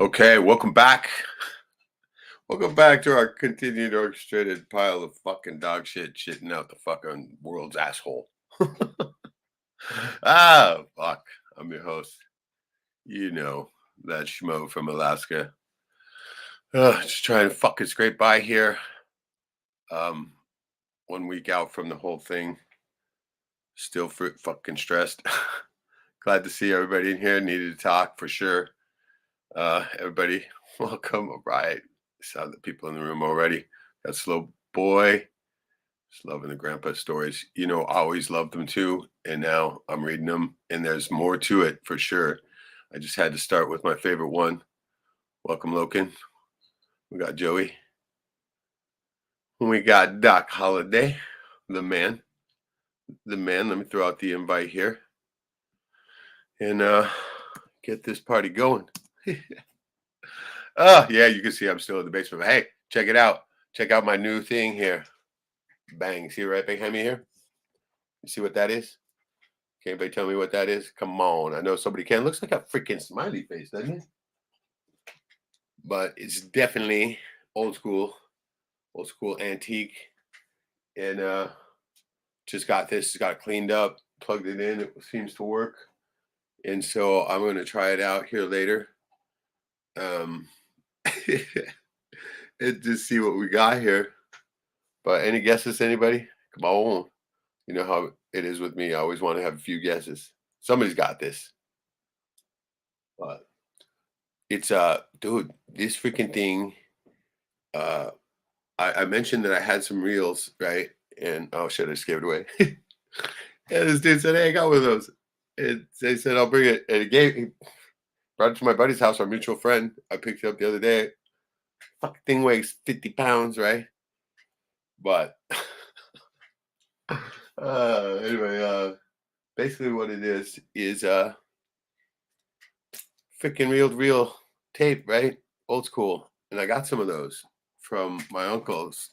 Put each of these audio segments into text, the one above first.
Okay, welcome back. Welcome back to our continued orchestrated pile of fucking dog shit shitting out the fucking world's asshole. Fuck. I'm your host. You know, that schmo from Alaska. Just trying to fucking scrape by here. Um, 1 week out from the whole thing. Still fucking stressed. Glad to see everybody in here. Needed to talk for sure. Everybody, welcome. All right. Saw the people in the room already. Got Slow Boy. Just loving the grandpa stories. You know, I always loved them too. And now I'm reading them, and there's more to it for sure. I just had to start with my favorite one. Welcome, Loken. We got Joey. We got Doc Holliday, the man. The man. Let me throw out the invite here and get this party going. Oh, yeah, you can see I'm still in the basement. But hey, check it out. Check out my new thing here. Bang. See right behind me here? You see what that is? Can anybody tell me what that is? Come on. I know somebody can. Looks like a freaking smiley face, doesn't it? But it's definitely old school antique. And just got this, got it cleaned up, plugged it in. It seems to work. And so I'm going to try it out here later. And just see what we got here. But any guesses, anybody? Come on. You know how it is with me. I always want to have a few guesses. Somebody's got this. But it's dude, this freaking thing. I mentioned that I had some reels, right? And oh shit, I just gave it away. And this dude said, "Hey, I got one of those." And they said, "I'll bring it." And he brought it to my buddy's house, our mutual friend. I picked it up the other day. Fucking thing weighs 50 pounds, right? But anyway, basically what it is freaking reel tape, right? Old school. And I got some of those from my uncle's.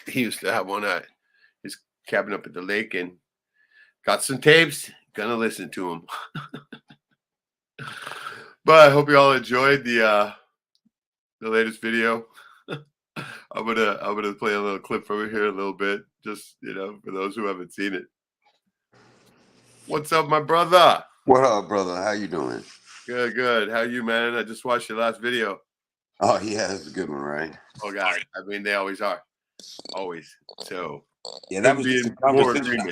He used to have one at his cabin up at the lake, and got some tapes. Gonna listen to them. But I hope you all enjoyed the latest video. I'm gonna play a little clip from it here a little bit, just for those who haven't seen it. What's up, my brother? What up, brother? How you doing? Good. How you, man? I just watched your last video. Oh yeah, that's a good one, right? Oh God, I mean they always are, always. So yeah, that was just a conversation.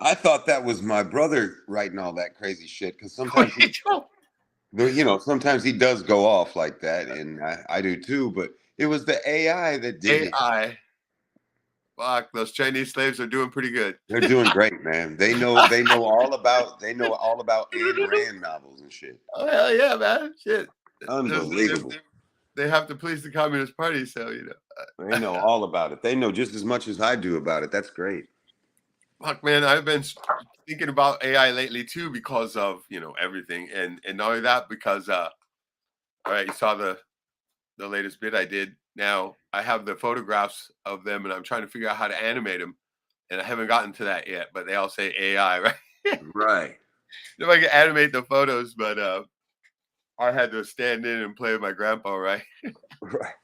I thought that was my brother writing all that crazy shit because sometimes sometimes he does go off like that, and I do too. But it was the AI that did it. AI. Fuck, those Chinese slaves are doing pretty good. They're doing great, man. They know all about Ayn Rand novels and shit. Oh hell yeah, man! Shit, unbelievable. They have to please the Communist Party, so they know all about it. They know just as much as I do about it. That's great. Fuck, man, I've been thinking about AI lately too because of everything, and not only that, because all right, you saw the latest bit I did. Now I have the photographs of them, and I'm trying to figure out how to animate them, and I haven't gotten to that yet. But they all say AI, right? Right. If I can animate the photos, but I had to stand in and play with my grandpa, right? Right.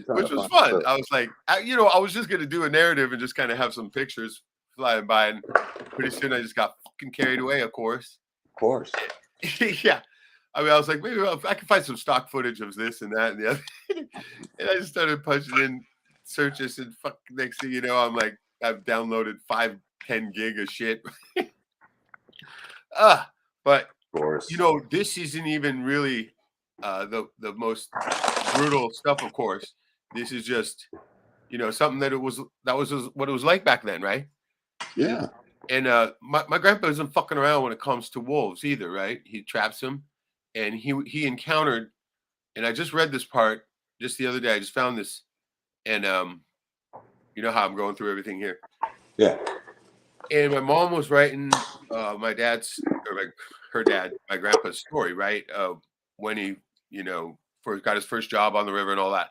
Which was fun. I was like, I was just gonna do a narrative and just kind of have some pictures flying by, and pretty soon I just got fucking carried away. Of course. Yeah. I mean, I was like, maybe I can find some stock footage of this and that and the other. And I just started punching in searches, and fucking next thing you know, I'm like, I've downloaded 5-10 gig of shit. But of course, this isn't even really the most brutal stuff. Of course, this is just something that was what it was like back then, right? Yeah. And my grandpa isn't fucking around when it comes to wolves either, right? He traps them, and he encountered, and I just read this part just the other day. I just found this, and you know how I'm going through everything here. Yeah. And my mom was writing my grandpa's story, right? When he, first got his first job on the river and all that,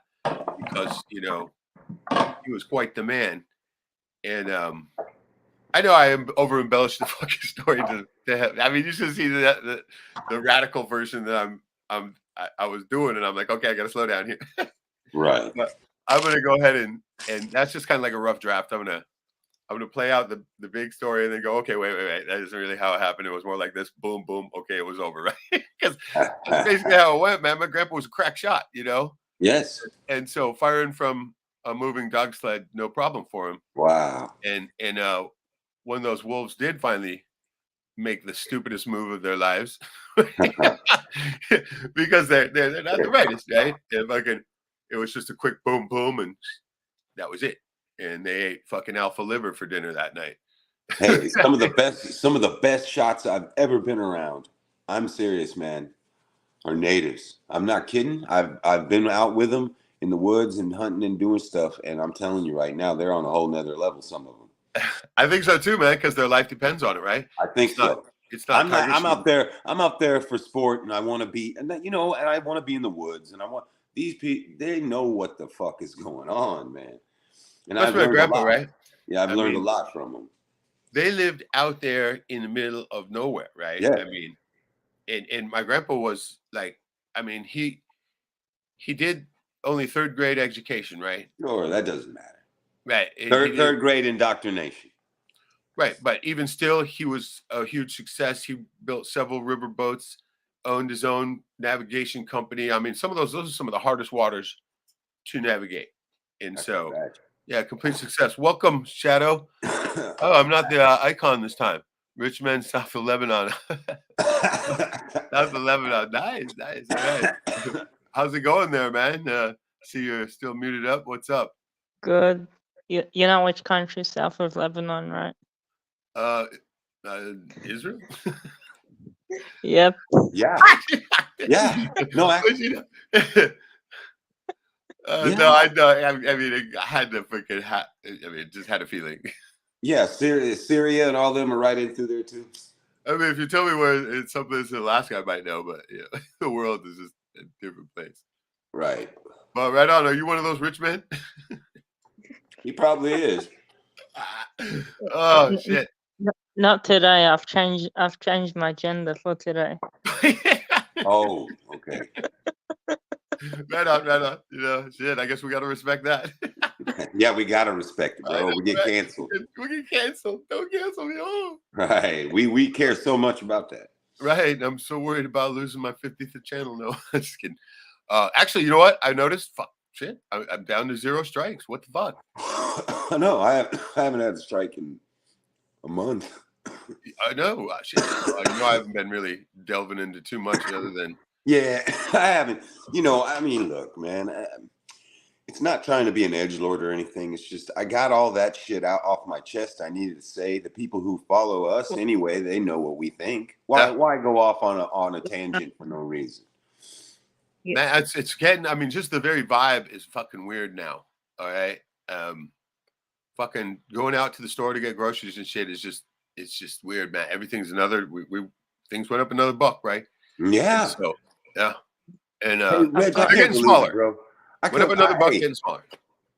because he was quite the man. And I know I over embellished the fucking story to have. I mean, you should see the radical version that I was doing, and I'm like, okay, I got to slow down here. Right. But I'm gonna go ahead and that's just kind of like a rough draft. I'm gonna play out the big story and then go, okay, wait. That isn't really how it happened. It was more like this, boom, boom. Okay, it was over, right? Because that's basically how it went, man. My grandpa was a crack shot, Yes. and so firing from a moving dog sled, no problem for him. Wow. And when those wolves did finally make the stupidest move of their lives, because they're not the rightest, right? It was just a quick boom, boom, and that was it. And they ate fucking alpha liver for dinner that night. Hey, some of the best shots I've ever been around. I'm serious, man. Are natives. I'm not kidding. I've been out with them in the woods and hunting and doing stuff, and I'm telling you right now, they're on a whole nother level. Some of them. I think so too, man, because their life depends on it, right? I think so. It's not. I'm out there. I'm out there for sport, and I want to be, and I want to be in the woods, and I want these people. They know what the fuck is going on, man. And I've learned a lot, right? Yeah, I've learned a lot from them. They lived out there in the middle of nowhere, right? Yeah. I mean, and my grandpa was like, I mean, he did only third grade education, right? Sure, that doesn't matter. Right. Third grade indoctrination. Right, but even still, he was a huge success. He built several river boats, owned his own navigation company. I mean, those are some of the hardest waters to navigate. And so, yeah, complete success. Welcome, Shadow. Oh, I'm not the icon this time. Rich men south of Lebanon. South of Lebanon. Nice. All right. How's it going there, man? See, you're still muted up. What's up? Good. You know which country south of Lebanon, right? Israel? Yep. Yeah. Yeah. No, actually. No, I know. I mean, I had to freaking. Just had a feeling. Yeah, Syria, and all of them are right in through there too. I mean, if you tell me where it's someplace in Alaska, I might know, but the world is just a different place. Right. But right on, are you one of those rich men? He probably is. Oh shit! Not today. I've changed my gender for today. Oh, okay. Right on. Shit. I guess we gotta respect that. Yeah, we gotta respect it, bro. We get canceled. We get canceled. Don't cancel me. Oh. Right. We care so much about that. Right. I'm so worried about losing my 50th channel. No, I'm just kidding. Actually, you know what? I noticed. Fuck. Shit. I'm down to 0 strikes. What the fuck? No, I haven't had a strike in a month. I know. Shit. I haven't been really delving into too much other than. Yeah, I haven't. I mean, look, man. It's not trying to be an edgelord or anything. It's just I got all that shit out off my chest. I needed to say. The people who follow us anyway, they know what we think. Why go off on a tangent for no reason? Man, it's getting. I mean, just the very vibe is fucking weird now. All right, fucking going out to the store to get groceries and shit is just weird, man. Everything's things went up another buck, right? Yeah. And so yeah, and hey, Reg, they're getting smaller, it, bro. Went up another buck, getting smaller.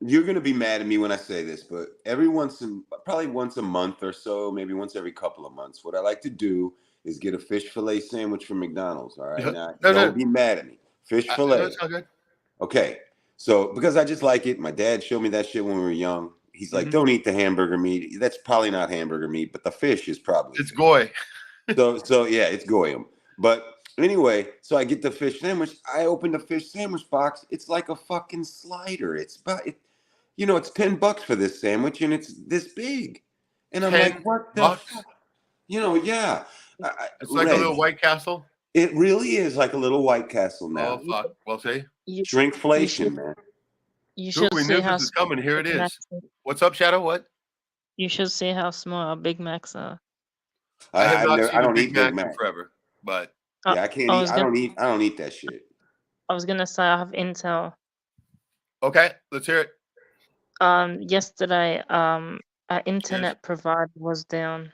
You're gonna be mad at me when I say this, but probably once a month or so, maybe once every couple of months, what I like to do is get a fish fillet sandwich from McDonald's. All right, now don't be mad at me. Fish fillet. That's not good. Okay, so because I just like it. My dad showed me that shit when we were young. He's like, don't eat the hamburger meat. That's probably not hamburger meat, but the fish is probably. It's goy. so yeah, it's goyim. But anyway, so I get the fish sandwich. I open the fish sandwich box. It's like a fucking slider. It's it's $10 for this sandwich, and it's this big. And I'm like, what the fuck? Yeah. It's like a little White Castle. It really is like a little White Castle now. Oh fuck! Well, see, shrinkflation, man. You should we see knew how this is coming. Here it is. What's up, Shadow? What? You should see how small our Big Macs are. I have not seen a Big Mac in forever, but yeah, I can't eat. I don't eat that shit. I was gonna say I have intel. Okay, let's hear it. Yesterday, our internet provider was down.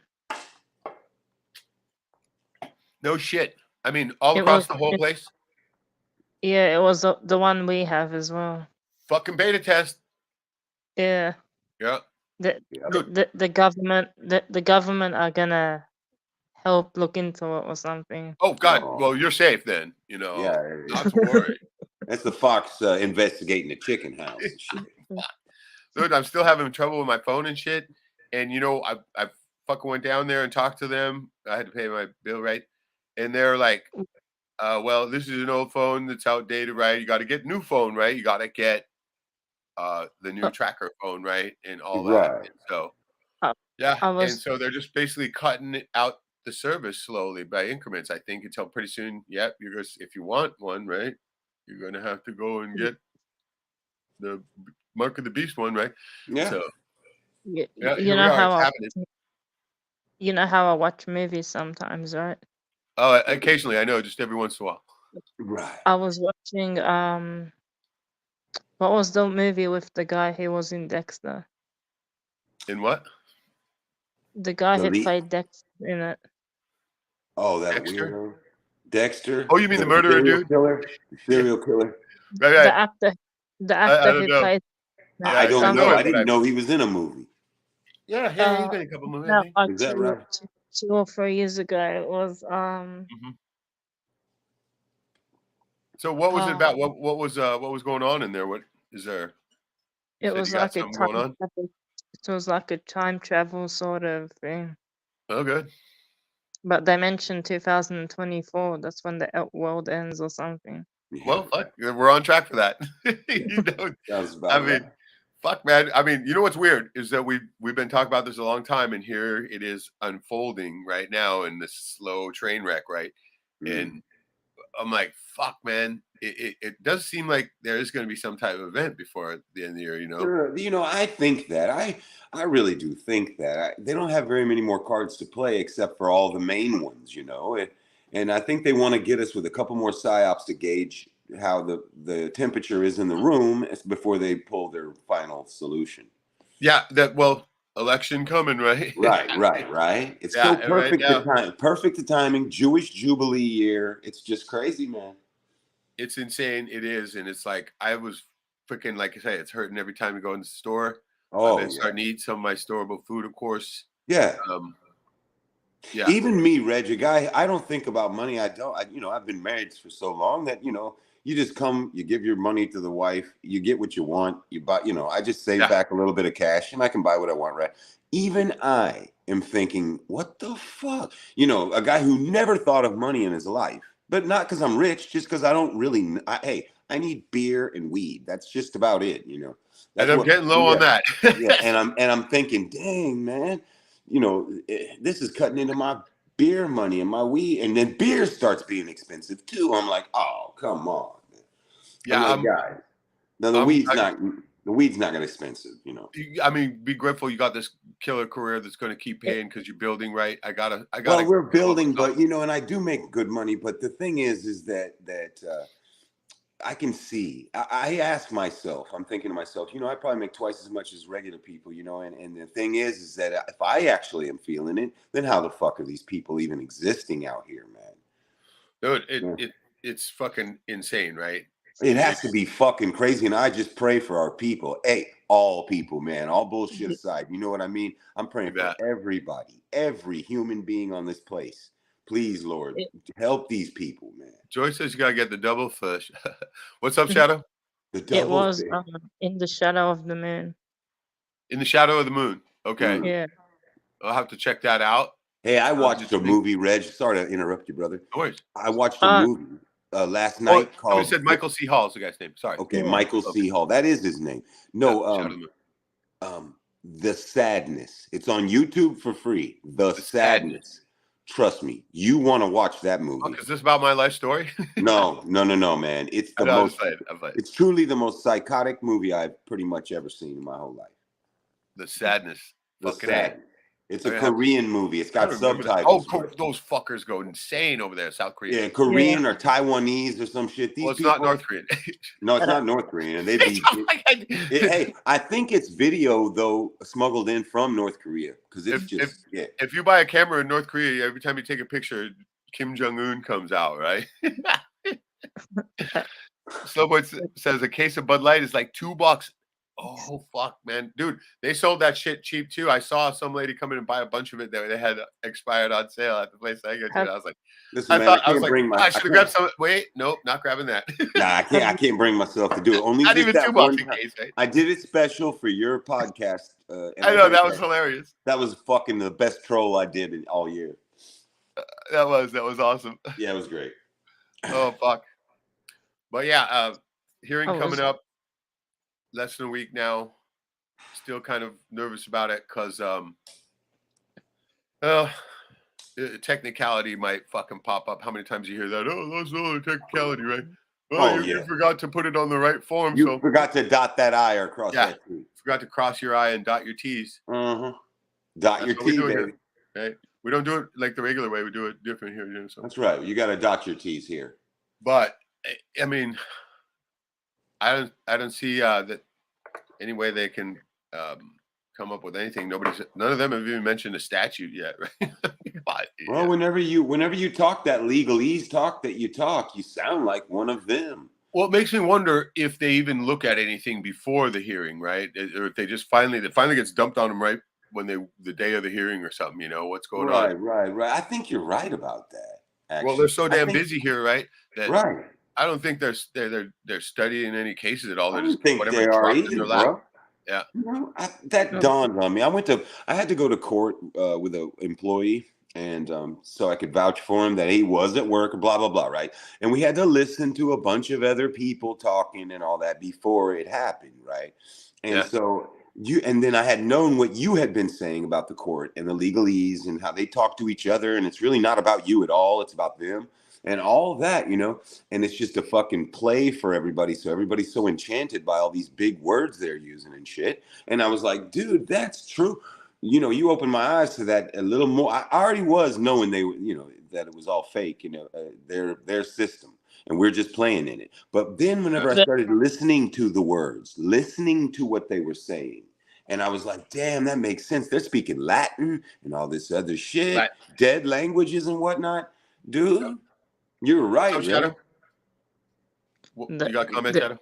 No shit. I mean, all across the whole place. Yeah, it was the one we have as well. Fucking beta test. Yeah. Yeah. The government are gonna help look into it or something. Oh God, Oh. well you're safe then. You know, Yeah, not to worry. that's the fox investigating the chicken house and shit. Dude, I'm still having trouble with my phone and shit. And you know, I fucking went down there and talked to them. I had to pay my bill, right? And they're like, well, this is an old phone that's outdated, right? You got to get a new phone, right? You got to get the new tracker phone, right? And all that. Right. And so, I, yeah. I And was so they're just basically cutting it out the service slowly by increments, I think, until pretty soon. Yep. You're going to, if you want one, right? You're going to have to go and get the Mark of the Beast one, right? Yeah. So, you, yeah, you here we know are. how It's I happening. you know how I watch movies sometimes, right? Oh, occasionally, I know, just every once in a while. Right. I was watching what was the movie with the guy who was in Dexter? In what? The guy who Delete. played Dexter in it. Oh, that Dexter? weirdo. Dexter. Oh, you mean the murderer serial dude? killer? The serial killer. Right, The right. actor the I actor don't who know. played Yeah, I don't I know know. something I him, but didn't know he was in a movie. yeah, he's been in a couple movies, I no, think. like Is that right? 2 or 3 years ago. It was Mhm. So what was it about? What was going on in there? What is there? You it said was you got like a something going time on? travel. It was like a time travel sort of thing. Oh, good. But they mentioned 2024. That's when the world ends or something. Yeah. Well, fuck, we're on track for that. You know, Sounds I about mean, right. fuck, man. I mean, you know what's weird is that we've been talking about this a long time, and here it is unfolding right now in this slow train wreck, right? Mm. And I'm like, fuck, man. It does seem like there is going to be some type of event before the end of the year, you know? You know, I think that I really do think that they don't have very many more cards to play except for all the main ones, you know. And I think they want to get us with a couple more psyops to gauge how the temperature is in the room before they pull their final solution. Yeah, election coming, right? Right. It's Yeah, so and right perfect now the timing. Jewish Jubilee year. It's just crazy, man. it's insane. It is, and it's like I was freaking, like I say, it's hurting every time you go in the store. I've Oh been yeah, starting to eat some of my storable food, of course. yeah. Yeah, Even me, Reg, a guy, I don't think about money. You know, I've been married for so long that, you know, you just come, you give your money to the wife, you get what you want, you buy, you know, I just save yeah. back a little bit of cash and I can buy what I want, right? Even I am thinking, what the fuck? You know, a guy who never thought of money in his life, but not because I'm rich, just because I don't really, hey, I need beer and weed. That's just about it, you know. And That's I'm what, getting low on that. yeah, and I'm thinking, dang, man, you know, this is cutting into my beer money and my weed, and then beer starts being expensive too. I'm like, oh, come on. I'm Yeah, like, guys, now I'm the weed's not gonna expensive, you know. I mean, be grateful you got this killer career that's going to keep It, paying because you're building, right? I gotta Well, we're hold building, myself. but you know, and I do make good money. But the thing is that I can see. I ask myself, I'm thinking to myself, you know, I probably make twice as much as regular people, you know, and the thing is that if I actually am feeling it, then how the fuck are these people even existing out here, man? Dude, Yeah. it's fucking insane, right? It has to It's be fucking crazy. And I just pray for our people. Hey, all people, man, all bullshit aside. You know what I mean? I'm praying for that. everybody, every human being on this place. Please, Lord, it, help these people, man. Joyce says you gotta get the double fish. What's up, Shadow? The it double was thing. in the shadow of the moon. In the Shadow of the Moon. Okay, Mm. Yeah. I'll have to check that out. Hey, I watched a Interesting. movie, Reg. Sorry to interrupt you, brother. No worries. I watched a Uh, movie last Oh, night somebody called said Michael C. Hall is the guy's name. Sorry. okay, yeah. Michael C. Hall. That is his name. Yeah, No, Shadow of the Moon. The Sadness. It's on YouTube for free. The The Sadness. Sadness. Trust me, you want to watch that movie. Fuck, is this about my life story? No, man. It's I the know, I'm most. just playing. I'm playing. It's truly the most psychotic movie I've pretty much ever seen in my whole life. The Sadness. The Fucking A. Sadness. It's a I'm gonna have to, Korean movie. It's I got remember that. Oh, subtitles. those fuckers go insane over there, South Korea. Yeah, Yeah. Korean or Taiwanese or some shit. Well, These it's not people. North Korean. No, it's not North Korean. They'd be. Hey, I think it's video though smuggled in from North Korea because it's just yeah. If you buy a camera in North Korea, every time you take a picture, Kim Jong-un comes out, right? Slowboy says a case of Bud Light is like $2. Oh fuck, man, dude! They sold that shit cheap too. I saw some lady come in and buy a bunch of it that they had expired on sale at the place I go to. And Have I was like, Listen, man, I can't like, bring I my. I should have can't. grabbed some. Wait, nope, not grabbing that. Nah, I can't. have I you can't bring myself to do it. Only Not just even that 2 bucks one a time. case, right? I did it special for your podcast, and I I know did that was that. hilarious. That was fucking the best troll I did in all year. That was awesome. Yeah, it was great. Oh fuck, but yeah, hearing oh coming was up less than a week now. Still kind of nervous about it because technicality might fucking pop up. How many times you hear that? Oh, that's another technicality, right? Oh, Oh you yeah, forgot to put it on the right form. you So forgot to dot that I or cross yeah, that T. forgot to cross your I and dot your T's. Dot That's your what we T, do it baby. here. Right? We don't do it like the regular way. We do it different here. You know, so. That's right. You got to dot your T's here. But I mean, I don't see that any way they can come up with anything. None of them have even mentioned a statute yet, right? But, Well, whenever you talk that legalese talk that you talk, you sound like one of them. Well, it makes me wonder if they even look at anything before the hearing, right? Or if they just finally gets dumped on them right when the day of the hearing or something. You know what's going on? Right. I think you're right about that. Well, Actually, they're so damn busy here, right? That right. I don't think they're studying any cases at all. I They're just don't think whatever they are drops in either, their lap. bro. Yeah. You know, that no, dawned on me. I had to go to court with an employee, and so I could vouch for him that he was at work, blah blah blah, right? And we had to listen to a bunch of other people talking and all that before it happened, right? And Yeah. so and then I had known what you had been saying about the court and the legalese and how they talk to each other, and it's really not about you at all; it's about them and all that, you know. And it's just a fucking play for everybody. So everybody's so enchanted by all these big words they're using and shit. And I was like, dude, that's true. You know, you opened my eyes to that a little more. I already was knowing that it was all fake, their system. And we're just playing in it. But then whenever I the, started listening to the words, listening to what they were saying, and I was like, damn, that makes sense. They're speaking Latin and all this other shit, dead languages and whatnot. Dude, you're right, What's up, man. Shadow? You got a comment, the, Shadow?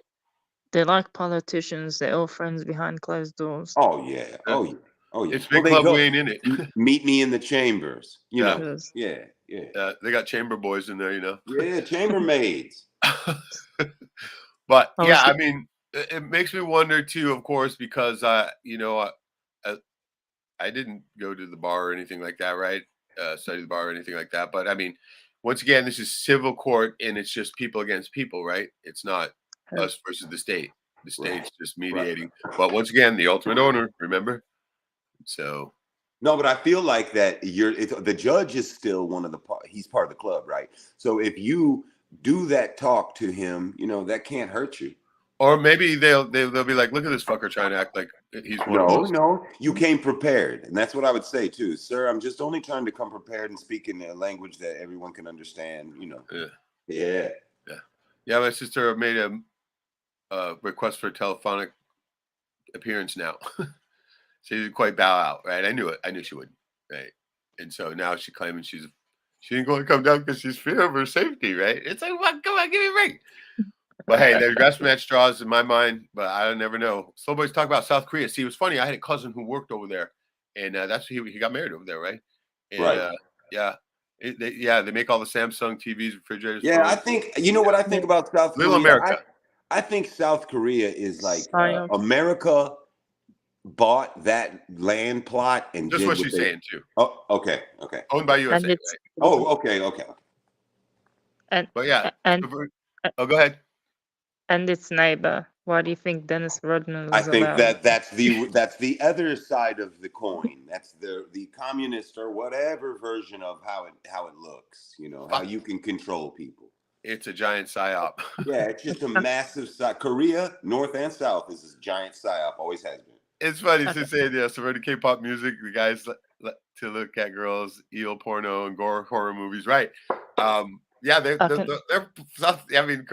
they're like politicians. They're all friends behind closed doors. Oh yeah. Oh yeah. Oh yeah. It's Well, big they club. go We ain't in it. meet me in the chambers. You Yeah. know. Yes. Yeah. They got chamber boys in there, you know. Yeah. Chambermaids. But I yeah, was I mean, it makes me wonder too, of course, because I didn't go to the bar or anything like that, right? Study the bar or anything like that. But I mean, once again, this is civil court, and it's just people against people, right? It's not us versus the state. The state's just mediating. But once again, the ultimate owner, remember? So No, but I feel like that the judge is still he's part of the club, right? So if you do that talk to him, that can't hurt you. or maybe they'll be like, look at this fucker trying to act like he's one of us. No, you came prepared, and that's what I would say too, sir. I'm just only trying to come prepared and speak in a language that everyone can understand. Yeah. My sister made a request for a telephonic appearance now. She didn't quite bow out, right? I knew it. I knew she would, right? And so now she's claiming she ain't going to come down because she's fear of her safety, right? It's like, well, come on, give me a ring. But hey, there's grasping at straws in my mind, but I never know. Slowboys talk about South Korea. See, it was funny. I had a cousin who worked over there, and that's he got married over there, right? And, right. They make all the Samsung TVs, refrigerators. Yeah, phones. I think what I think about South Korea. Little America. I think South Korea is like Science. America bought that land plot and Just did what what she's they. saying too. Oh, okay. Owned by USA. and it's Right? Oh, okay. and But yeah. and Oh, go ahead. and its neighbor. Why do you think Dennis Rodman I was think allowed? that's the other side of the coin. That's the communist or whatever version of how it looks. How you can control people. It's a giant psyop. Yeah, it's just a massive Korea, North and South, is a giant psyop. Always has been. It's funny to say so the K-pop music, the guys to look at girls, eel porno and gore horror movies, right? They're I mean,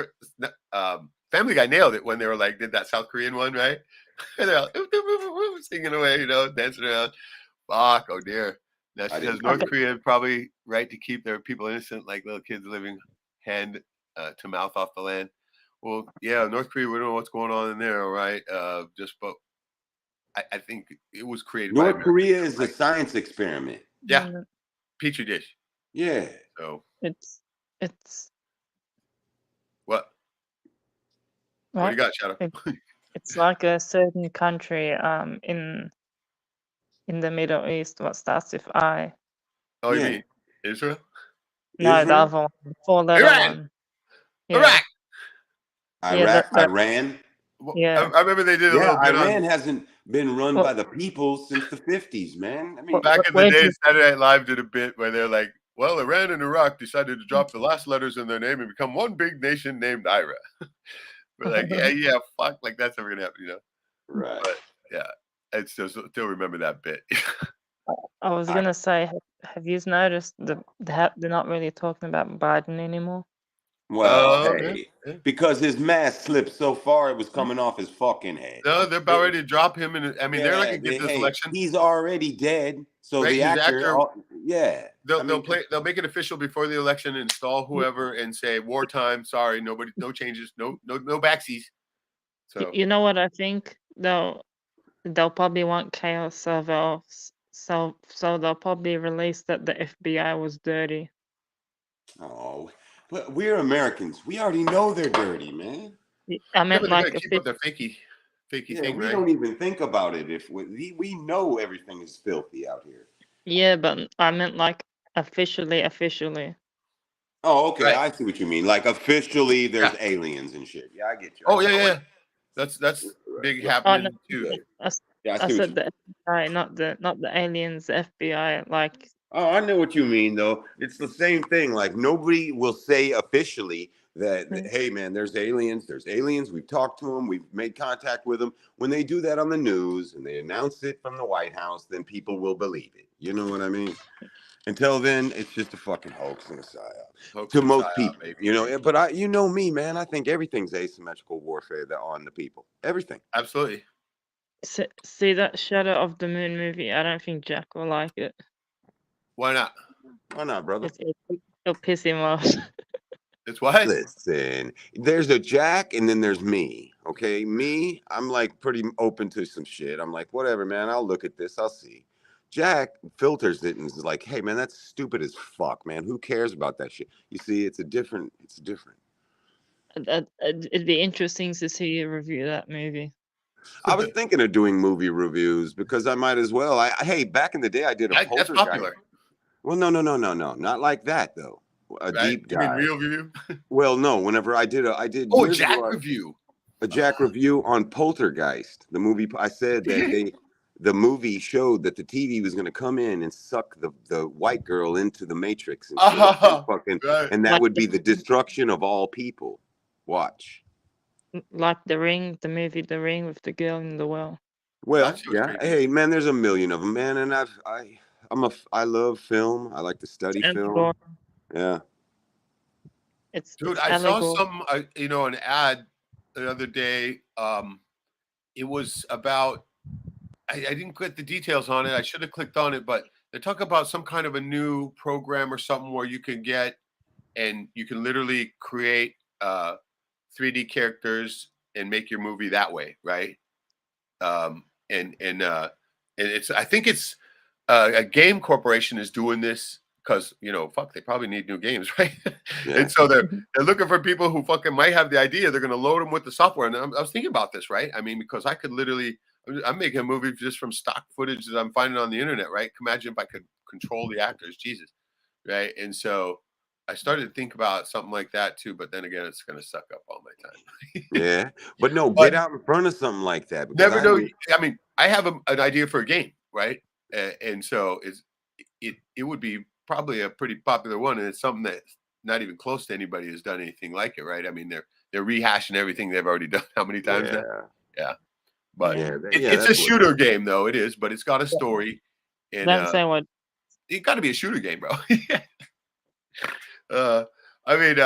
Family Guy nailed it when they were like did that South Korean one, right? And they're all singing away, dancing around. Fuck, oh dear. Now she says North Korea probably right to keep their people innocent, like little kids living hand to mouth off the land. Well, yeah, North Korea, we don't know what's going on in there, all right? But I think it was created by North Americans, Korea is a right? science experiment. Yeah, Mm, petri dish. Yeah. So it's what? What do what? you got, Shadow? It's like a certain country in the Middle East what starts with I. Oh, you Yeah. mean Israel? No, the Israel, other one, four-letter Iran, one. Yeah, Iraq. yeah, Iraq, that Iran. Well, yeah. I remember they did a Yeah, little bit Iran on hasn't been run What, by the people since the 50s, man. I mean, back in the where do day. you, Saturday Night Live did a bit where they're like, "Well, Iran and Iraq decided to drop the last letters in their name and become one big nation named Ira." We're like, yeah, fuck, like that's never gonna happen, you know. right. But yeah, I still remember that bit. I was I, gonna say, have you noticed they're not really talking about Biden anymore? well, Yeah, hey, yeah. because his mask slipped so far it was coming off his fucking head. No, they're about It- ready to drop him, and I mean, they're not yeah, gonna get this hey, election, he's already dead. So right? the His actor, actor, yeah. I they'll mean, play, they'll make it official before the election, install whoever, and say wartime. Sorry, nobody, no changes, no backsies. So You know what I think? They'll probably want chaos, so they'll probably release that the FBI was dirty. oh, but we're Americans. We already know they're dirty, man. I yeah, meant but they gotta like keep up their fakey Yeah, thing, we right? don't even think about it if we know everything is filthy out here. yeah, but I meant like officially. Oh, okay, Right. I see what you mean. Like officially, there's Yeah. aliens and shit. Yeah, I get you. Oh yeah, yeah. That's Right. big Right. Oh no, happening too. Yeah, I, s- yeah, I I see what you said mean. the FBI, not the aliens, the FBI. Like, Oh, I know what you mean, though. It's the same thing. Like nobody will say officially that, mm, hey, man, there's aliens. There's aliens. We've talked to them. We've made contact with them. When they do that on the news and they announce it from the White House, then people will believe it. You know what I mean? Until then, it's just a fucking hoax and a psyop Hoax to and most psyop, people. baby. You know, but you know me, man. I think everything's asymmetrical warfare that on the people. Everything. Absolutely. see that Shadow of the Moon movie? I don't think Jack will like it. Why not? Why not, brother? It'll piss him off. It's what? Listen, there's a Jack and then there's me. Okay, me, I'm like pretty open to some shit. I'm like, whatever, man. I'll look at this. I'll see. Jack filters it and is like, hey, man, that's stupid as fuck, man. Who cares about that shit? You see, it's different. It'd be interesting to see you review that movie. I was thinking of doing movie reviews because I might as well. Hey, back in the day, I did a That's Poltergeist. popular, Well, no, not like that though. A right? deep You mean dive. real review? Well, no. Whenever I did Oh, years Jack ago review. a Jack review on Poltergeist, the movie. I said that the movie showed that the TV was going to come in and suck the white girl into the Matrix and shit, Right. and that Like would be the destruction of all people. Watch. like The Ring, the movie The Ring with the girl in the well. Well, That shit was yeah. creepy. Hey, man, there's a million of them, man, and I love film. I like to study It's film. allegory. Yeah. Dude, It's I saw allegory. some, an ad the other day. It was about. I didn't get the details on it. I should have clicked on it, but they talk about some kind of a new program or something where you can get and you can literally create 3D characters and make your movie that way, right? Um, and it's I think it's a game corporation is doing this because fuck, they probably need new games, right? Yeah. And so they're looking for people who fucking might have the idea. They're going to load them with the software. And I was thinking about this, right? I mean, because I could literally, I'm making a movie just from stock footage that I'm finding on the internet, right? Imagine if I could control the actors, Jesus, right? And so I started to think about something like that too, but then again, it's going to suck up all my time. Yeah. But no, But get out in front of something like that because never know. I mean, I have an idea for a game, right? And so it would be probably a pretty popular one, and it's something that's not even close to anybody has done anything like it, right? I mean, they're rehashing everything they've already done how many times now? Yeah. Yeah, but Yeah. it's a That's what. shooter game, though. It is, but it's got a story, and Don't say what. it got to be a shooter game, bro. uh, I mean,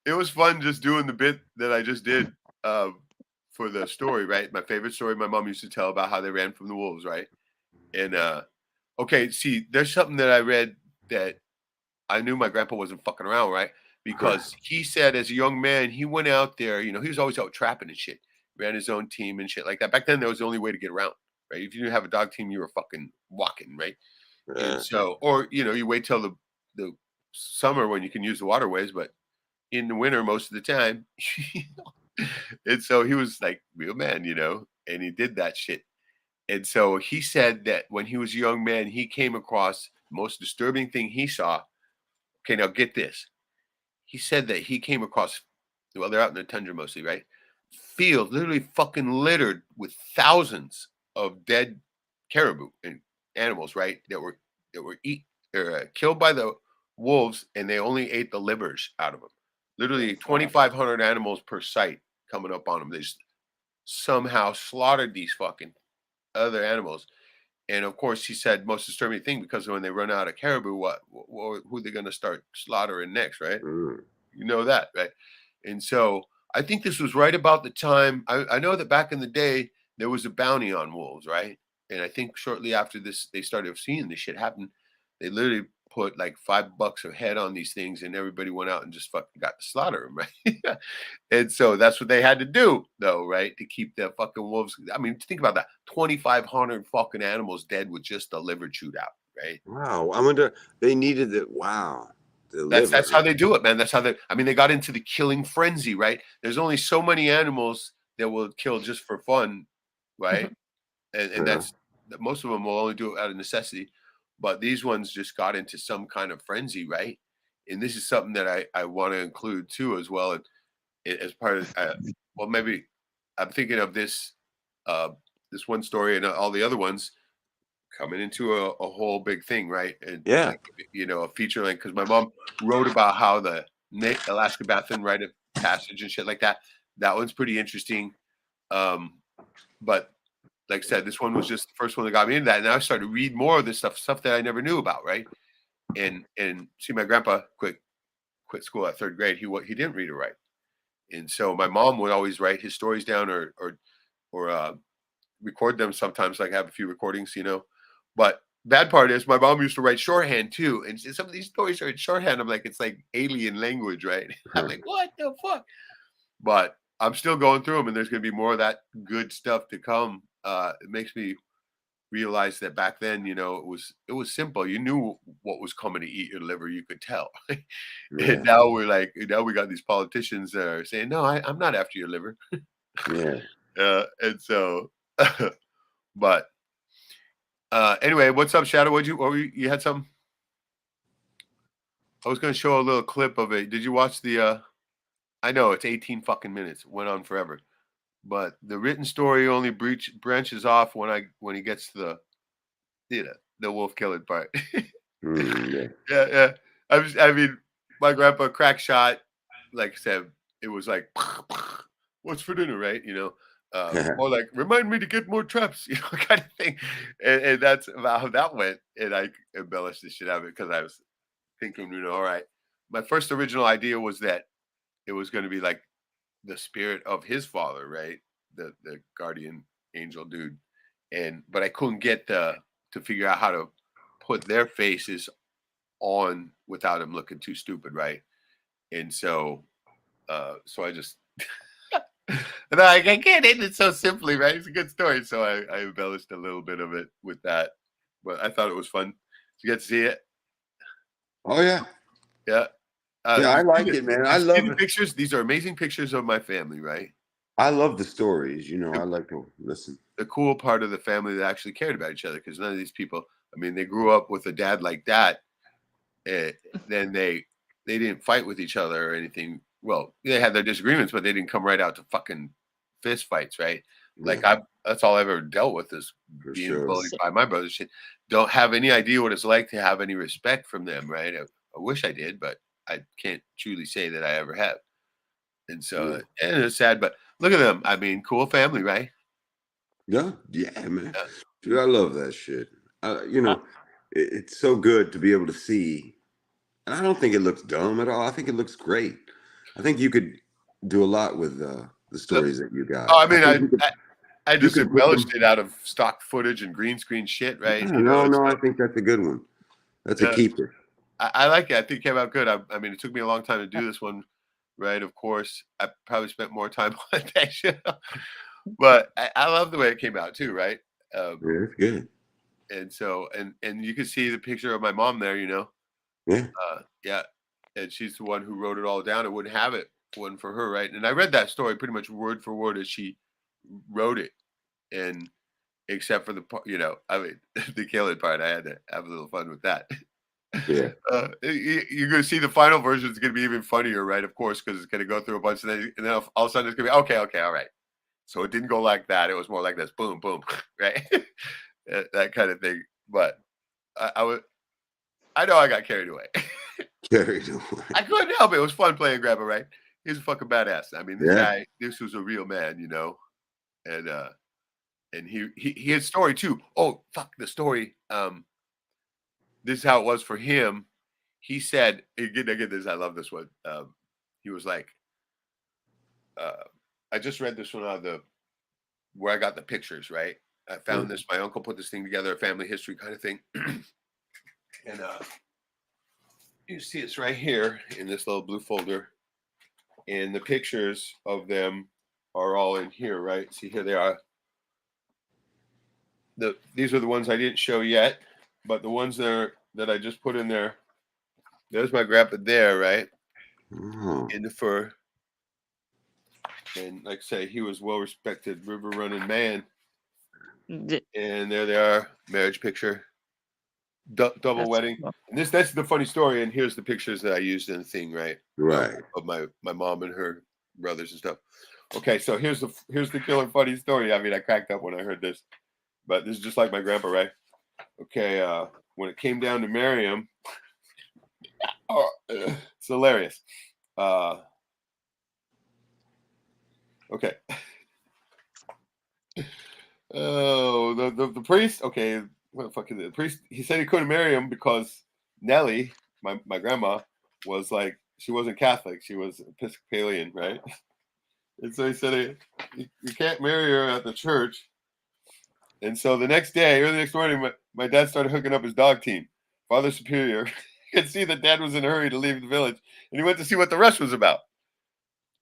it was fun just doing the bit that I just did for the story, right? My favorite story my mom used to tell about how they ran from the wolves, right? And okay, see, there's something that I read that I knew my grandpa wasn't fucking around, right? because he said as a young man, he went out there, he was always out trapping and shit, ran his own team and shit like that. Back then, that was the only way to get around, right? If you didn't have a dog team, you were fucking walking, right? And so, or, you wait till the summer when you can use the waterways, but in the winter, most of the time, and so he was like real man, and he did that shit. And so he said that when he was a young man, he came across the most disturbing thing he saw. Okay, now get this. He said that he came across, well, they're out in the tundra mostly, right? Fields literally fucking littered with thousands of dead caribou and animals, right? That were killed by the wolves, and they only ate the livers out of them. Literally 2,500 animals per site coming up on them. They just somehow slaughtered these fucking other animals. And of course, he said most disturbing thing, because when they run out of caribou, who are they going to start slaughtering next, right? You know that, right? And so I think this was right about the time. I know that back in the day, there was a bounty on wolves, right? And I think shortly after this, they started seeing this shit happen. They literally put like $5 a head on these things, and everybody went out and just fucking got to slaughter them, right? And so that's what they had to do, though, right? To keep the fucking wolves. I mean, think about that: 2,500 fucking animals dead with just the liver chewed out, right? Wow. I wonder, they needed it. Wow. That's how they do it, man. That's how they got into the killing frenzy, right? There's only so many animals that will kill just for fun, right? And that's most of them will only do it out of necessity. But these ones just got into some kind of frenzy, right? And this is something that I want to include too, as well, as part of. Well, maybe I'm thinking of this one story and all the other ones coming into a whole big thing, right? And like, a feature length, because my mom wrote about how the Alaska Bathing Rite of Passage and shit like that. That one's pretty interesting. But like I said, this one was just the first one that got me into that. And I started to read more of this stuff that I never knew about, right? And see, my grandpa quit school at 3rd grade. He didn't read or write. And so my mom would always write his stories down or record them sometimes, like have a few recordings, But bad part is my mom used to write shorthand too. And some of these stories are in shorthand. I'm like, it's like alien language, right? I'm like, what the fuck? But I'm still going through them, and there's going to be more of that good stuff to come. It makes me realize that back then, it was simple. You knew what was coming to eat your liver. You could tell. And now we got these politicians that are saying, no, I'm not after your liver. And so, but anyway, what's up, Shadow? You had something? I was going to show a little clip of it. Did you watch the? I know it's 18 fucking minutes. It went on forever. But the written story only branches off when he gets to the wolf killing part. Yeah. I mean, my grandpa crack shot. Like I said, it was like, what's for dinner, right? Or like, remind me to get more traps, kind of thing. And that's about how that went. And I embellished the shit out of it because I was thinking, all right. My first original idea was that it was going to be like the spirit of his father, right? The guardian angel dude. But I couldn't get to figure out how to put their faces on without him looking too stupid, right? And so I just and I can't end it so simply, right? It's a good story. So I embellished a little bit of it with that. But I thought it was fun. Did you get to see it? Oh yeah. Yeah. I like it, man. I love the pictures. These are amazing pictures of my family, right? I love the stories. I like to listen. The cool part of the family that actually cared about each other, because none of these people, I mean, they grew up with a dad like that. And then they didn't fight with each other or anything. Well, they had their disagreements, but they didn't come right out to fucking fist fights, right? Like that's all I've ever dealt with is being bullied by my brothers. Shit. Don't have any idea what it's like to have any respect from them, right? I wish I did, but I can't truly say that I ever have. And so, and it's sad, but look at them. I mean, cool family, right? Yeah, man. Dude, I love that shit. It's so good to be able to see. And I don't think it looks dumb at all. I think it looks great. I think you could do a lot with the stories that you got. Oh, I mean, I just embellished it out of stock footage and green screen shit, right? No, I think that's a good one. That's a keeper. I like it. I think it came out good. I mean, it took me a long time to do this one, right? Of course, I probably spent more time on that show, but I love the way it came out too, right? Um, Yeah, it's good. and so, and you can see the picture of my mom there, Yeah. yeah, and she's the one who wrote it all down. It wouldn't have it wasn't for her, right? And I read that story pretty much word for word as she wrote it, and except for the part, I mean, the killing part, I had to have a little fun with that. Yeah. You're going to see the final version is going to be even funnier, right? Of course, because it's going to go through a bunch of things, and then all of a sudden it's going to be okay, all right. So it didn't go like that. It was more like this, boom, boom, right? That kind of thing. But I know I got carried away. Carried away. I couldn't help it. It was fun playing grandpa, right? He's a fucking badass. I mean, this Yeah. guy, this was a real man, and he had story too. Oh fuck, the story. This is how it was for him. He said, again, this, I love this one. He was like, I just read this one on where I got the pictures, right? I found this, my uncle put this thing together, a family history kind of thing. And you see it's right here in this little blue folder. And the pictures of them are all in here, right? See, here they are. These are the ones I didn't show yet, but the ones that I just put in there. There's my grandpa there, right? In the fur. And like I say, he was well-respected river running man. And there they are, marriage picture, double wedding. Cool. And that's the funny story. And here's the pictures that I used in the thing, right? Right. Of my mom and her brothers and stuff. Okay, so here's the killer funny story. I mean, I cracked up when I heard this, but this is just like my grandpa, right? Okay, when it came down to marry him, it's hilarious. Okay. Oh, the priest. Okay, what the fuck is it? The priest. He said he couldn't marry him because Nellie, my grandma, was like, she wasn't Catholic. She was Episcopalian, right? And so he said, you can't marry her at the church. And so the next day, early next morning, my dad started hooking up his dog team. Father Superior could see that Dad was in a hurry to leave the village, and he went to see what the rush was about.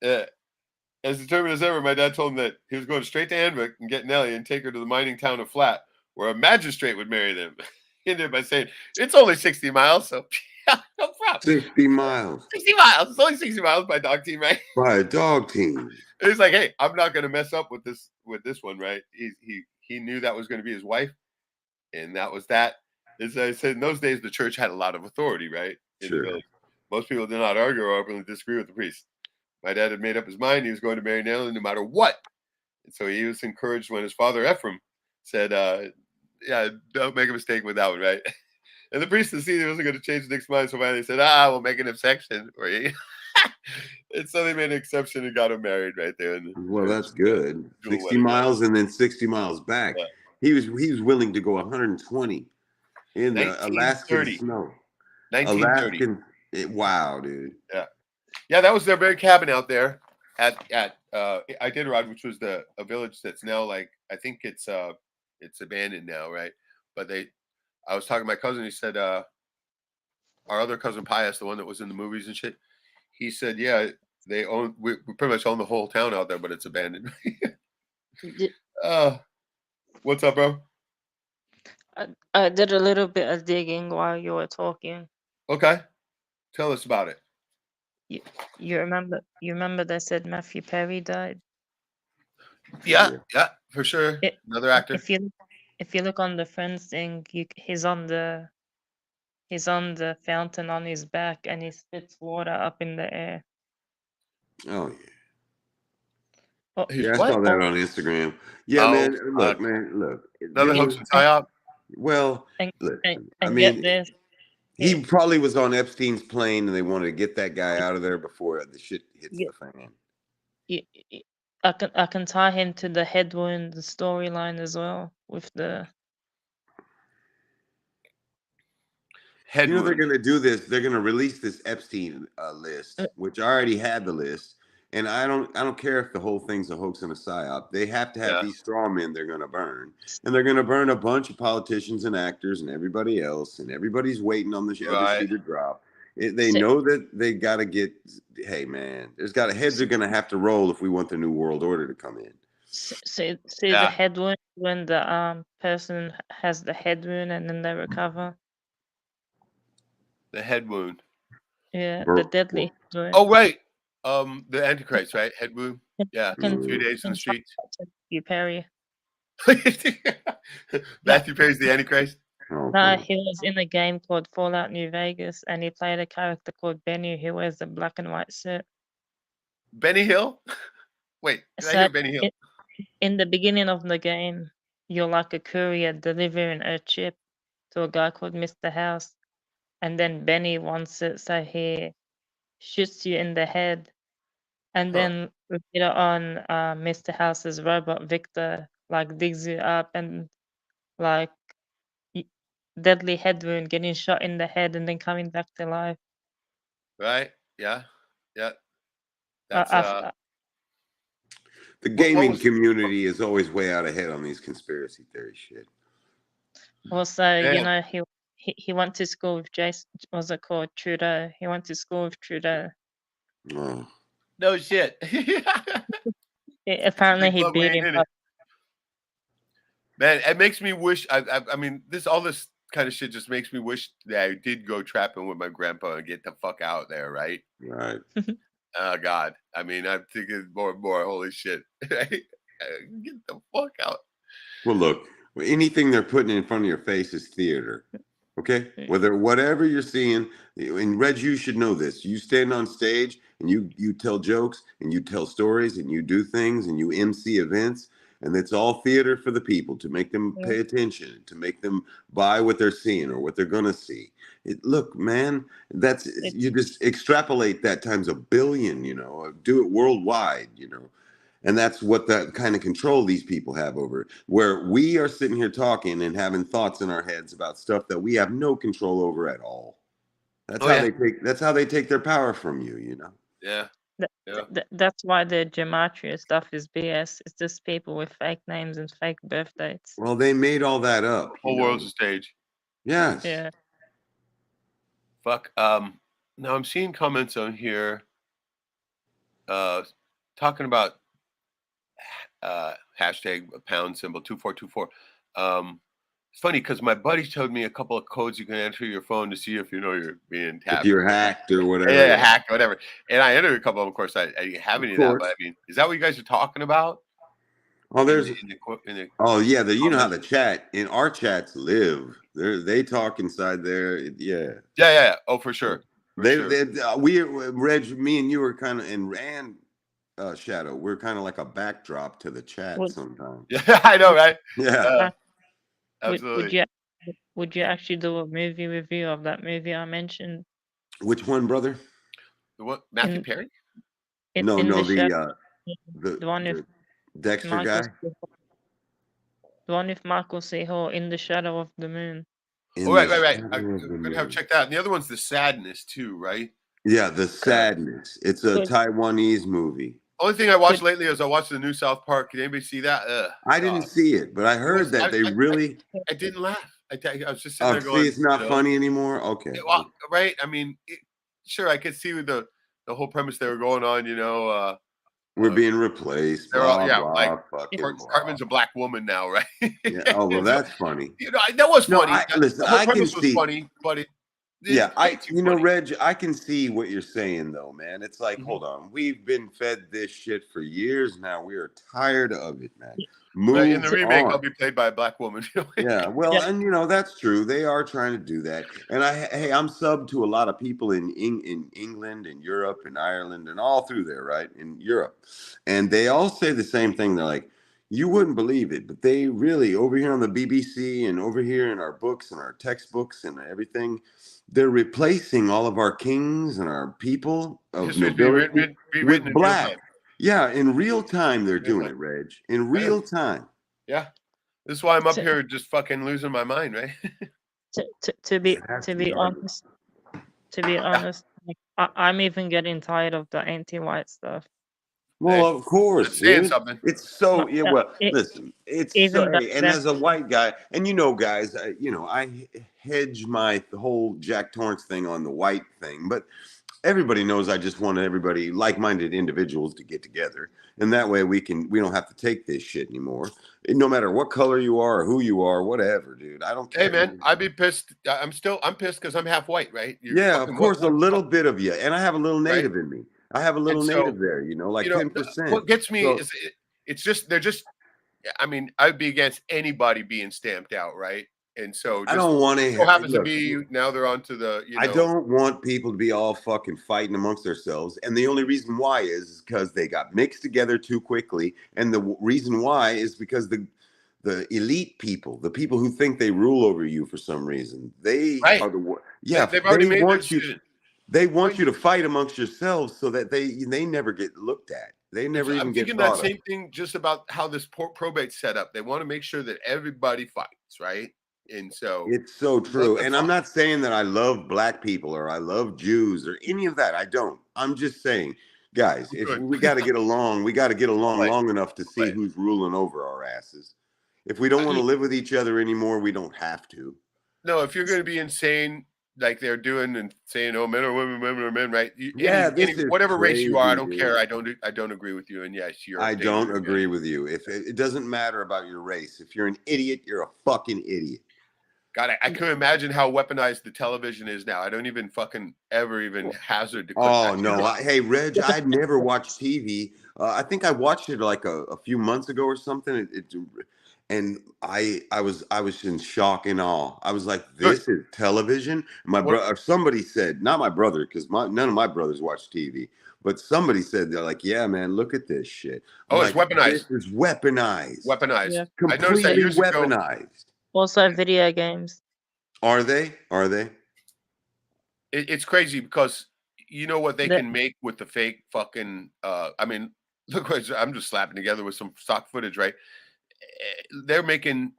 As determined as ever, my dad told him that he was going straight to Anvik and get Nellie and take her to the mining town of Flat, where a magistrate would marry them. He ended by saying, it's only 60 miles, so no problem. 60 miles. 60 miles. It's only 60 miles by dog team, right? By a dog team. He's like, hey, I'm not going to mess up with this one, right? He knew that was going to be his wife, and that was that. As I said, in those days, the church had a lot of authority, right? In the village. Most people did not argue or openly disagree with the priest. My dad had made up his mind he was going to marry Nellie no matter what. And so he was encouraged when his father, Ephraim, said, yeah, don't make a mistake with that one, right? And the priest, to see he wasn't going to change Nick's mind, so finally said, we'll make an exception for you. And so they made an exception and got him married right there. Well, that's good. 60 miles and then 60 miles back. Yeah. He was willing to go 120 in the Alaskan snow. 1930. Wow, dude. Yeah, that was their very cabin out there at Iditarod, which was a village that's now, like, I think it's abandoned now, right? But I was talking to my cousin. He said our other cousin Pius, the one that was in the movies and shit, he said, yeah, we pretty much own the whole town out there, but it's abandoned. What's up, bro? I did a little bit of digging while you were talking. Okay, tell us about it. You remember they said Matthew Perry died? Yeah, for sure. Another actor. If you look on the Friends thing, he's on the fountain on his back, and he spits water up in the air. Oh yeah. Oh, yeah, I saw that on Instagram. Yeah, man. Look. Another hoax and tie-up. Well, look. I mean, he probably was on Epstein's plane, and they wanted to get that guy out of there before the shit hits the fan. I can tie him to the head wound, the storyline as well, with the head wound. They're going to do this. They're going to release this Epstein list, which I already had the list, And I don't care if the whole thing's a hoax and a psyop. They have to have Yeah. these straw men they're going to burn, and they're going to burn a bunch of politicians and actors and everybody else, and everybody's waiting on the other Right. shoe to drop. They So, know that they got to get. Hey man, heads are going to have to roll if we want the new world order to come in. see the Yeah. head wound when the person has the head wound and then they recover. The head wound. Yeah, the deadly head wound. Oh, right. The Antichrist, right? Head wound. Yeah. Can 2 days in the streets. you Perry? Matthew Perry's the Antichrist. Oh, No, he was in a game called Fallout New Vegas, and he played a character called Benny who wears the black and white suit. Benny Hill? Wait, did I So hear Benny Hill? in the beginning of the game, you're like a courier delivering a chip to a guy called Mr. House, and then Benny wants it, so he shoots you in the head, and Huh. then later on, Mr. House's robot Victor like digs you up and like deadly head wound, getting shot in the head and then coming back to life. Right? Yeah. Yeah. Uh, That's after, the what gaming was community is always way out ahead on these conspiracy theory shit. also, you Man. know, he went to school with Jason. Was it called Trudeau? He went to school with Trudeau. Oh. no shit. Apparently, Big he plug, we beat ain't him in up. it. Man, it makes me wish I mean, all this kind of shit just makes me wish that I did go trapping with my grandpa and get the fuck out there, right? Right. Oh God. I mean, I'm thinking more and more, holy shit. Get the fuck out. Well, look, anything they're putting in front of your face is theater. Okay? Whatever you're seeing, and Reg, you should know this. You stand on stage and you tell jokes and you tell stories and you do things and you MC events, and it's all theater for the people to make them pay attention, to make them buy what they're seeing or what they're gonna see. Look, man, you just extrapolate that times 1 billion, do it worldwide, And that's what that kind of control these people have over it, where we are sitting here talking and having thoughts in our heads about stuff that we have no control over at all. That's how they take their power from you, Yeah. That's why the gematria stuff is BS. It's just people with fake names and fake birth dates. Well, they made all that up. The whole world's a stage. Yes. Yeah. Fuck. Now I'm seeing comments on here talking about hashtag pound symbol 2424. It's funny because my buddy showed me a couple of codes you can enter your phone to see if you're being tapped. If you're hacked or whatever. Yeah, hacked, whatever. And I entered a couple of them. Of course, I didn't have any of that. But I mean, is that what you guys are talking about? Oh, there's. Oh yeah, you know how the chat in our chats live. They talk inside there. Yeah. Yeah. Oh, for sure. Reg, me and you were kind of and Shadow. We're kind of like a backdrop to the chat sometimes. Yeah, I know, right? Yeah. Absolutely. Would you actually do a movie review of that movie I mentioned? Which one, brother? The what? Matthew Perry? No, the one with Dexter Michael guy. The one with Michael C. Hall, In the Shadow of the Moon. Right. I'm gonna have to check that out. And the other one's The Sadness too, right? Yeah, The Sadness. It's a Taiwanese movie. Only thing I watched lately is I watched the new South Park. Did anybody see that? I didn't see it, but I heard that they really. I didn't laugh. I was just sitting there going, see, it's not funny anymore. Okay. Well, right. I mean, sure, I could see the whole premise they were going on. We're being replaced. Cartman's a black woman now, right? Yeah. Oh well, that's funny. That was funny. Listen, I can see. Funny, but it. Yeah, Reg, I can see what you're saying though, man. It's like, hold on, we've been fed this shit for years now. We are tired of it, man. In the remake, I'll be played by a black woman. Yeah, well, and that's true. They are trying to do that. And I'm sub to a lot of people in England and Europe and Ireland and all through there, right? In Europe. And they all say the same thing. They're like, you wouldn't believe it, but they really, over here on the BBC and over here in our books and our textbooks and everything, they're replacing all of our kings and our people of nobility with black. Yeah, in real time they're doing it, Reg. In real time. Yeah, this is why I'm up here just fucking losing my mind, right? To be honest, I'm even getting tired of the anti-white stuff. Well, of course, That's saying dude. something. It's so But, well. Listen, it's so. even back Hey, and then, as a white guy, and guys, I hedge my whole Jack Torrance thing on the white thing, but everybody knows I just want everybody, like-minded individuals, to get together, and that way we don't have to take this shit anymore. No matter what color you are or who you are, whatever, dude. I don't Hey care. man, I'd be pissed. I'm pissed because I'm half white, right? You're Yeah, of fucking what course, a little bit of you, and I have a little right? native in me. I have a And little so, native there, like what 10%. gets me So is it's just they're just. I mean, I'd be against anybody being stamped out, right? And so I just don't want so to happens to look. be now they're onto the I don't want people to be all fucking fighting amongst themselves. And the only reason why is because they got mixed together too quickly. And the reason why is because the elite people, the people who think they rule over you for some reason, they right. are yeah, They've already made their decision. they want you to fight amongst yourselves so that they never get looked at. They never I'm even get thinking that thought of. same thing just about how this probate's set up. They want to make sure that everybody fights, right? And so It's so what true. the And I'm fuck? not saying that I love black people or I love Jews or any of that. I don't. I'm just saying, guys, if Good. we got to get along, we got to get along Right. long enough to see Right. who's ruling over our asses. If we don't want to live with each other anymore, we don't have to. No, if you're going to be insane like they're doing and saying, "Oh, men are women, women are men," right? Yeah, Any this is whatever race you are, I crazy, don't dude. care. I don't agree with you. And yes, you're a I don't dangerous man. agree with you. If it doesn't matter about your race, if you're an idiot, you're a fucking idiot. God, I couldn't imagine how weaponized the television is now. I don't even fucking ever even hazard to click Oh that shit no! on. Hey, Reg, I'd never watched TV. I think I watched it like a few months ago or something. And I was in shock and awe. I was like, Good. "This is television." My What? brother, somebody said, not my brother, because none of my brothers watch TV. But somebody said they're like, "Yeah, man, look at this shit." I'm Oh, it's like, "This weaponized. is weaponized, Weaponized. yeah. I noticed that completely years ago. weaponized." Also, video games. Are they? Are they? It's crazy because you know what they That can make with the fake fucking. I mean, look what I'm just slapping together with some stock footage, right? They're making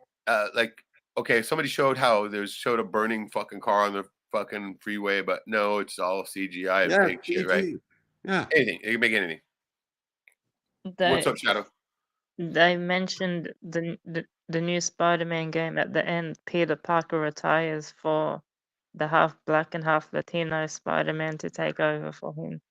like okay, somebody showed how there's showed a burning fucking car on the fucking freeway, but no, it's all CGI and Yeah, fake shit, right? CG. Yeah. Anything, you can make anything. What's they up, Shadow? they mentioned the new Spider-Man game at the end. Peter Parker retires for the half black and half Latino Spider-Man to take over for him.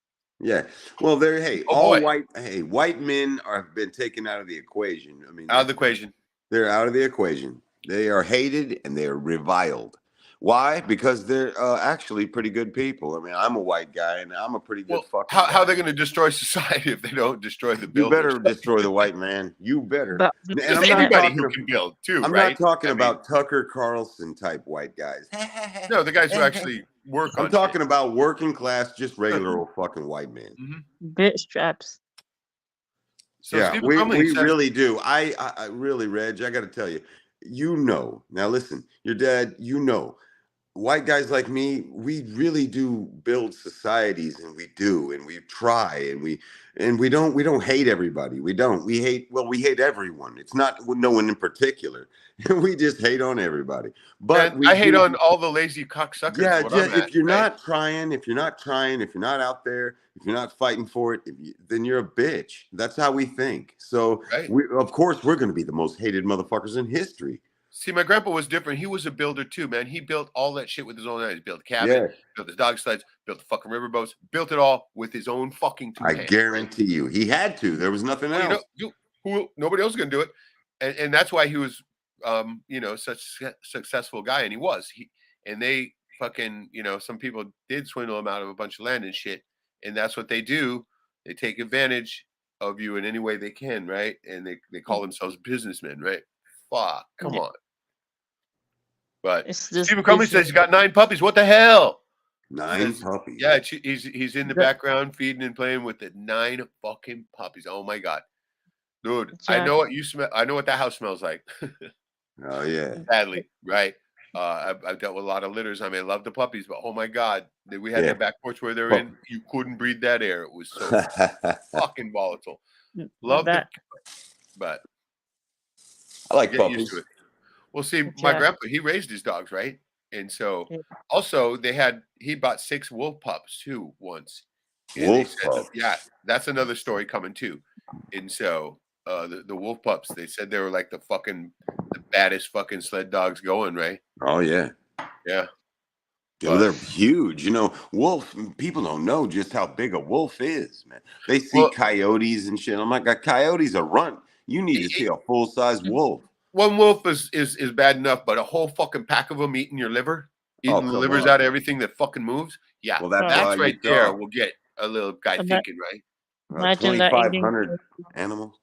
Yeah. Well, hey, Oh boy, white men have been taken out of the equation. I mean, out of the equation. they're out of the equation. They are hated and they are reviled. Why? Because they're actually pretty good people. I mean, I'm a white guy and I'm a pretty good Well, fucking how guy. are they going to destroy society if they don't destroy the You builders? better destroy the white man. You better. But And Just I'm not anybody talking who of, can build too, I'm not right? talking I mean, about Tucker Carlson type white guys. no, the guys who actually work I'm on shit. talking about working class, just regular old fucking white men. Mhm. bootstraps. So Yeah, Stephen we Crumley we says, really do. I really, Reg, I got to tell you, now listen, your dad, white guys like me, we really do build societies, and we try, and we don't hate everybody. We hate everyone. It's not no one in particular. We just hate on everybody. But man, we I hate do. on all the lazy cocksuckers. Is Yeah, what I'm at, if you're right? not trying, if you're not out there, if you're not fighting for it, then you're a bitch. That's how we think. So Right. of course, we're going to be the most hated motherfuckers in history. See, my grandpa was different. He was a builder too, man. He built all that shit with his own hands. He built a cabin, Yeah, built his dog sleds, built the fucking river boats, built it all with his own fucking two I hands. Right? guarantee you, he had to. There was nothing Well, else. nobody else is gonna do it, and that's why he was, such a successful guy, and he was. And they fucking, some people did swindle him out of a bunch of land and shit, and that's what they do. They take advantage of you in any way they can, right? And they call themselves businessmen, right? Fuck, come Yeah. on. But It's just Stephen Crumley says he's got 9 puppies. What the hell? 9 Says, puppies. yeah, he's in the The- background feeding and playing with the 9 fucking puppies. Oh my god, dude! I Jack. know what you smell. I know what that house smells like. Oh yeah. Badly, right? I've dealt with a lot of litters. I mean, I love the puppies, but oh my god, we had Yeah. that back porch where they're Oh. in. You couldn't breathe that air. It was so fucking volatile. Love that but I like get used puppies. to it. Well, see, my Jack. grandpa, he raised his dogs, right? And so Yeah. also he bought 6 wolf pups too once. And they Wolf said, pups. yeah, that's another story coming too. And so the wolf pups, they said they were like the baddest fucking sled dogs going, right? Oh yeah. Yeah. Well, But they're huge. You know, people don't know just how big a wolf is, man. They see well, coyotes and shit. I'm like, a coyote's a runt. You need to see a full size wolf. one wolf is bad enough, but a whole fucking pack of them eating your liver, Oh, eating the come livers on. out of everything that fucking moves. Yeah, Well, that's Oh, why that's you right there. saw Will get a little guy ima- thinking, right? imagine that eating. 2,500 animals.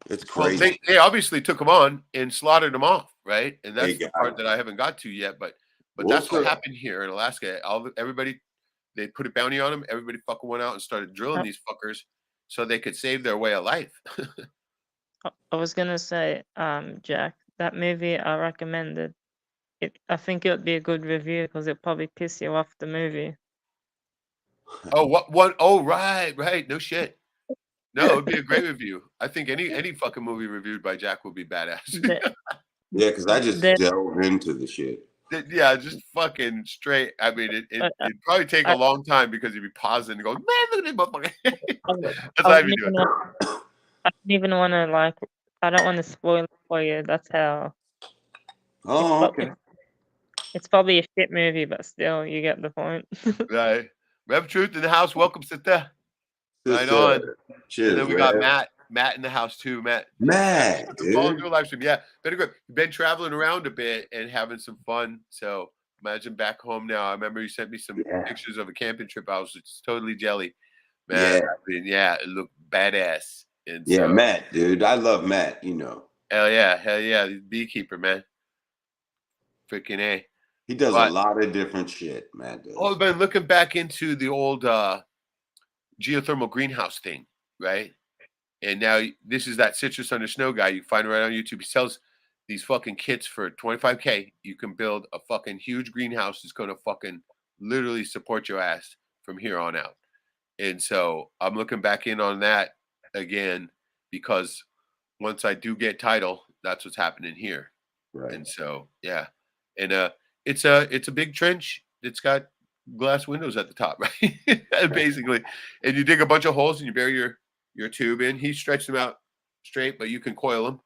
It's Well, crazy. they obviously took them on and slaughtered them off, right? And They that's the got part 'em. that I haven't got to yet. But that's Wolves what are. happened here in Alaska. Everybody, they put a bounty on them. Everybody fucking went out and started drilling I these fuckers so they could save their way of life. I was gonna say, Jack, that movie I recommended. I think it would be a good review because it'll probably piss you off the movie. Oh, what? Oh, right. No shit. No, it'd be a great review. I think any fucking movie reviewed by Jack would be badass. The, Yeah, because I just the, delve into the shit. Yeah, just fucking straight. I mean, I, it'd probably take I, a long time because you'd be pausing and going, man, look at this motherfucker. I, wou- That's I what I'd wouldn't be even doing. want, I wouldn't even want to like. I don't want to spoil it for you. That's how it's. Oh, okay. It's probably a shit movie, but still, you get the point. Right. Rev Truth in the house. Welcome, sister. Right on. Sister. And Cheers, then we got Rev. Matt in the house too. Matt, Mad, call and dude. do a live stream. Yeah, been good. Been traveling around a bit and having some fun. So imagine back home now. I remember you sent me some Yeah. pictures of a camping trip. I was just totally jelly, man. Yeah. I mean, yeah, it looked badass. And Yeah, so, Matt, dude. I love Matt, you know. hell yeah, he's a beekeeper, man. Freaking A. He does a But lot of different shit, Matt does. I've been looking back into the old geothermal greenhouse thing, right? And now this is that citrus under snow guy. You find him right on YouTube. He sells these fucking kits for $25K. You can build a fucking huge greenhouse that's going to fucking literally support your ass from here on out. And so I'm looking back in on that again because once I do get title, that's what's happening here. Right. And so yeah, and it's a big trench. It's got glass windows at the top, right? Basically, and you dig a bunch of holes and you bury your tube in. He stretched them out straight, but you can coil them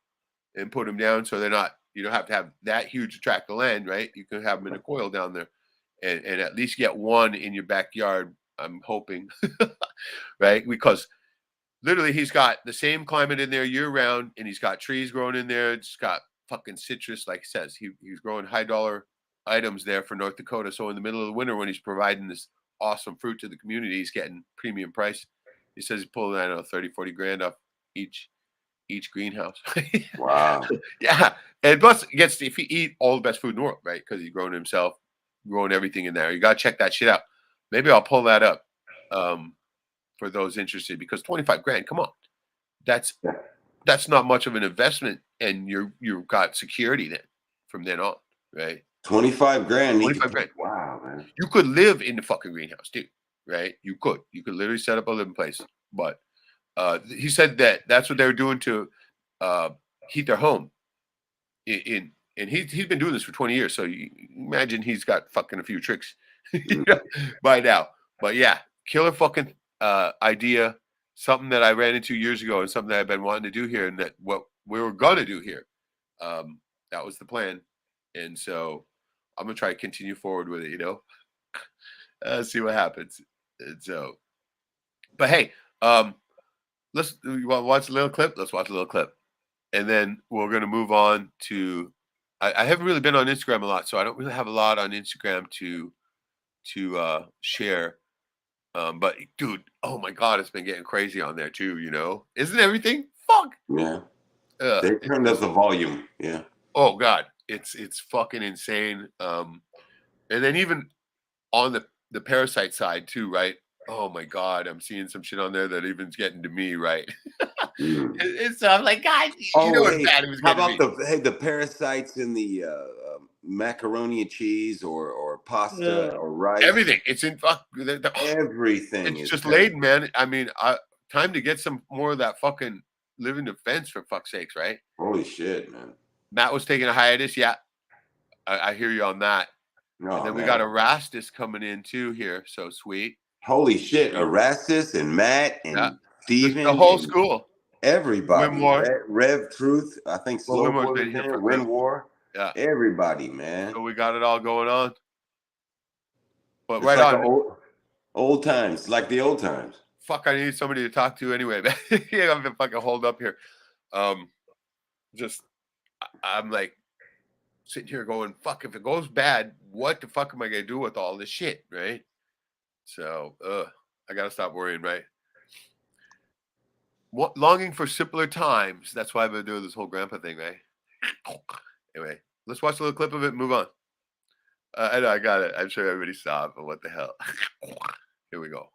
and put them down so they're not. You don't have to have that huge tract of land, right? You can have them in a coil down there, and at least get one in your backyard. I'm hoping, right? Because literally he's got the same climate in there year round, and he's got trees growing in there. It's got fucking citrus, like he says. He's growing high dollar items there for North Dakota. So in the middle of the winter, when he's providing this awesome fruit to the community, he's getting premium price. He says he's pulling, I don't know, 30, 40 grand off each greenhouse. Wow. Yeah. And plus he gets if he eat all the best food in the world, right? Because he's growing himself, growing everything in there. You gotta check that shit out. Maybe I'll pull that up. For those interested, because 25 grand, come on, that's not much of an investment, and you've got security then from then on, right? 25 grand. 25 grand. Wow, man. You could live in the fucking greenhouse too, right? You could literally set up a living place. But he said that's what they were doing to heat their home in and he's been doing this for 20 years, so you imagine he's got fucking a few tricks by now. But yeah, killer fucking idea, something that I ran into years ago and something that I've been wanting to do here, and that what we were gonna do here. That was the plan, and so I'm gonna try to continue forward with it. See what happens. And so, but hey, you want to watch a little clip? Let's watch a little clip, and then we're gonna move on to. I haven't really been on Instagram a lot, so I don't really have a lot on Instagram to share. But dude, oh my God, it's been getting crazy on there too, Isn't everything? Fuck. Yeah. They turned up the volume. Yeah. Oh God, it's fucking insane. And then even on the parasite side too, right? Oh my God, I'm seeing some shit on there that even's getting to me, right? And so I'm like, God, Hey, bad it was how getting about to me. the parasites in the macaroni and cheese or pasta or rice? Everything. It's in fuck. Everything. It's just laden, man. I mean, time to get some more of that fucking living defense for fuck's sakes, right? Holy shit, man. Matt was taking a hiatus. Yeah, I hear you on that. No, And then we got Erastus coming in too here. So sweet. Holy shit! Erastus and Matt and Steven. The whole and school. everybody. Winmore. Rev Truth. I think Well, Slow Winmore's Boy been was here there. for a group. Winwar. Yeah. Everybody, man. So we got it all going on. But It's right like on. old times, like the old times. Fuck, I need somebody to talk to anyway, man. Yeah, I'm gonna fucking hold up here. I'm like sitting here going, fuck, if it goes bad, what the fuck am I gonna do with all this shit, right? So, I gotta stop worrying, right? Longing for simpler times. That's why I've been doing this whole grandpa thing, right? Anyway, let's watch a little clip of it and move on. I know, I got it. I'm sure everybody saw it, but what the hell? Here we go.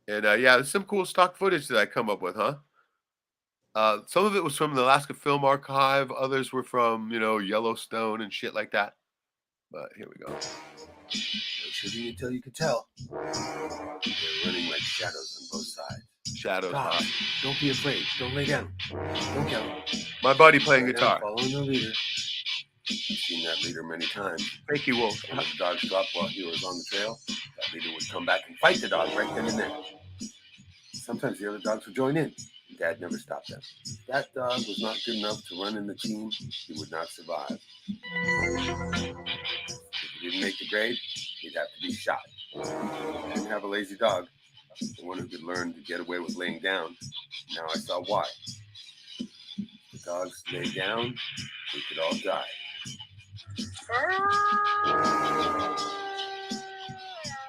And yeah, there's some cool stock footage that I come up with, huh? Some of it was from the Alaska Film Archive. Others were from, Yellowstone and shit like that. But here we go. No shooting until you can tell. They're running like shadows on both sides. Shadows, huh? Don't be afraid. Don't lay down. Don't count. My buddy playing guitar. Following the leader. I've seen that leader many times. Fakey wolf. When the dogs dropped while he was on the trail, that leader would come back and fight the dog right then and there. Sometimes the other dogs would join in. Dad never stopped them. If that dog was not good enough to run in the team, he would not survive. If he didn't make the grade, he'd have to be shot. He didn't have a lazy dog, the one who could learn to get away with laying down. Now I saw why. If the dogs lay down, we could all die.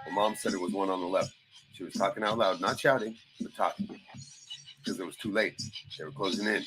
My mom said it was one on the left. She was talking out loud, not shouting, but talking. Because it was too late. They were closing in.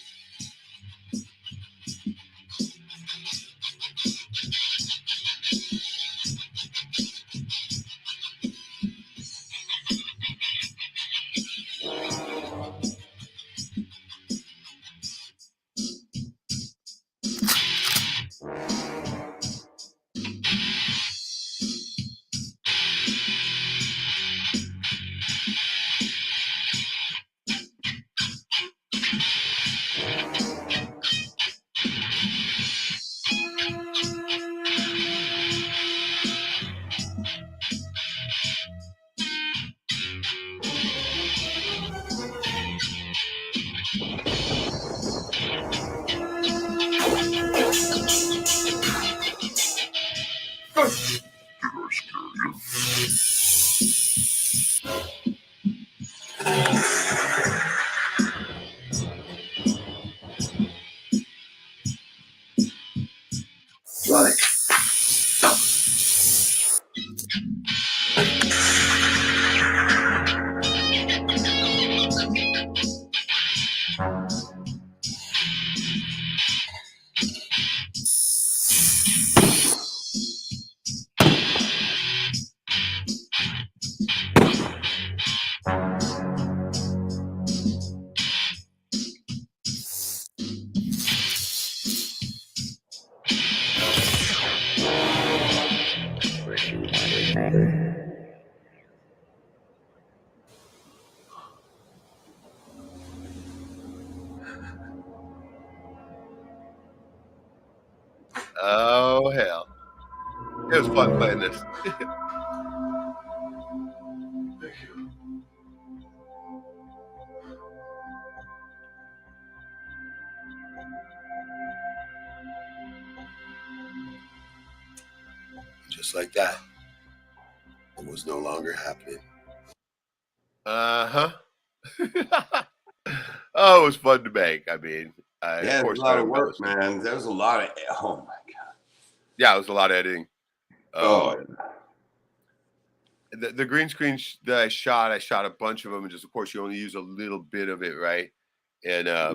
Right. Oh, hell. It was fun playing this. Thank you. Just like that. It was no longer happening. Uh-huh. Oh, it was fun to make. I mean, Yeah, it was a lot of work, man. There was a lot of, oh my God. Yeah, it was a lot of editing. Oh, The green screen that I shot a bunch of them, and just, of course, you only use a little bit of it, right? And I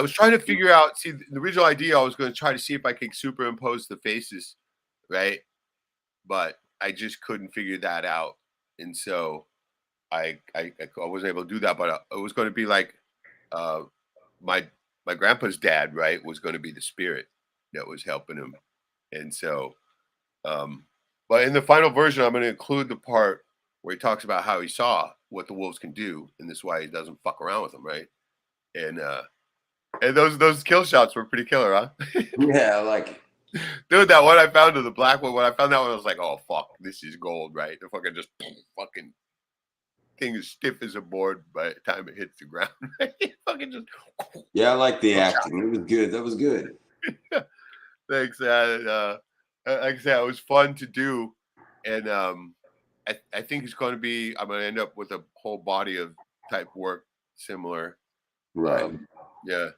was trying to figure out, see, the original idea, I was going to try to see if I could superimpose the faces, right? But I just couldn't figure that out. And so I wasn't able to do that, but it was going to be like my grandpa's dad, right, was going to be the spirit that was helping him. And so, but in the final version, I'm going to include the part where he talks about how he saw what the wolves can do, and this is why he doesn't fuck around with them, right? And those kill shots were pretty killer, huh? yeah, like Dude, that one I found of the black one, when I found that one, I was like, oh, fuck, this is gold, right? The fucking just fucking thing is stiff as a board by the time it hits the ground. Fucking just. Yeah, I like the acting. It was good. That was good. Thanks. Like I said, it was fun to do. And I think it's going to be, I'm going to end up with a whole body of type work similar. Right. Yeah.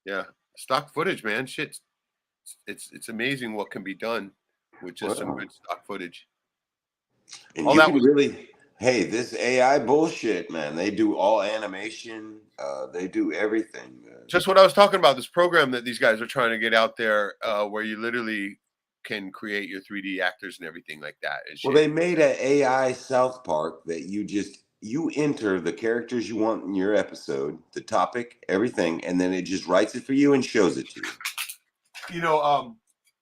Yeah. Stock footage, man. Shit. It's amazing what can be done with just some good stock footage. And All you that can was really, hey, this AI bullshit, man. They do all animation. They do everything. just what I was talking about. This program that these guys are trying to get out there, where you literally can create your 3D actors and everything like that. Well, they made an AI South Park that you enter the characters you want in your episode, the topic, everything, and then it just writes it for you and shows it to you. You know,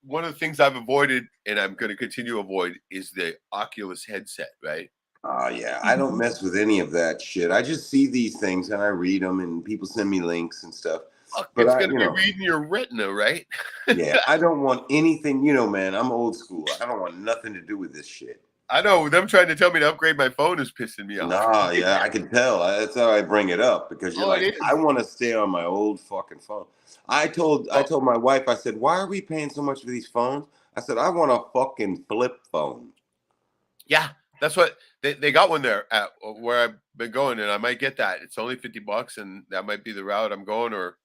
one of the things I've avoided, and I'm going to continue to avoid, is the Oculus headset, right? Oh, yeah. I don't mess with any of that shit. I just see these things and I read them and people send me links and stuff. But it's going to be reading your retina, right? Yeah, I don't want anything, man, I'm old school. I don't want nothing to do with this shit. I know them trying to tell me to upgrade my phone is pissing me off. Nah, yeah, I can tell. That's how I bring it up, because you're like, I want to stay on my old fucking phone. I told my wife, I said, why are we paying so much for these phones? I said, I want a fucking flip phone. Yeah, that's what they got one there at where I've been going, and I might get that. It's only $50, and that might be the route I'm going, or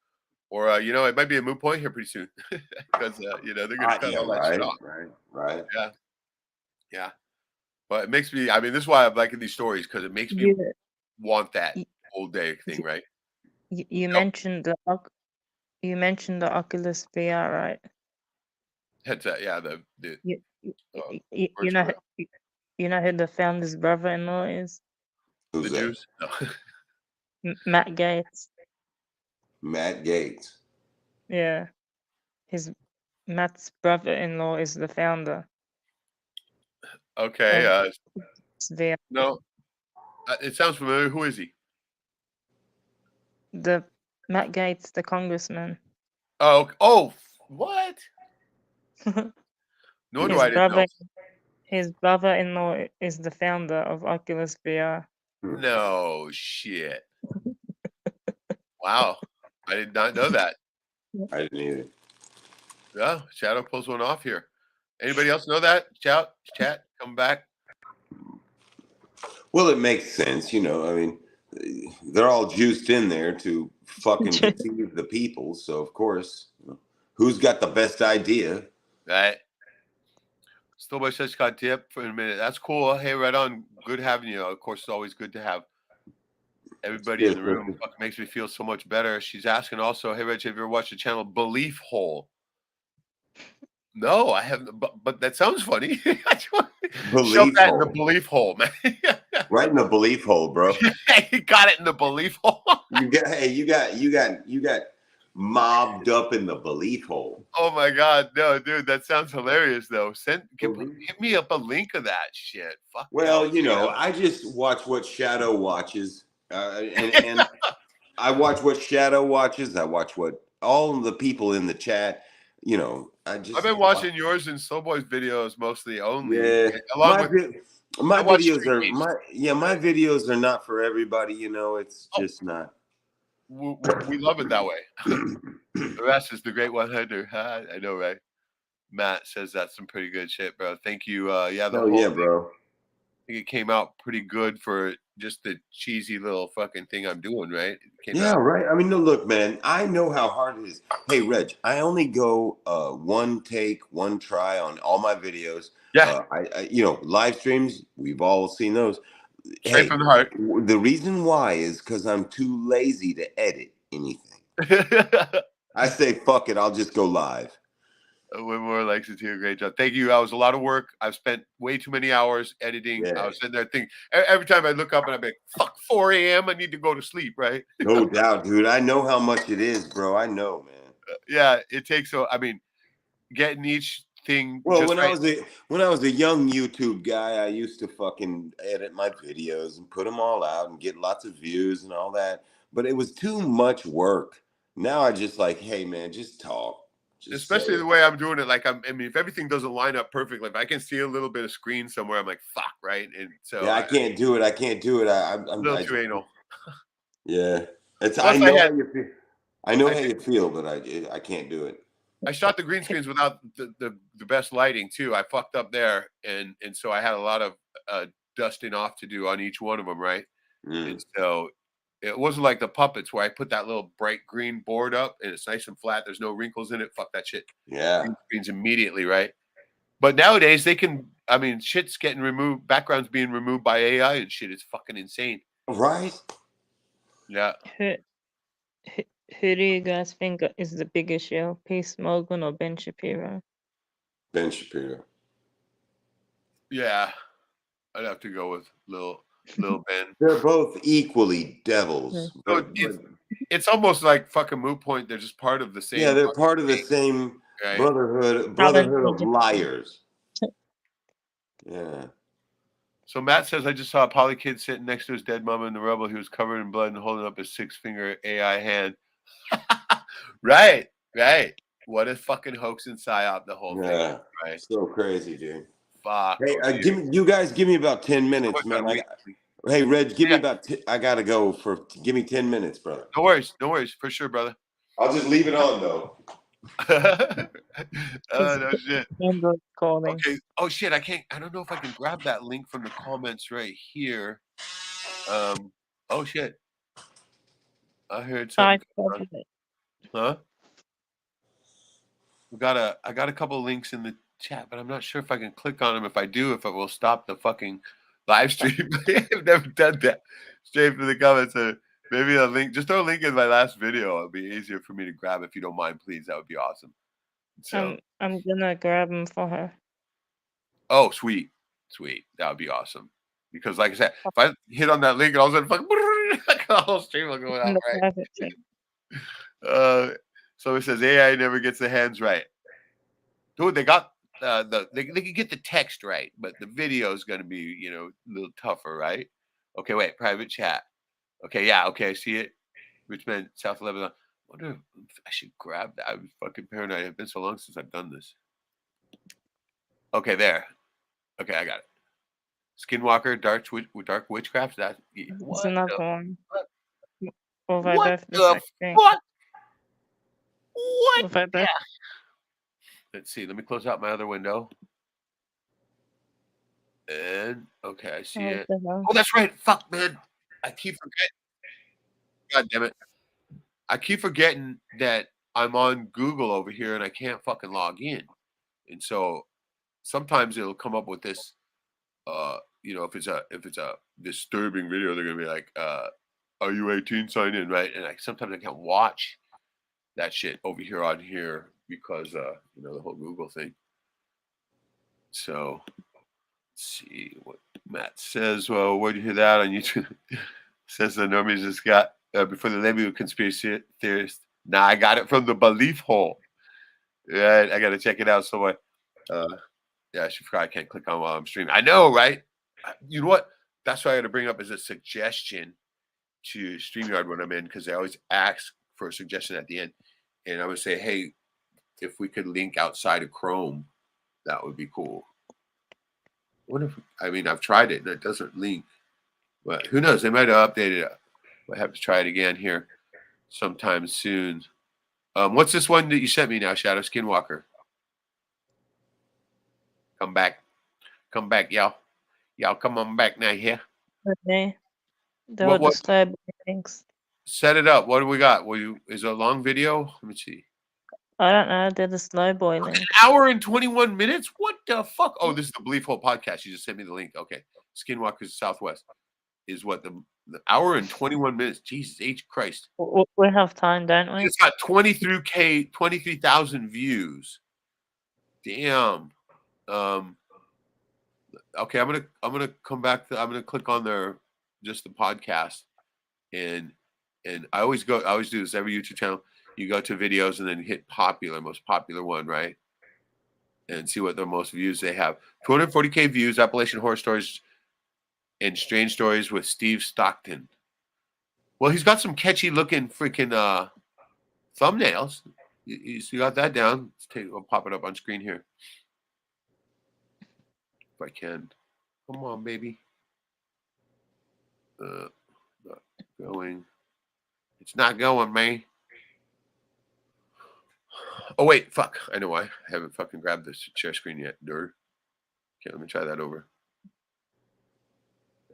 it might be a moot point here pretty soon, because they're gonna cut all that shit off. Right. Yeah. But it makes me. I mean, this is why I'm liking these stories, because it makes me want that whole day thing, right? You mentioned the Oculus VR, right? Headset, yeah. You know who the founder's brother-in-law is? Who's the that? Jews? No. Matt Gates. Matt Gates. Yeah, Matt's brother-in-law is the founder. Okay. VR. No, it sounds familiar. Who is he? The Matt Gates, the congressman. Oh, what? Nor do I didn't know. His brother-in-law is the founder of Oculus VR. No shit. Wow, I did not know that. I didn't either. Yeah, Shadow pulls one off here. Anybody else know that? Chat, come back. Well, it makes sense, I mean, they're all juiced in there to fucking deceive the people. So of course, who's got the best idea? Right. Still by such got dip for a minute. That's cool. Hey, right on. Good having you. Of course, it's always good to have everybody in the room. Fuck, makes me feel so much better. She's asking also, hey, Reg, have you ever watched the channel Belief Hole? No, I haven't. But that sounds funny. Shove that in the belief hole, man. Right in the belief hole, bro. You got it in the belief hole. You got mobbed up in the belief hole. Oh my god, no, dude, that sounds hilarious though. Give me up a link of that shit. Fuck. Well, I just watch what Shadow watches, and I watch what Shadow watches. I watch what all of the people in the chat. I've been watching yours and Slowboy's videos mostly only. Yeah, my videos are not for everybody. It's just not. We love it that way. The rest is the great 100. I know, right? Matt says that's some pretty good shit, bro. Thank you. Yeah, bro. I think it came out pretty good for just the cheesy little fucking thing I'm doing, right? Right. I mean, no, look, man, I know how hard it is. Hey, Reg, I only go one take, one try on all my videos. Yeah. I live streams, we've all seen those. Straight from the heart. The reason why is because I'm too lazy to edit anything. I say, fuck it, I'll just go live. Whitmore likes it too. Great job. Thank you. That was a lot of work. I've spent way too many hours editing. Yeah. I was sitting there thinking, every time I look up and I'm like, fuck, 4 a.m. I need to go to sleep, right? No doubt, dude. I know how much it is, bro. I know, man. Yeah, it takes getting each thing. Well, when I was a young YouTube guy, I used to fucking edit my videos and put them all out and get lots of views and all that. But it was too much work. Now I just like, hey, man, just talk. Just Especially say the it. way I'm doing it. Like I mean, if everything doesn't line up perfectly, if I can see a little bit of screen somewhere, I'm like, fuck, right? And so Yeah, I can't do it. I can't do it. a little too anal. Yeah, it's. I Plus, know how you feel. I know I how did- you feel, but I can't do it. I shot the green screens without the best lighting too. I fucked up there, and so I had a lot of dusting off to do on each one of them, right? Mm. And so it wasn't like the puppets where I put that little bright green board up and it's nice and flat. There's no wrinkles in it. Fuck that shit. Yeah. Green screens immediately, right? But nowadays they can. I mean, shit's getting removed. Backgrounds being removed by AI and shit. It's fucking insane. Right. Yeah. Who, who do you guys think is the biggest show? Peace Morgan or Ben Shapiro? Ben Shapiro. Yeah. I'd have to go with Lil Ben. They're both equally devils. So But, it's almost like fucking moot point. They're just part of the same. yeah, they're fucking part of the thing, same right? brotherhood of liars. Yeah. So Matt says, I just saw a poly kid sitting next to his dead mama in the rubble. He was covered in blood and holding up his 6-finger AI hand. Right. What a fucking hoax and psyop the whole thing. Yeah. Right. So crazy, dude. Fuck. Hey, you guys give me about 10 minutes, man. Hey, Reg, give me about. I gotta go give me 10 minutes, brother. No worries, for sure, brother. I'll just leave it on though. No shit. Calling. Okay. Oh shit, I don't know if I can grab that link from the comments right here. Oh shit. I heard something. Huh? I got a couple links in the chat, but I'm not sure if I can click on them. If I do, if it will stop the fucking live stream. I've never done that. Straight from the comments. Maybe a link. Just throw a link in my last video. It'll be easier for me to grab if you don't mind, please. That would be awesome. So I'm gonna grab them for her. oh, sweet. That would be awesome. Because like I said, if I hit on that link and all of a sudden fucking the whole stream will go out, right? So it says AI never gets the hands right. Dude, they got they can get the text right, but the video is going to be, a little tougher, right? Okay, wait, private chat. Okay, yeah, okay, I see it. Richmond, South Lebanon. I wonder if I should grab that. I'm fucking paranoid. It's been so long since I've done this. Okay, there. Okay, I got it. Skinwalker, dark witchcraft. That It's another one. Or what the fuck? What? Yeah. Let's see. Let me close out my other window. And okay, I see it. Oh, that's right. Fuck, man. I keep forgetting. God damn it. I keep forgetting that I'm on Google over here and I can't fucking log in. And so sometimes it'll come up with this if it's a disturbing video, they're gonna be like, are you 18? Sign in, right? And sometimes I can't watch that shit over here on here because the whole Google thing. So let's see what Matt says. Well, where'd you hear that on YouTube? Says the normies just got before the label conspiracy theorist. Nah, I got it from the belief hole. Right, I gotta check it out. So yeah, I should probably can't click on while I'm streaming. I know, right? You know what? That's what I got to bring up as a suggestion to StreamYard when I'm in, because they always ask for a suggestion at the end. And I would say, hey, if we could link outside of Chrome, that would be cool. I've tried it and it doesn't link. But who knows? They might have updated it. I have to try it again here sometime soon. What's this one that you sent me now, Shadow Skinwalker? Come back, y'all. Y'all come on back now here. Okay. There were the slow things. Set it up. What do we got? Is it a long video? Let me see. I don't know. They're the slow boiling. An hour and 21 minutes? What the fuck? Oh, this is the Belief Hole podcast. You just sent me the link. Okay. Skinwalkers Southwest is what the hour and 21 minutes. Jesus H Christ. We have time, don't we? It's got 23,000 views. Damn. Okay, I'm gonna come back I'm gonna click on the podcast, and I always do this every YouTube channel. You go to videos and then hit most popular one, right? And see what the most views they have. 240K views, Appalachian Horror Stories and Strange Stories with Steve Stockton. Well, he's got some catchy looking freaking thumbnails. You got that down. I'll pop it up on screen here if I can. Come on, baby. Not going. It's not going, man. Oh wait, fuck. I know why. I haven't fucking grabbed this share screen yet. Okay, let me try that over.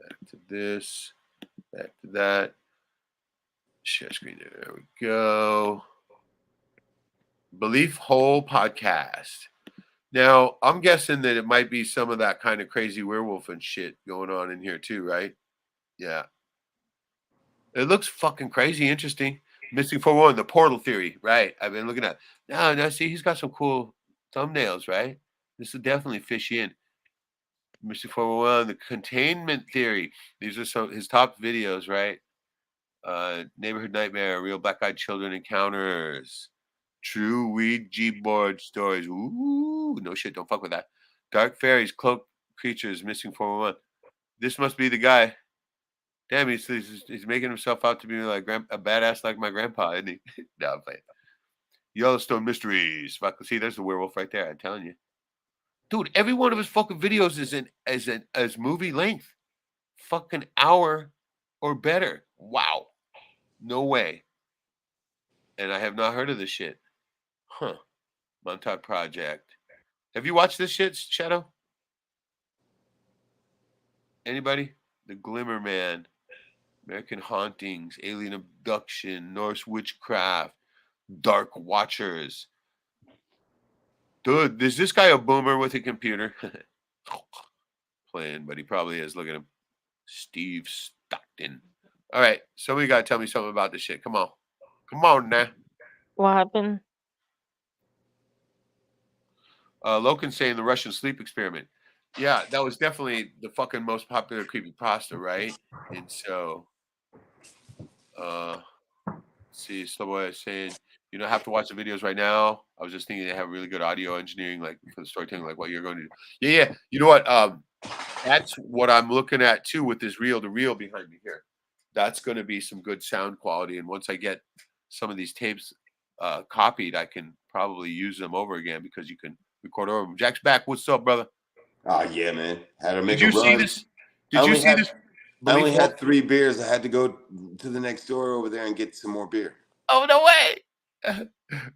Back to this. Back to that. Share screen. There we go. Belief Hole podcast. Now, I'm guessing that it might be some of that kind of crazy werewolf and shit going on in here too, right? Yeah. It looks fucking crazy interesting. Missing 411, the portal theory, right? I've been looking at. Now, see, he's got some cool thumbnails, right? This will definitely fish in. Missing 411, the containment theory. These are some his top videos, right? Neighborhood Nightmare, Real Black-Eyed Children Encounters, True Ouija board stories. Ooh, no shit, don't fuck with that. Dark Fairies, Cloaked Creatures, Missing 411. This must be the guy. Damn, he's making himself out to be like a badass like my grandpa, isn't he? No, I'm playing. Yellowstone Mysteries. Fuck, see, there's the werewolf right there. I'm telling you, dude. Every one of his fucking videos is movie length, fucking hour or better. Wow, no way. And I have not heard of this shit. Huh? Montauk Project. Have you watched this shit, Shadow? Anybody? The Glimmer Man. American Hauntings, Alien Abduction, Norse Witchcraft, Dark Watchers. Dude, is this guy a boomer with a computer? Playing, but he probably is. Look at him. Steve Stockton. All right, somebody got to tell me something about this shit. Come on. Come on now. What happened? Loken saying the Russian sleep experiment. Yeah, that was definitely the fucking most popular creepypasta, right? And so... see, somebody saying you don't have to watch the videos right now. I was just thinking they have really good audio engineering, like for the storytelling, like what you're going to do. Yeah. You know what? That's what I'm looking at too with this reel to reel behind me here. That's going to be some good sound quality. And once I get some of these tapes copied, I can probably use them over again because you can record over them. Jack's back. What's up, brother? Oh yeah, man. Had to make Did you a run. see this? Did you see this? I only had 3 beers. I had to go to the next door over there and get some more beer. Oh, no way.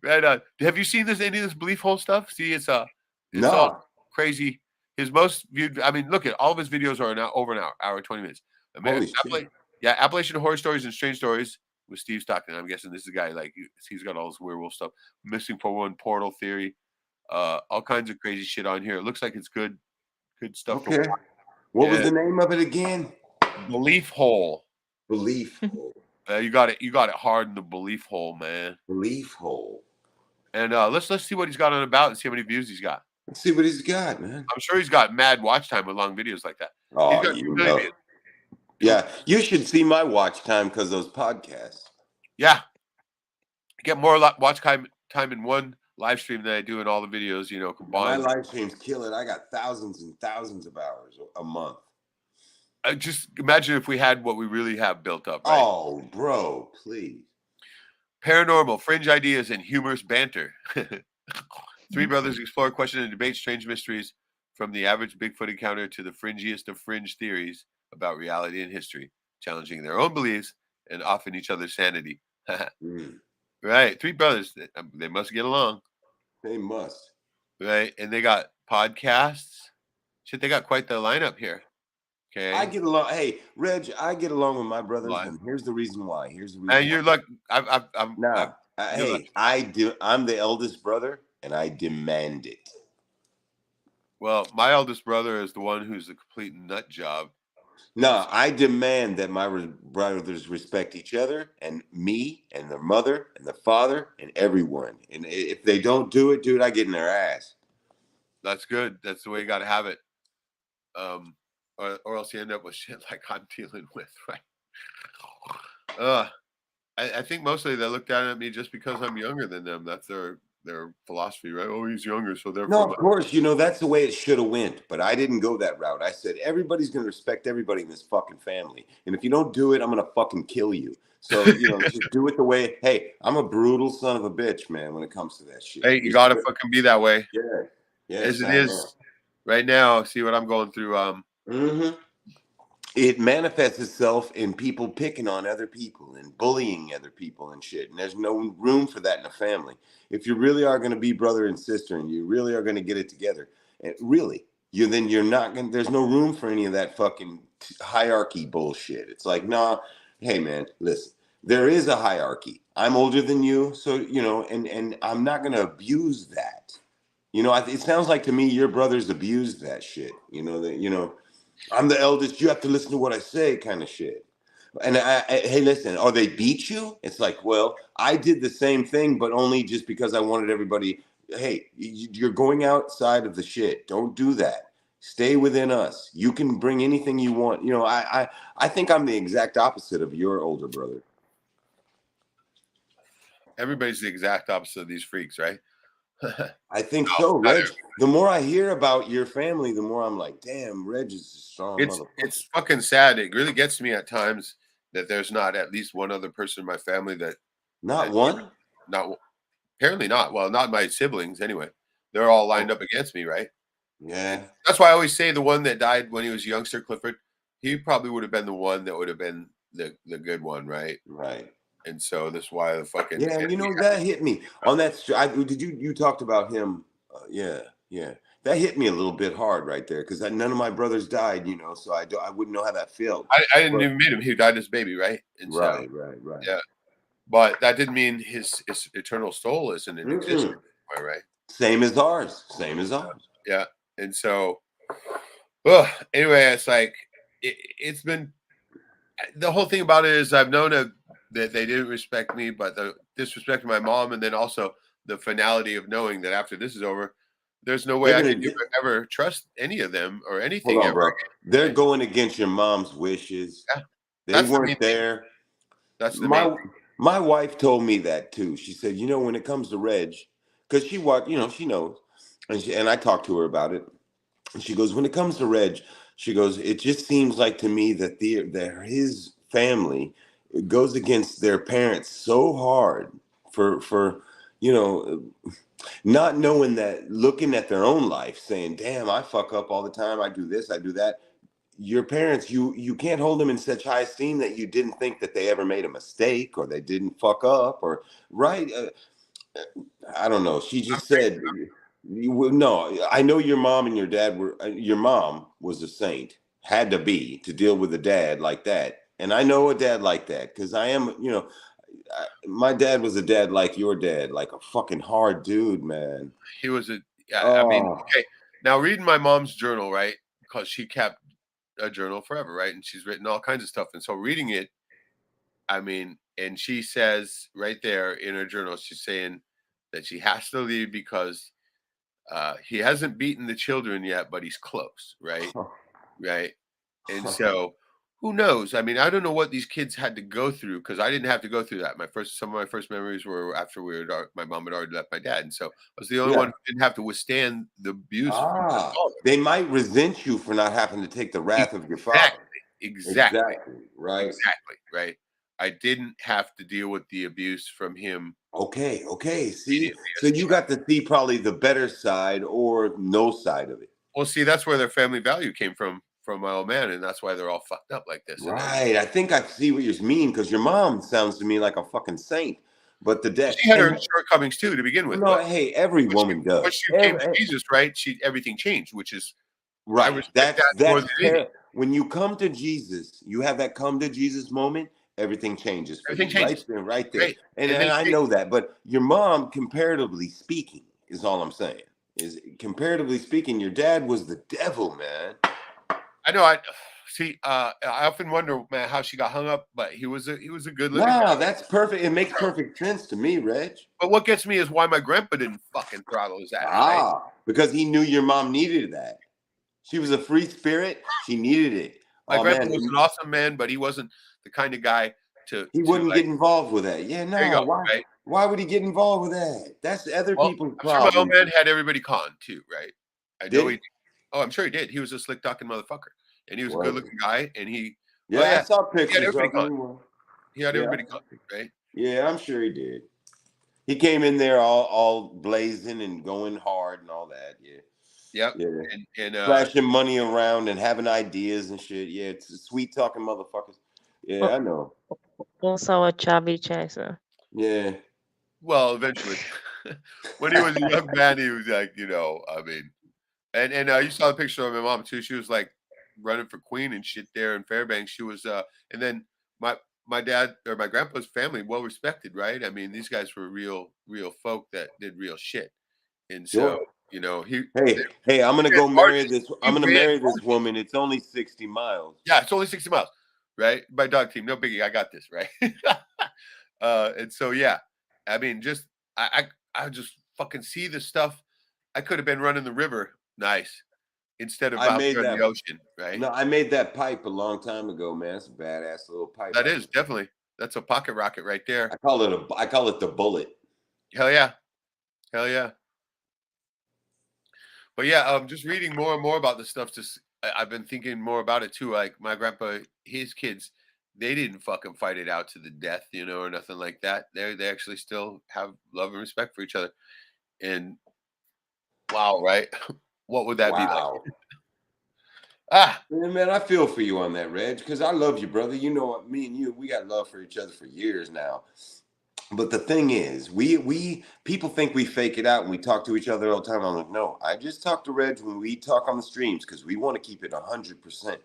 Right on. Have you seen any of this Belief Hole stuff? See, it's all crazy. His most viewed, I mean, look at all of his videos are now over an hour 20 minutes. Holy shit. Yeah, Appalachian Horror Stories and Strange Stories with Steve Stockton. I'm guessing this is a guy like he's got all this werewolf stuff. Missing 411 Portal Theory. All kinds of crazy shit on here. It looks like it's good stuff. Okay. What was the name of it again? Belief Hole. Belief Hole. You got it hard in the Belief Hole, man. Belief Hole. And let's see what he's got on about and see how many views he's got. Let's see what he's got, man. I'm sure he's got mad watch time with long videos like that. Oh, you know. Yeah, you should see my watch time because those podcasts. Yeah, I get more watch time in one live stream than I do in all the videos, combined. My live streams kill it. I got thousands and thousands of hours a month. Just imagine if we had what we really have built up. Right? Oh, bro, please. Paranormal, fringe ideas, and humorous banter. 3 brothers explore, question, and debate strange mysteries from the average Bigfoot encounter to the fringiest of fringe theories about reality and history, challenging their own beliefs and often each other's sanity. Right. 3 brothers. They must get along. They must. Right. And they got podcasts. Shit, they got quite the lineup here. Okay. I get along. Hey, Reg, I get along with my brothers, and here's the reason why. And you're like, I'm the eldest brother, and I demand it. Well, my eldest brother is the one who's a complete nut job. No, I demand that my brothers respect each other and me and their mother and their father and everyone. And if they don't do it, dude, I get in their ass. That's good. That's the way you got to have it. Or else you end up with shit like I'm dealing with, right? I think mostly they look down at me just because I'm younger than them. That's their their philosophy, right? Oh, he's younger, so No, therefore. of course, you know, that's the way it should have went. But I didn't go that route. I said, everybody's going to respect everybody in this fucking family. And if you don't do it, I'm going to fucking kill you. So, you know, just do it the way, hey, I'm a brutal son of a bitch, man, when it comes to that shit. Hey, you gotta fucking be that way. Yeah. Yes, As it I is know. right now. See what I'm going through. Mm-hmm. It manifests itself in people picking on other people and bullying other people and shit. And there's no room for that in a family. If you really are going to be brother and sister and you really are going to get it together, and really, you're not going to, there's no room for any of that fucking hierarchy bullshit. It's like, nah, hey man, listen, there is a hierarchy. I'm older than you. So, you know, and I'm not going to abuse that. You know, it sounds like to me, your brothers abused that shit. You know, that, you know, I'm the eldest. You have to listen to what I say, kind of shit. And hey, listen, or they beat you. It's like, well, I did the same thing, but only just because I wanted everybody. Hey, you're going outside of the shit. Don't do that. Stay within us. You can bring anything you want. You know, I think I'm the exact opposite of your older brother. Everybody's the exact opposite of these freaks, right? I think No, so, not Reg. everybody. The more I hear about your family, the more I'm like, damn, Reg is a strong motherfucker. It's fucking sad. It really gets me at times that there's not at least one other person in my family that Not one? not apparently not. Well, not my siblings anyway. They're all lined up against me, right? Yeah. That's why I always say the one that died when he was a youngster, Clifford, he probably would have been the one that would have been the good one, right? Right. And so that's why the fucking Yeah, you know, that hit me on that. Did you talked about him? Yeah, yeah. That hit me a little bit hard right there because none of my brothers died, you know, so I wouldn't know how that felt. I didn't But- even meet him. He died as a baby, right? And so Right. yeah, but that didn't mean his eternal soul isn't in existence, Mm-mm. right? Same as ours. Same as ours. Yeah, and so, well, anyway, it's like it's been the whole thing about it is I've known that they didn't respect me, but the disrespect my mom, and then also the finality of knowing that after this is over, there's no way They're I gonna can get, ever trust any of them or hold anything on, ever bro. again. They're Right? going against your mom's wishes. Yeah, They that's the main weren't thing. there. That's the main My thing. my wife told me that too. She said, you know, when it comes to Reg, because she watched, you know, she knows, and I talked to her about it. And she goes, when it comes to Reg, she goes, it just seems like to me that his family goes against their parents so hard for you know, not knowing that, looking at their own life, saying, damn, I fuck up all the time. I do this, I do that. Your parents, you can't hold them in such high esteem that you didn't think that they ever made a mistake or they didn't fuck up or right. I don't know. She just said, no, I know your mom and your dad were, your mom was a saint, had to be to deal with a dad like that. And I know a dad like that because I am, you know, my dad was a dad like your dad, like a fucking hard dude, man. He was a. Yeah, I mean, Oh, okay. Now reading my mom's journal, right? Because she kept a journal forever, right? And she's written all kinds of stuff. And so reading it, I mean, and she says right there in her journal, she's saying that she has to leave because he hasn't beaten the children yet, but he's close, right? Right. And so who knows? I mean, I don't know what these kids had to go through because I didn't have to go through that. Some of my first memories were after my mom had already left my dad. And so I was the only one yeah. who didn't have to withstand the abuse from my Ah, father. they might resent you for not having to take the wrath of your father. Exactly. Right. Exactly. Right. I didn't have to deal with the abuse from him. Okay. See, Immediately so as a you child. got to see probably the better side or no side of it. Well, see, that's where their family value came from my old man, and that's why they're all fucked up like this. Right. I think I see what you mean because your mom sounds to me like a fucking saint, but the dad. She had her shortcomings too to begin with. No, But hey, every woman does. once she came to Jesus, right? Everything changed, which is I Right. respect that more than anything. When you come to Jesus, you have that come to Jesus moment, everything changes for Everything you. changes. Right there. Right. And And then I know that, but your mom, comparatively speaking, is all I'm saying. Is comparatively speaking, your dad was the devil, man. I know. I see. I often wonder, man, how she got hung up. But he was a good looking Nah, guy. that's perfect. It makes perfect sense to me, Reg. But what gets me is why my grandpa didn't fucking throttle his ass. Right? Because he knew your mom needed that. She was a free spirit. She needed it. My Oh grandpa man. was an awesome man, but he wasn't the kind of guy He wouldn't get involved with that. Yeah, there you no. go, Why? right? Why would he get involved with that? That's other Well, people's I'm sure my old problem. man had everybody conned too, right? I know Did he. he? Oh, I'm sure he did. He was a slick talking motherfucker, and he was a good looking guy, and he. Oh Yeah, I yeah, saw he had pictures everybody of conned. him. He had Yeah, everybody conned, right? yeah, I'm sure he did. He came in there all blazing and going hard and all that. Yeah, Yep. yeah. And Flashing money around and having ideas and shit. Yeah, it's sweet talking motherfuckers. Yeah, I know. Also a chubby chaser. Yeah. well, eventually, when he was a young man, he was like, I mean, and you saw the picture of my mom too. She was like running for queen and shit there in Fairbanks. She was, and then my dad or my grandpa's family, well respected, right? I mean, these guys were real folk that did real shit, and so Sure. he. Hey, I'm gonna ran go marry marches. this. He I'm gonna ran marry this marches. woman. It's only 60 miles. Yeah, it's only 60 miles, right? My dog team, no biggie. I got this, right? And so yeah, I mean, just I just fucking see the stuff. I could have been running the river, nice, instead of I out made there in that. the ocean, right? No, I made that pipe a long time ago, man. It's a badass little pipe. That is definitely that's a pocket rocket right there. I call it the bullet. Hell yeah, hell yeah. But yeah, just reading more and more about this stuff. Just I've been thinking more about it too. Like my grandpa, his kids, they didn't fucking fight it out to the death, or nothing like that. They actually still have love and respect for each other. And wow, right? What would that be like? Wow. Ah, Man, I feel for you on that, Reg, because I love you, brother. You know what? Me and you, we got love for each other for years now. But the thing is, we people think we fake it out and we talk to each other all the time. I'm like, no, I just talk to Reg when we talk on the streams because we want to keep it 100%.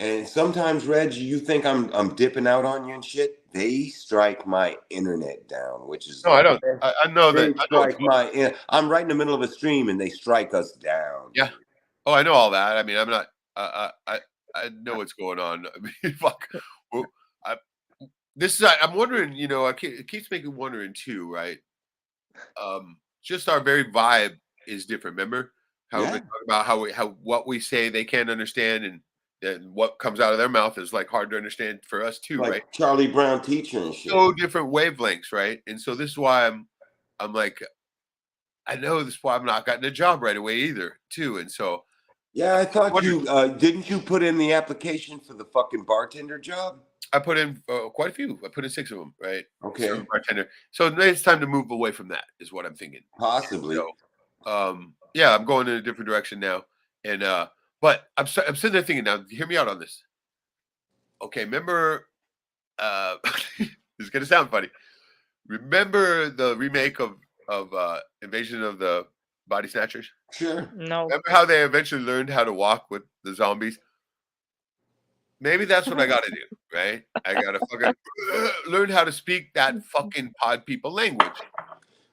And sometimes, Reg, you think I'm dipping out on you and shit. They strike my internet down, which is no, the I don't. best. I know They that. I know what's strike going on. my. I'm right in the middle of a stream and they strike us down. Yeah. Oh, I know all that. I mean, I'm not. I know what's going on. I mean, fuck. Well, I, this is. I'm wondering. It keeps making me wondering too, right? Just our very vibe is different. Remember how we've Yeah. been talking about how what we say they can't understand, and what comes out of their mouth is like hard to understand for us too, Like right? Charlie Brown teacher and shit. So different wavelengths, right? And so this is why I'm like, I know this is why I'm not gotten a job right away either, too. And so Yeah, I thought wonder- you didn't you put in the application for the fucking bartender job? I put in quite a few. I put in 6 of them, right? Okay. Server bartender. So maybe it's time to move away from that, is what I'm thinking. Possibly. So, yeah, I'm going in a different direction now. And but I'm sitting there thinking now. Hear me out on this. Okay, remember? This is gonna sound funny. Remember the remake of Invasion of the Body Snatchers? Sure. No. Remember how they eventually learned how to walk with the zombies? Maybe that's what I got to do, right? I got to fucking learn how to speak that fucking pod people language.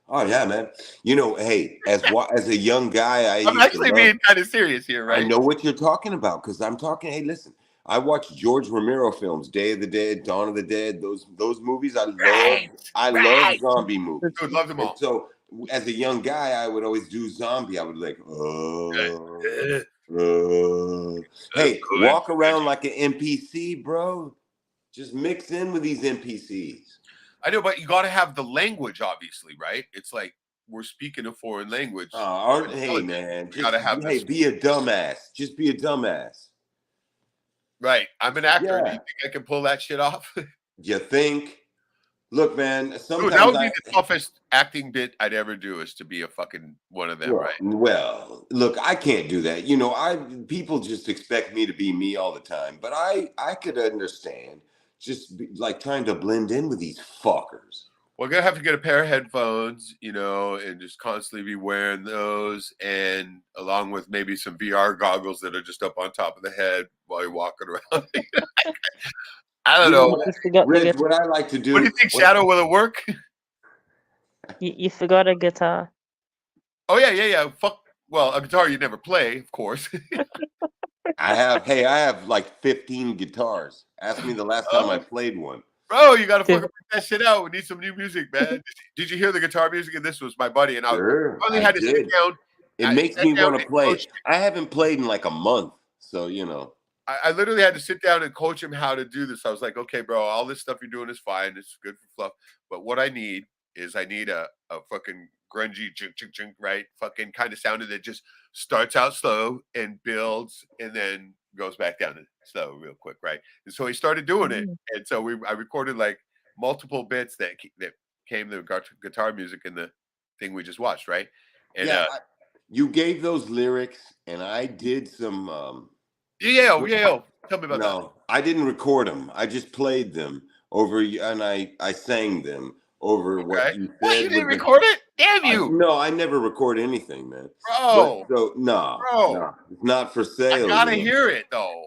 Oh yeah, man. Hey, as a young guy, I'm actually being kind of serious here, right? I know what you're talking about because I'm talking. Hey, listen, I watched George Romero films, Day of the Dead, Dawn of the Dead. Those movies, I love zombie movies. Dude, love them all. And so, as a young guy, I would always do zombie. I would like, hey, walk around like an NPC, bro. Just mix in with these NPCs. I know, but you got to have the language, obviously, right? It's like we're speaking a foreign language. Hey, man, you gotta have this. Be a dumbass. Just be a dumbass. Right. I'm an actor. Yeah. Do you think I can pull that shit off? You think? Look, man, sometimes Dude, that would be the toughest acting bit I'd ever do, is to be a fucking one of them, right? Well, look, I can't do that. People just expect me to be me all the time, but I could understand like trying to blend in with these fuckers. We're gonna have to get a pair of headphones, and just constantly be wearing those, and along with maybe some VR goggles that are just up on top of the head while you're walking around. I don't know. Rich, what I like to do. What do you think, Shadow? Will it work? You forgot a guitar. Oh yeah. Fuck. Well, a guitar you never play, of course. I have like 15 guitars. Ask me the last time I played one. Bro, you gotta fucking put that shit out. We need some new music, man. Did you hear the guitar music? And this was my buddy, and I only had to sit down. It makes me want to play. I haven't played in like a month, so I literally had to sit down and coach him how to do this. I was like, okay, bro, all this stuff you're doing is fine. It's good for fluff. But what I need is a fucking grungy jink, jink, jink, right? Fucking kind of sounded that just starts out slow and builds and then goes back down to slow real quick, right? And so he started doing it. And so I recorded like multiple bits that came the guitar music in the thing we just watched, right? And Yeah, you gave those lyrics, and I did some. yeah. Tell me about that. No, I didn't record them. I just played them over, and I sang them over what you said. What, you didn't record it? Damn you! No, I never record anything, man. Bro, so no, it's not for sale. I gotta hear it though.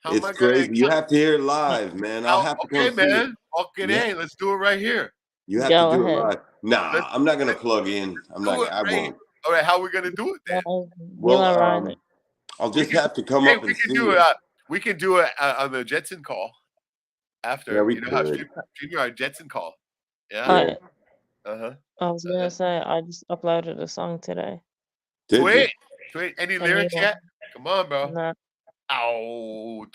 It's crazy. You have to hear it live, man. I'll have to come see it. Okay, let's do it right here. You have to do it live. Nah, I'm not gonna plug in. I won't. All right, how are we gonna do it then? Well, I'll just have to come up and see it. We can do it on the Jetson call after. Yeah, we how could. our Jetson call. Yeah. I was gonna say I just uploaded a song today. Sweet. Any lyrics yet? Come on, bro. No. Ow.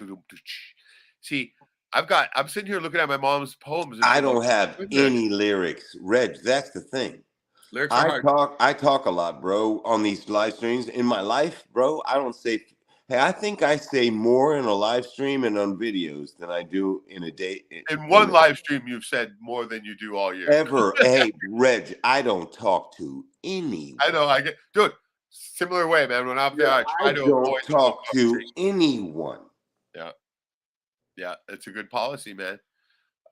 See, I'm sitting here looking at my mom's poems. I don't have any lyrics, Reg. That's the thing. Lyrics are hard. I talk a lot, bro, on these live streams. In my life, bro, I don't say. Hey, I think I say more in a live stream and on videos than I do in a day. In one live stream, you've said more than you do all year. Ever. Hey, Reg, I don't talk to anyone. I know. I get, dude. Similar way, man. When I'm there, I try to avoid talk to anyone. Yeah, it's a good policy, man.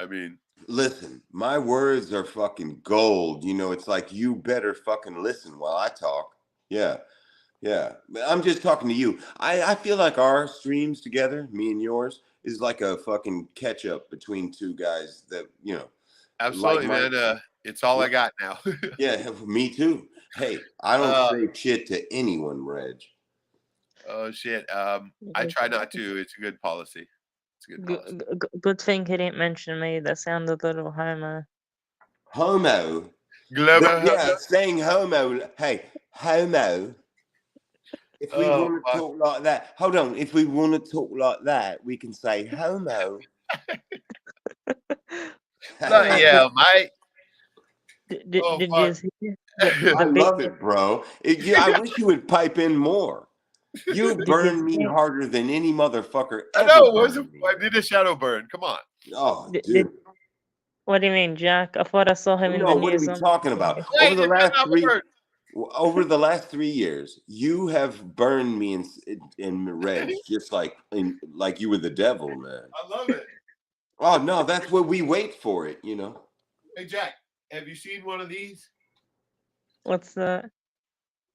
I mean, listen, my words are fucking gold. You know, it's like you better fucking listen while I talk. Yeah. I'm just talking to you. I feel like our streams together, me and yours, is like a fucking catch up between two guys that, you know. Absolutely, man. It's all I got now. Yeah, me too. Hey, I don't say shit to anyone, Reg. Oh shit. I try not to. It's a good policy. It's a good policy. Good thing he didn't mention me. That sounded a little homo. Homo? Yeah, saying homo. Hey, homo. If we want to talk like that, hold on. If we want to talk like that, we can say homo. Yeah, mate. I love it, bro. I wish you would pipe in more. You burn me harder than any motherfucker ever. I know. I did a shadow burn. Come on. Oh, dude. What do you mean, Jack? I thought I saw him in the news. What are we talking about? Over the last 3 years, you have burned me in Reg, just like you were the devil, man. I love it. Oh no, that's what we wait for it, you know. Hey Jack, have you seen one of these? What's that?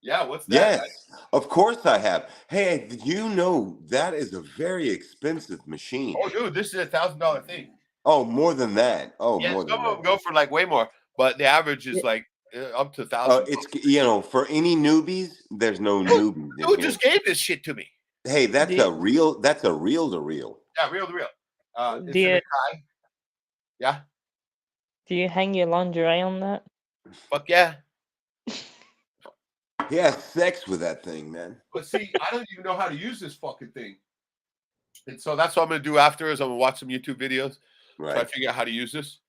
Yeah, what's that? Yes, of course I have. Hey, you know that is a very expensive machine. Oh, dude, this is $1,000 thing. Oh, more than that. Oh, yeah, more than some of them go for like way more, but the average is like up to $1,000. It's for any newbies, there's no newbies. Who just gave this shit to me? Hey, that's a reel to reel. Yeah, reel to reel. Yeah. Do you hang your lingerie on that? Fuck yeah. He has sex with that thing, man. But see, I don't even know how to use this fucking thing. And so that's what I'm going to do after is I'm going to watch some YouTube videos. Right. Try to figure out how to use this.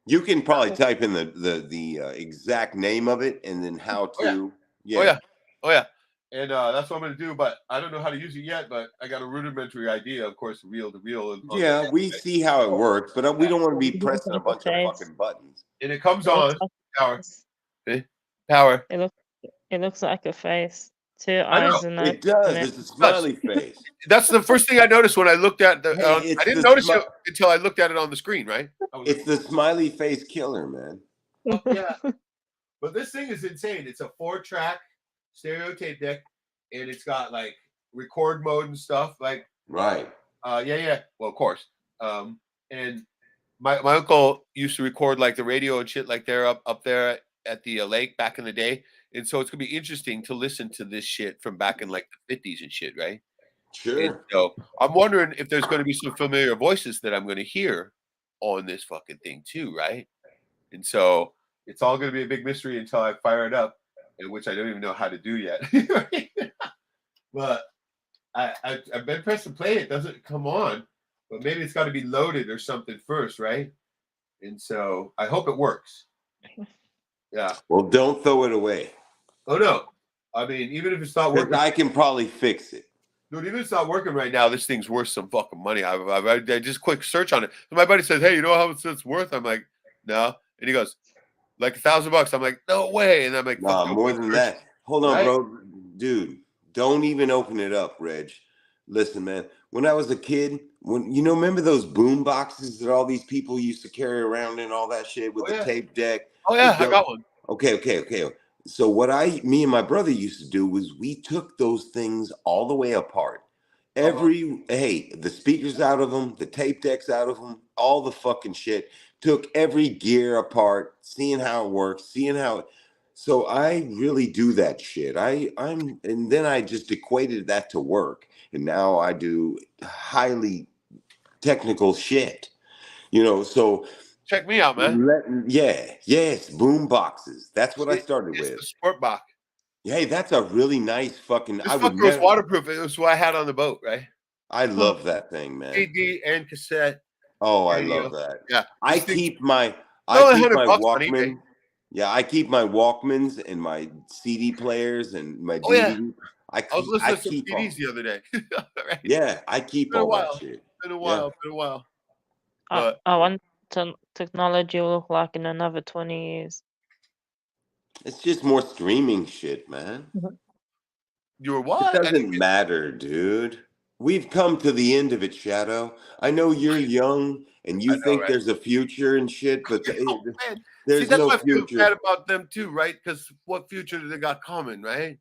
You can probably type in the exact name of it and then how to. Oh yeah. And that's what I'm going to do. But I don't know how to use it yet. But I got a rudimentary idea, of course, reel to reel. Yeah, we see how it works, but we don't want to be pressing a bunch of fucking buttons. And it comes on. Power. It looks like a face. 2 eyes and it does. It's a smiley face. That's the first thing I noticed when I looked at the. I didn't notice it until I looked at it on the screen. Right? It's the smiley face killer, man. Yeah. But this thing is insane. It's a 4-track stereo tape deck, and it's got like record mode and stuff. Like right. Yeah. Well, of course. And my uncle used to record like the radio and shit like they're up there at the lake back in the day. And so it's going to be interesting to listen to this shit from back in like the 50s and shit, right? Sure. And so I'm wondering if there's going to be some familiar voices that I'm going to hear on this fucking thing too, right? And so it's all going to be a big mystery until I fire it up, which I don't even know how to do yet. But I've been pressed to play. It doesn't come on, but maybe it's got to be loaded or something first, right? And so I hope it works. Yeah. Well, don't throw it away. Oh no. I mean, even if it's not Because working, I can probably fix it. dude. Even if it's not working right now, this thing's worth some fucking money. I just quick search on it. So my buddy says, "Hey, you know how much it's worth?" I'm like, "No," and he goes, "Like $1,000." I'm like, "No way!" And I'm like, Nah, "Fuck, no, more quick than search." that. Hold on, Right? bro. Dude, don't even open it up, Reg. Listen, man. When I was a kid, remember those boom boxes that all these people used to carry around and all that shit with Oh the yeah. tape deck? Oh yeah, I got one. Okay. So what me and my brother used to do was we took those things all the way apart. The speakers out of them, the tape decks out of them, all the fucking shit. Took every gear apart, seeing how it works, so I really do that shit. And then I just equated that to work. And now I do highly technical shit. So Check me out, man. yes, boom boxes. That's what I started It's with. the sport box. Hey, that's a really nice fucking. This I would fucker was never. waterproof. It was what I had on the boat, right? I love that thing, man. CD and cassette. Oh, I Radio. love that. Yeah. I This thing's keep my only $100 on eBay. Walkman. Yeah, I keep my Walkmans and my CD players and my Oh yeah. DVD. I was listening to some keep CDs them. the other day. Right? Yeah, I keep Been a all that while. shit. Been a Yeah. while. I, But I want technology will look like in another 20 years. It's just more streaming shit, man. you were It what? doesn't matter, dude. We've come to the end of it, Shadow. I know you're young and you I know, think right? there's a future and shit, but Oh, man. See, there's that's no why I feel future. bad about them too, right? Because what future do they got coming, right?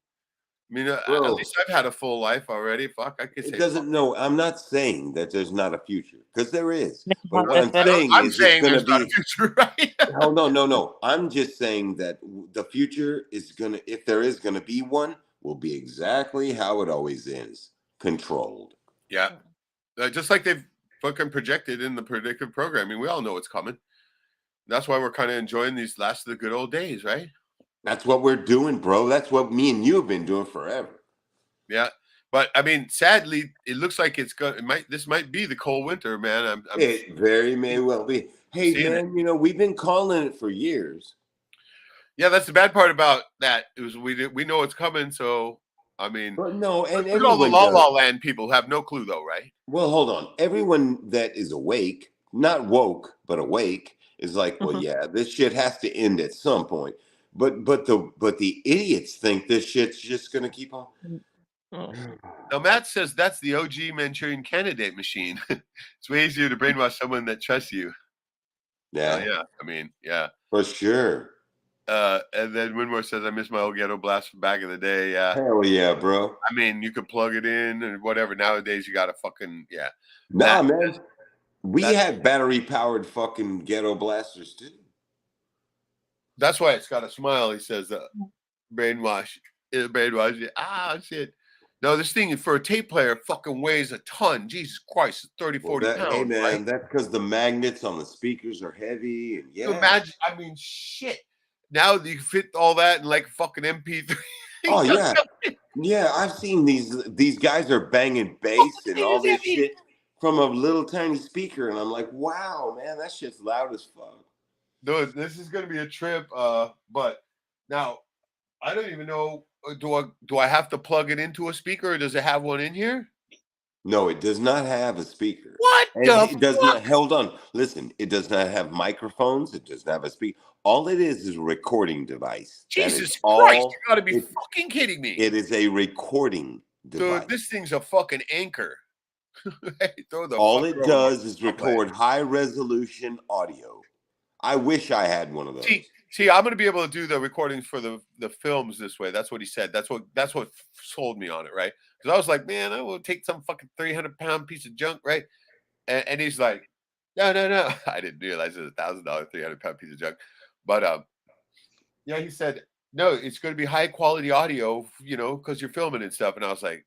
I mean, at Bro, least I've had a full life already. Fuck, I could it say fuck. doesn't know. I'm not saying that there's not a future, because there is. They But have what their I'm first. saying I'm is it's saying going to there's not a be. future, right? Hold on, no. I'm just saying that the future is going to, if there is going to be one, will be exactly how it always is, controlled. Yeah. Just like they've fucking projected in the predictive programming. We all know it's coming. That's why we're kind of enjoying these last of the good old days, right? That's what we're doing, bro. That's what me and you have been doing forever. Yeah. But I mean, sadly, it looks like this might be the cold winter, man. It very may well be. Hey, seeing it. man, we've been calling it for years. Yeah, that's the bad part about that. We know it's coming, so I mean, But no, and look at all the everyone La does. La Land people have no clue though, right? Well, hold on. Everyone that is awake, not woke, but awake, is like, well, yeah, this shit has to end at some point. But the idiots think this shit's just gonna keep on. Now Matt says that's the OG Manchurian Candidate machine. It's way easier to brainwash someone that trusts you. Yeah, Yeah. I mean, yeah. for sure. And then Winmore says, I miss my old ghetto blast from back in the day. Yeah. Hell yeah, bro. I mean, you could plug it in and whatever. Nowadays, you got to fucking, yeah. Nah, Matt, man. We had battery powered fucking ghetto blasters too. that's why it's got a smile. He says, brainwash. Brainwash. Ah, shit. No, this thing for a tape player fucking weighs a ton. Jesus Christ, it's 30, 40 pounds. Hey, man, right? that's because the magnets on the speakers are heavy. And yeah. Imagine, I mean, shit. Now you can fit all that in like fucking MP3. Oh, yeah. Yeah, I've seen these guys are banging bass and all this shit from a little tiny speaker, and I'm like, wow, man, that shit's loud as fuck. No, this is gonna be a trip. But now I don't even know. Do I have to plug it into a speaker, or does it have one in here? No, it does not have a speaker. What And the it does fuck? not. Hold on, listen. It does not have microphones. It does not have a speaker. All it is a recording device. Jesus Christ! You gotta be fucking kidding me. It is a recording device. Dude, this thing's a fucking anchor. All it does is record high resolution audio. I wish I had one of those. See, I'm gonna be able to do the recordings for the films this way. That's what he said. That's what sold me on it, right? Because I was like, man, I will take some fucking 300-pound piece of junk, right? And he's like, no. I didn't realize it was $1,000 300-pound piece of junk, but yeah, he said no. It's going to be high quality audio, because you're filming and stuff. And I was like,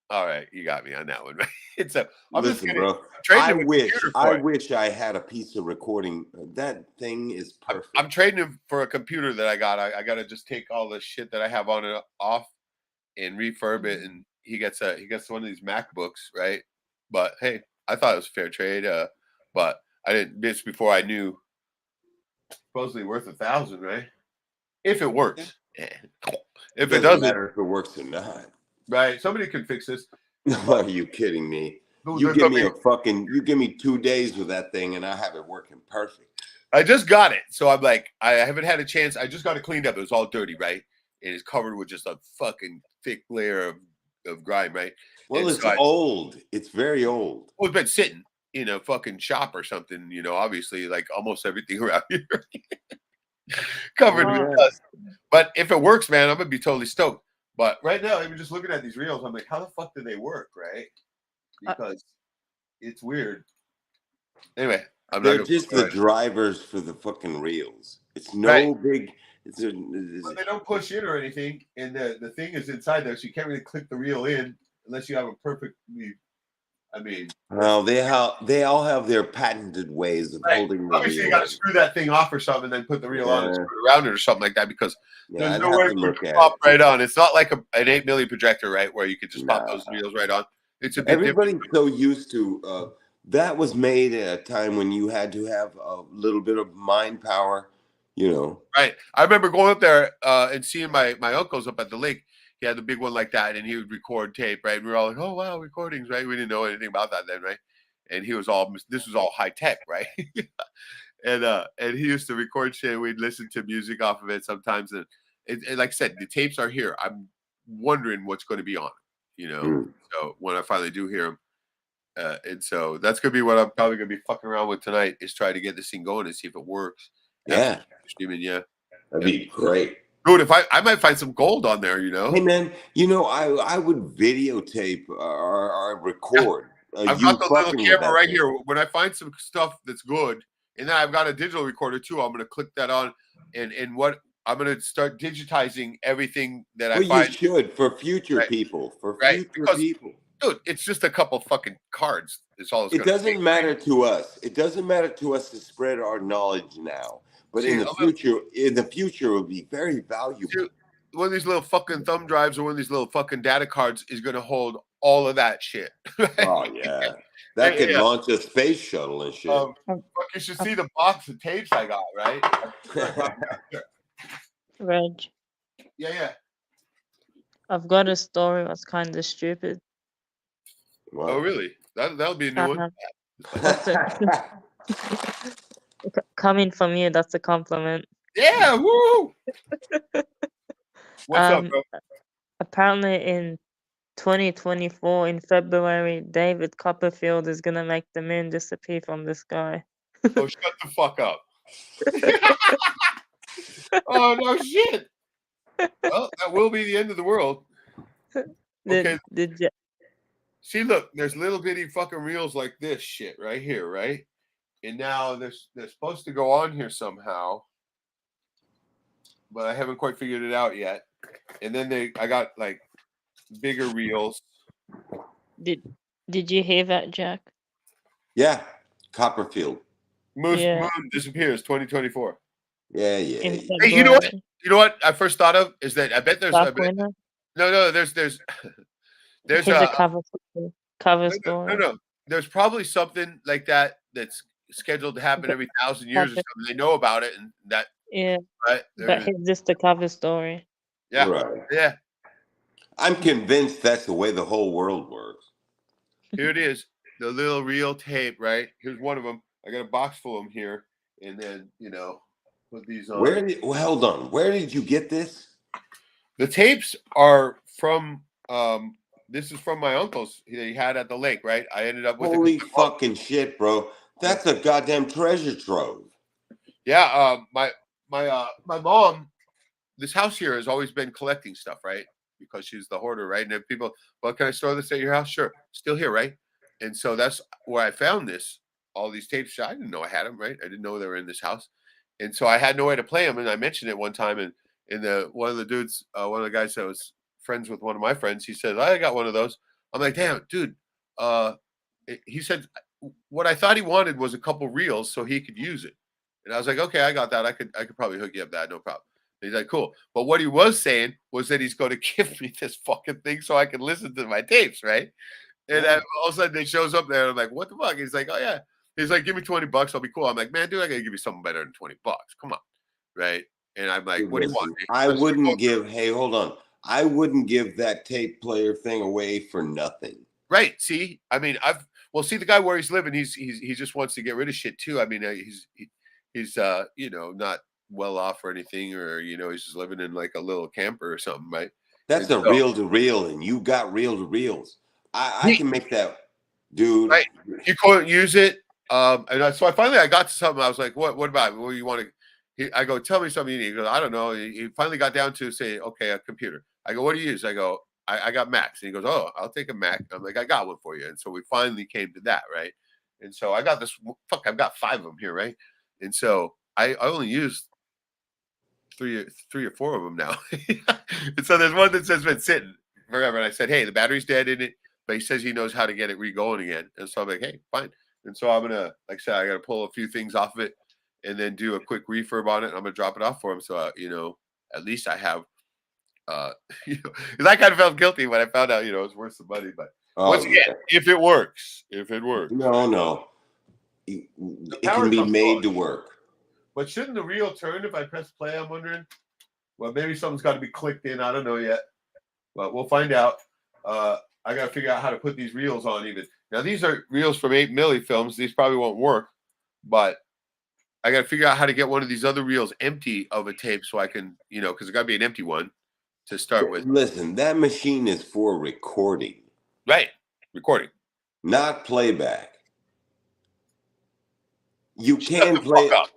all right, you got me on that one, right? So listen, bro. I wish I had a piece of recording. That thing is perfect. I'm trading him for a computer that I got. I got to just take all the shit that I have on and off and refurb it and he gets one of these MacBooks, right? But hey, I thought it was fair trade. But I didn't. This before I knew. Supposedly worth $1,000, right? If it works. If it doesn't doesn't, matter if it works or not. right? Somebody can fix this. Are you kidding me? Dude, You there's give gonna me you give me 2 days with that thing and I have it working perfect. I just got it, so I'm like, I haven't had a chance. I just got it cleaned up. It was all dirty, right? And it's covered with just a fucking thick layer of grime, right? Well, And it's so old. It's very old. it's been sitting in a fucking shop or something, obviously, like almost everything around here covered with Yeah. dust. But if it works, man, I'm gonna be totally stoked. But right now, even just looking at these reels, I'm like, how the fuck do they work, right? Because it's weird. Anyway, I'm They're not just the drivers for the fucking reels. It's no big. It's But they don't push in or anything, and the thing is inside there, so you can't really click the reel in unless you have a perfectly. I mean, well, they all have their patented ways of holding the obviously reel. you got to screw that thing off or something, and then put the reel on and Yeah. screw it around it or something like that, because Yeah, there's I'd no have way to you look can at pop it. right on. It's not like an 8 milli projector, right, where you could just pop Nah. those reels right on. It's a bit Everybody's different. so used to that was made at a time when you had to have a little bit of mind power, Right. I remember going up there and seeing my uncles up at the lake. He had the big one like that, and he would record tape, right? And we were all like, "Oh wow, recordings!" Right? We didn't know anything about that then, right? And this was all high tech, right? And he used to record shit. We'd listen to music off of it sometimes, and like I said, the tapes are here. I'm wondering what's going to be on it, Mm. So when I finally do hear them, and so that's gonna be what I'm probably gonna be fucking around with tonight, is try to get this thing going and see if it works. Yeah, Streaming, yeah. that'd be great. Dude, if I might find some gold on there, Hey man, I would videotape or record I've you got the little fucking with camera that right thing. here. When I find some stuff that's good, and then I've got a digital recorder too, I'm gonna click that on, and what I'm gonna start digitizing everything that I Well, you find. should for future Right, people, because dude, it's just a couple fucking cards. It's all it's It gonna doesn't take. matter to us. It doesn't matter to us to spread our knowledge now. But See, in the future, it will be very valuable. One of these little fucking thumb drives or one of these little fucking data cards is gonna hold all of that shit. Right? Oh yeah, that could launch a space shuttle and shit. Fuck, you should see the box of tapes I got, right? Reg, Yeah. I've got a story that's kind of stupid. Wow. Oh, really? That'll be a new one. That's coming from you, that's a compliment. Yeah, woo! What's up, bro? Apparently in 2024, in February, David Copperfield is gonna make the moon disappear from the sky. Oh, shut the fuck up. Oh, no shit. Well, that will be the end of the world. Okay. Did you? See, look, there's little bitty fucking reels like this shit right here, right? And now they're supposed to go on here somehow, but I haven't quite figured it out yet. And then I got like bigger reels. Did you hear that, Jack? Yeah, Copperfield. Moon disappears 2024. Yeah. In Hey, you know what? You know what I first thought of is that I bet there's there's a cover story. No. There's probably something like that that's scheduled to happen every 1,000 years or something. They know about it, and that right. But here's just the cover story. Yeah, right. Yeah. I'm convinced that's the way the whole world works. Here it is, the little reel tape. Right here's one of them. I got a box full of them here, and then put these on. Hold on. Where did you get this? The tapes are from. This is from my uncle's he had at the lake, right? I ended up with Holy fucking shit, bro. That's a goddamn treasure trove. Yeah, my mom, this house here has always been collecting stuff, right? Because she's the hoarder, right? And if people, well, can I store this at your house? Sure. Still here, right? And so that's where I found all these tapes. I didn't know I had them, right? I didn't know they were in this house. And so I had no way to play them. And I mentioned it one time, and one of the dudes, one of the guys that was friends with one of my friends, he said, I got one of those. I'm like, damn, dude. He said what I thought he wanted was a couple reels so he could use it. And I was like, okay, I got that. I could probably hook you up that, no problem. He's like, cool. But what he was saying was that he's going to give me this fucking thing so I can listen to my tapes, right? And then all of a sudden, it shows up there. And I'm like, what the fuck? He's like, oh yeah. He's like, give me $20. I'll be cool. I'm like, man, dude, I gotta give you something better than $20. Come on, right? And I'm like, what do you want? I wouldn't give. Hey, hold on. I wouldn't give that tape player thing away for nothing. Right. See, I mean, see the guy where he's living. He just wants to get rid of shit too. I mean, he's you know, not well off or anything, or you know, he's just living in like a little camper or something, right? That's a reel to reel, and you got reel to reels. I can make that, dude. Right. You couldn't use it. So I finally got to something. I was like, what about it? What do you want to? I go, tell me something you need. He goes, I don't know. He finally got down to say, okay, a computer. I go, what do you use? I go, I got Macs. And he goes, oh, I'll take a Mac. I'm like, I got one for you. And so we finally came to that, right? And so I got this. Fuck, I've got 5 of them here, right? And so I only used three or four of them now. And so there's one that says been sitting forever. And I said, hey, the battery's dead in it, but he says he knows how to get it re-going again. And so I'm like, hey, fine. And so I'm gonna, like I said, I gotta pull a few things off of it and then do a quick refurb on it. And I'm gonna drop it off for him. So you know, at least I have you know, because I kind of felt guilty when I found out, you know, it's worth some money. But once again, if it works. No. It can be made to work. But shouldn't the reel turn if I press play? I'm wondering. Well, maybe something's got to be clicked in. I don't know yet, but we'll find out. I got to figure out how to put these reels on even. Now, these are reels from 8 milli films. These probably won't work, but I got to figure out how to get one of these other reels empty of a tape so I can, you know, because it got to be an empty one to start with. Listen, that machine is for recording. Right. Recording. Not playback. You can play it.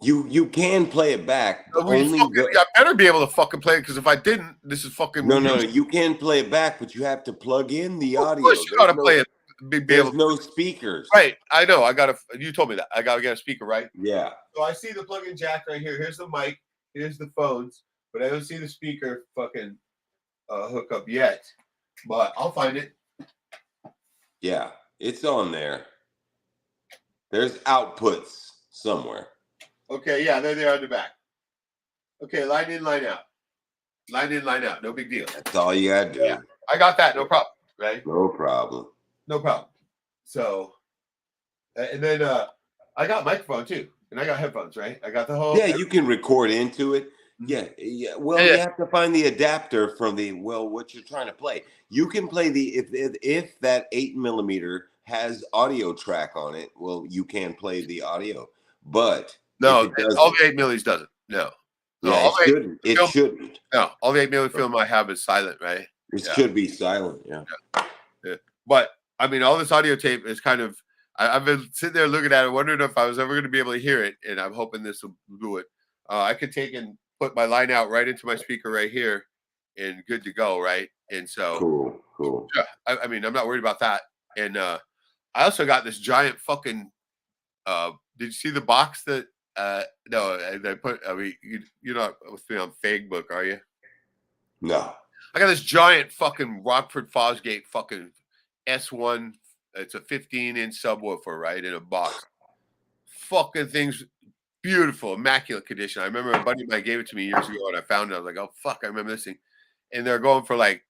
You can play it back. I better be able to fucking play it, because if I didn't, this is fucking. No. You can play it back, but you have to plug in the audio. Of course you gotta play it. There's no speakers. Right. I know. You told me that. I gotta get a speaker, right? Yeah. So I see the plug-in jack right here. Here's the mic. Here's the phones. But I don't see the speaker fucking hookup yet. But I'll find it. Yeah, it's on there. There's outputs somewhere. Okay, yeah, there they are in the back. Okay, line in, line out. Line in, line out. No big deal. That's all you gotta do. Yeah, I got that. No problem. Right? No problem. No problem. So, and then I got microphone too, and I got headphones. Right? I got the whole. Yeah, you can record into it. Yeah. Well, you have to find the adapter from what you're trying to play. You can play if that 8 millimeter has audio track on it. Well, you can play the audio, but no, all the 8 millis doesn't. No. Yeah, it shouldn't. No, all the 8 milli film I have is silent, right? It should be silent. Yeah. But I mean, all this audio tape is kind of. I've been sitting there looking at it, wondering if I was ever going to be able to hear it, and I'm hoping this will do it. I could take and put my line out right into my speaker right here, and good to go, right? And so cool. Yeah, I mean, I'm not worried about that. And I also got this giant fucking. Did you see the box that? No, I put. I mean, you're not with me on Facebook, are you? No. I got this giant fucking Rockford Fosgate fucking S1. It's a 15-inch subwoofer, right, in a box. Fucking thing's beautiful, immaculate condition. I remember a buddy of mine gave it to me years ago, and I found it. I was like, oh fuck, I remember this thing. And they're going for like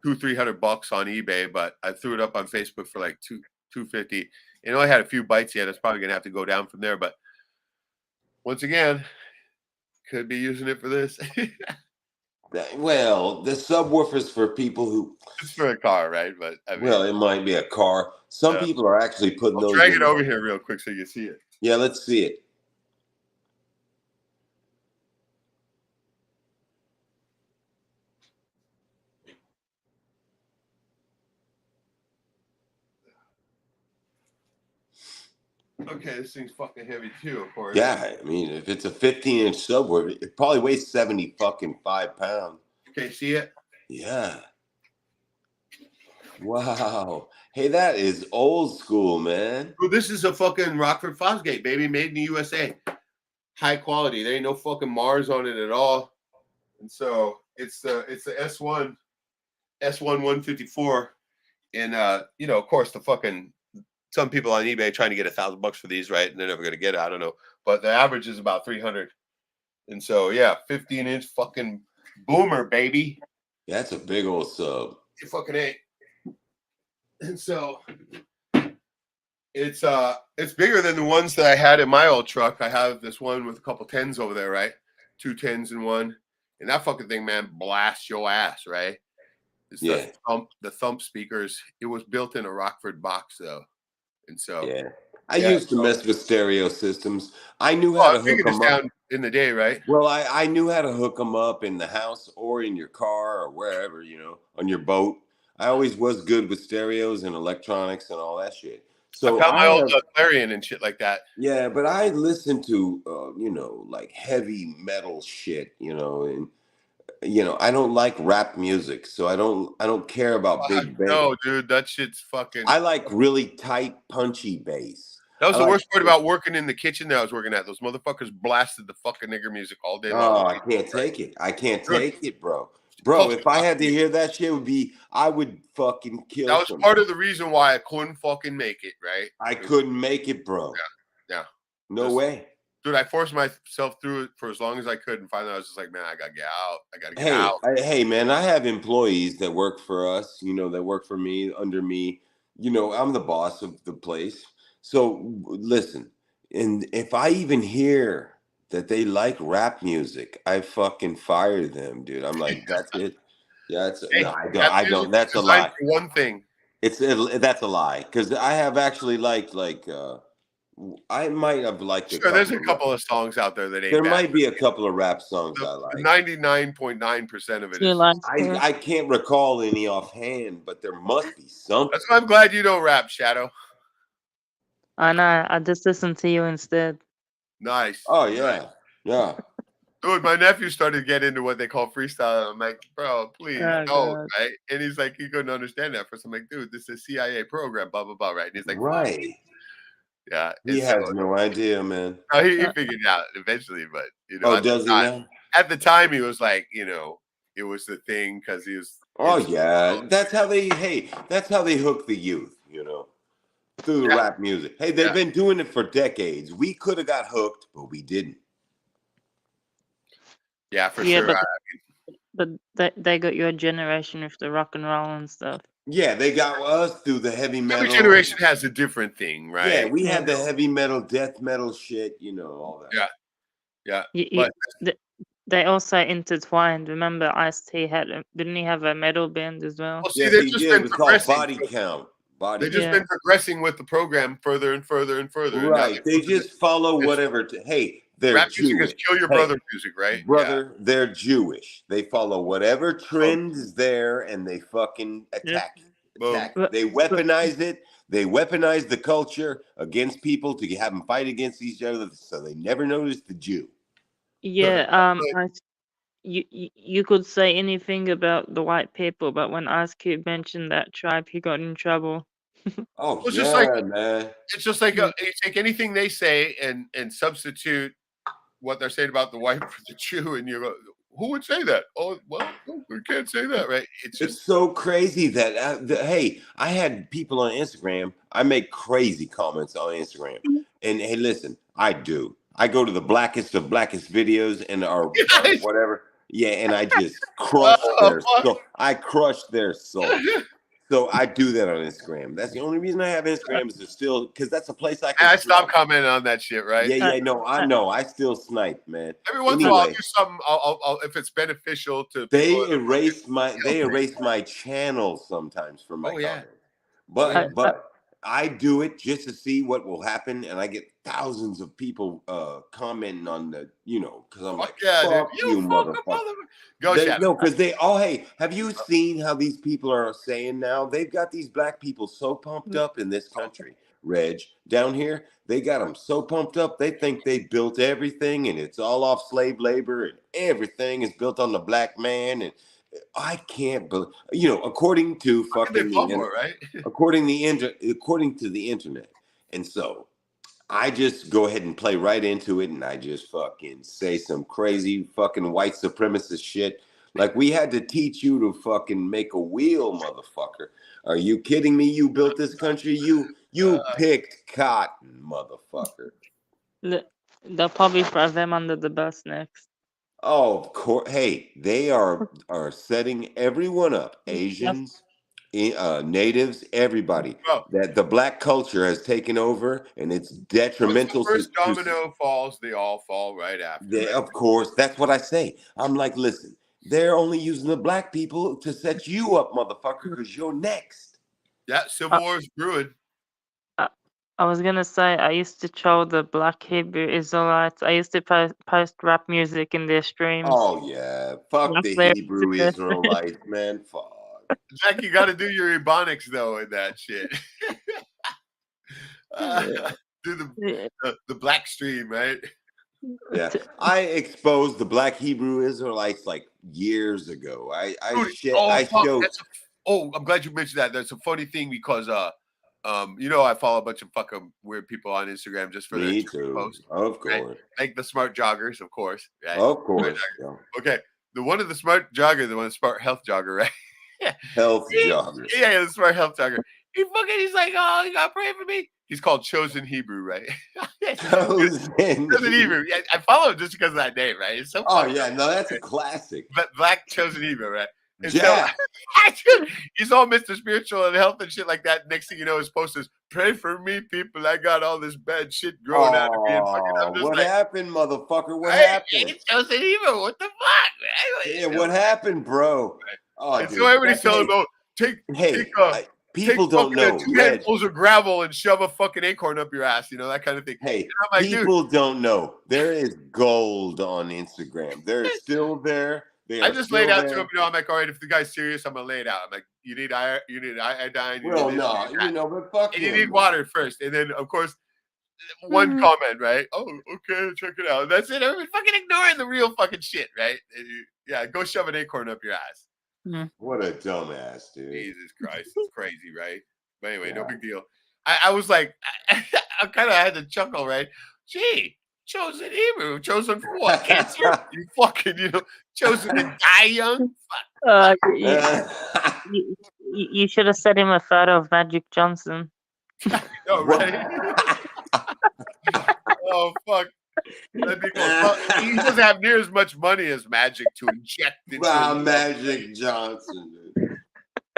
$200-300 on eBay, but I threw it up on Facebook for like $250. It only had a few bites yet. It's probably gonna have to go down from there. But once again, could be using it for this. Well, the subwoofer's for people who. It's for a car, right? But I mean, well, it might be a car. Some people are actually putting those. Drag it over here real quick so you see it. Yeah, let's see it. Okay, this thing's fucking heavy too, of course. Yeah, I mean, if it's a 15-inch subwoofer, it probably weighs 75 pounds. Okay, see it? Yeah. Wow. Hey, that is old school, man. Well, this is a fucking Rockford Fosgate, baby, made in the USA. High quality. There ain't no fucking Mars on it at all. And so it's the S1 154. And you know, of course, the fucking some people on eBay trying to get $1,000 for these, right? And they're never gonna get it. I don't know. But the average is about 300. And so, yeah, 15-inch fucking boomer, baby. That's a big old sub. It fucking ain't. And so it's bigger than the ones that I had in my old truck. I have this one with a couple 10s over there, right? 2 10s in one. And that fucking thing, man, blasts your ass, right? It's the thump speakers. It was built in a Rockford box though. And so I used to mess with stereo systems. I knew how to hook them up in the day, right? Well, I knew how to hook them up in the house or in your car or wherever, you know, on your boat. I always was good with stereos and electronics and all that shit. So I found my old Clarion and shit like that. Yeah, but I listen to, you know, like heavy metal shit, you know, and I don't like rap music, so I don't care about big bass. No, dude, that shit's fucking. I like really tight, punchy bass. That was the worst part about working in the kitchen that I was working at. Those motherfuckers blasted the fucking nigger music all day long. Oh, I can't take it. I can't take it, bro. Bro, if I had to hear that shit, I would fucking kill. That was part of the reason why I couldn't fucking make it, right? I couldn't make it, bro. Yeah. No way. Dude, I forced myself through it for as long as I could, and finally I was just like, man, I gotta get out. I gotta get out. Hey, man, I have employees that work for us, you know, that work for me, under me. You know, I'm the boss of the place. So listen, and if I even hear that they like rap music, I fucking fire them, dude. I'm like, that's it. Yeah, I don't. That's a lie. One thing. That's a lie, because I have actually liked I might have liked it. Sure, there's a couple of songs out there that ain't there bad. might be a couple of rap songs I like. 99.9% of it is. I can't recall any offhand, but there must be something. That's why I'm glad you don't rap, Shadow. I know. I just listen to you instead. Nice. Oh, yeah. Yeah. Dude, my nephew started to get into what they call freestyle. And I'm like, bro, please don't, right? And he's like, he couldn't understand that first. I'm like, dude, this is a CIA program, blah, blah, blah, right? And he's like, right. Yeah. He has no idea, man. No, he figured it out eventually, but, you know. Oh, does he now? At the time, he was like, you know, it was the thing because he was. Oh, yeah. That's how they hook the youth, you know, through the rap music. Hey, they've been doing it for decades. We could have got hooked, but we didn't. Yeah, for sure. But they got your generation with the rock and roll and stuff. Yeah, they got us through the heavy metal. Every generation has a different thing, right? Yeah, we had the heavy metal, death metal shit, you know, all that. Yeah. They also intertwined. Remember, Ice-T didn't he have a metal band as well? Well, see, yes, they've he just did. been It was called progressing. Body Count. They've just been progressing with the program further and further and further. Right. They just follow whatever. Hey, they're rap Jewish. music is kill your brother music, right? Brother, they're Jewish. They follow whatever trend is there, and they fucking attack it. They weaponize it. They weaponize the culture against people to have them fight against each other, so they never notice the Jew. Yeah. You could say anything about the white people, but when Ice Cube mentioned that tribe, he got in trouble. Oh, it's yeah, just like, man. It's just like you take anything they say and substitute what they're saying about the white for the Jew, and you go, who would say that? Oh, well, we can't say that, right? It's so crazy that hey, I had people on Instagram. I make crazy comments on Instagram, and hey, listen, I go to the blackest videos and or whatever. Yeah, and I just crush their soul. I crush their soul. So I do that on Instagram. That's the only reason I have Instagram is to still, because that's a place I can. I stop commenting on that shit, right? Yeah, no, I know. I still snipe, man. Every once in a while, I'll do something. I'll if it's beneficial to. They erase my channel sometimes from my comments. But I do it just to see what will happen, and I get thousands of people commenting on the, you know, because I'm like, fuck you, motherfucker. No, because hey, have you seen how these people are saying now? They've got these black people so pumped up in this country, Reg, down here. They got them so pumped up, they think they built everything, and it's all off slave labor, and everything is built on the black man, and I can't believe, you know, according to fucking according to the internet. And so I just go ahead and play right into it, and I just fucking say some crazy fucking white supremacist shit. Like, we had to teach you to fucking make a wheel, motherfucker. Are you kidding me? You built this country. You picked cotton, motherfucker. They'll probably throw them under the bus next. Oh, of course. Hey, they are setting everyone up. Asians, natives, everybody. Bro, That the black culture has taken over, and it's once the detrimental first domino falls, they all fall right after, they, right? of course, that's what I say. I'm like, listen, they're only using the black people to set you up, motherfucker, because you're next. Yeah, Civil War is brewing. I was gonna say I used to troll the Black Hebrew Israelites. I used to post rap music in their streams. Oh yeah, fuck That's the their Hebrew Israelites, man. Fuck. Jack, you got to do your ebonics though in that shit. Do the black stream, right? Yeah, I exposed the black Hebrew Israelites like years ago. I Dude, I fuck, showed. I'm glad you mentioned that. That's a funny thing because I follow a bunch of fucking weird people on Instagram just for their Me stupid too, posts, of right? course, Like the smart joggers, of course, right? of Smart course. jogger. Yeah. Okay, the one of the smart jogger, the one smart health jogger, right? Health He- jogger. yeah, the smart health jogger. He's like, oh, you gotta pray for me. He's called Chosen Hebrew, right? Chosen Chosen Hebrew. Hebrew. Yeah, I follow him just because of that name, right? It's so Oh funny. yeah, no, that's a classic. But Black Chosen Hebrew, right? And so Jack. he's all Mr. Spiritual and health and shit like that. Next thing you know, his post is, pray for me, people. I got all this bad shit growing out of me. And fucking, I'm Oh, just what like, happened, motherfucker? What hey, happened? it's Chosen Hebrew. What the fuck, man? Yeah, what happened, bro? Oh, And dude. so everybody's telling him, oh, take People don't fucking know, two Reg. handfuls of gravel and shove a fucking acorn up your ass, that kind of thing. Hey, And I'm like, dude, people don't know. There is gold on Instagram. They're still there. They I are just laid still out to there. him. I'm like, all right, if the guy's serious, I'm gonna lay it out. I'm like, you need iodine, you Well, need this, you no, need that. but fuck And you him. need water first. And then, of course, one comment, right? Oh, okay, check it out. That's it. I'm fucking ignoring the real fucking shit, right? Yeah, go shove an acorn up your ass. What a dumbass, dude. Jesus Christ, it's crazy, right? But anyway, no Yeah. big deal. I was like, I kind of had to chuckle, right? Gee, chosen Hebrew, chosen for what? Cancer? You fucking, chosen to die young? You should have sent him a photo of Magic Johnson. No, right? Oh, fuck. That'd be cool. Well, he doesn't have near as much money as Magic to inject into himself. Magic Johnson, dude.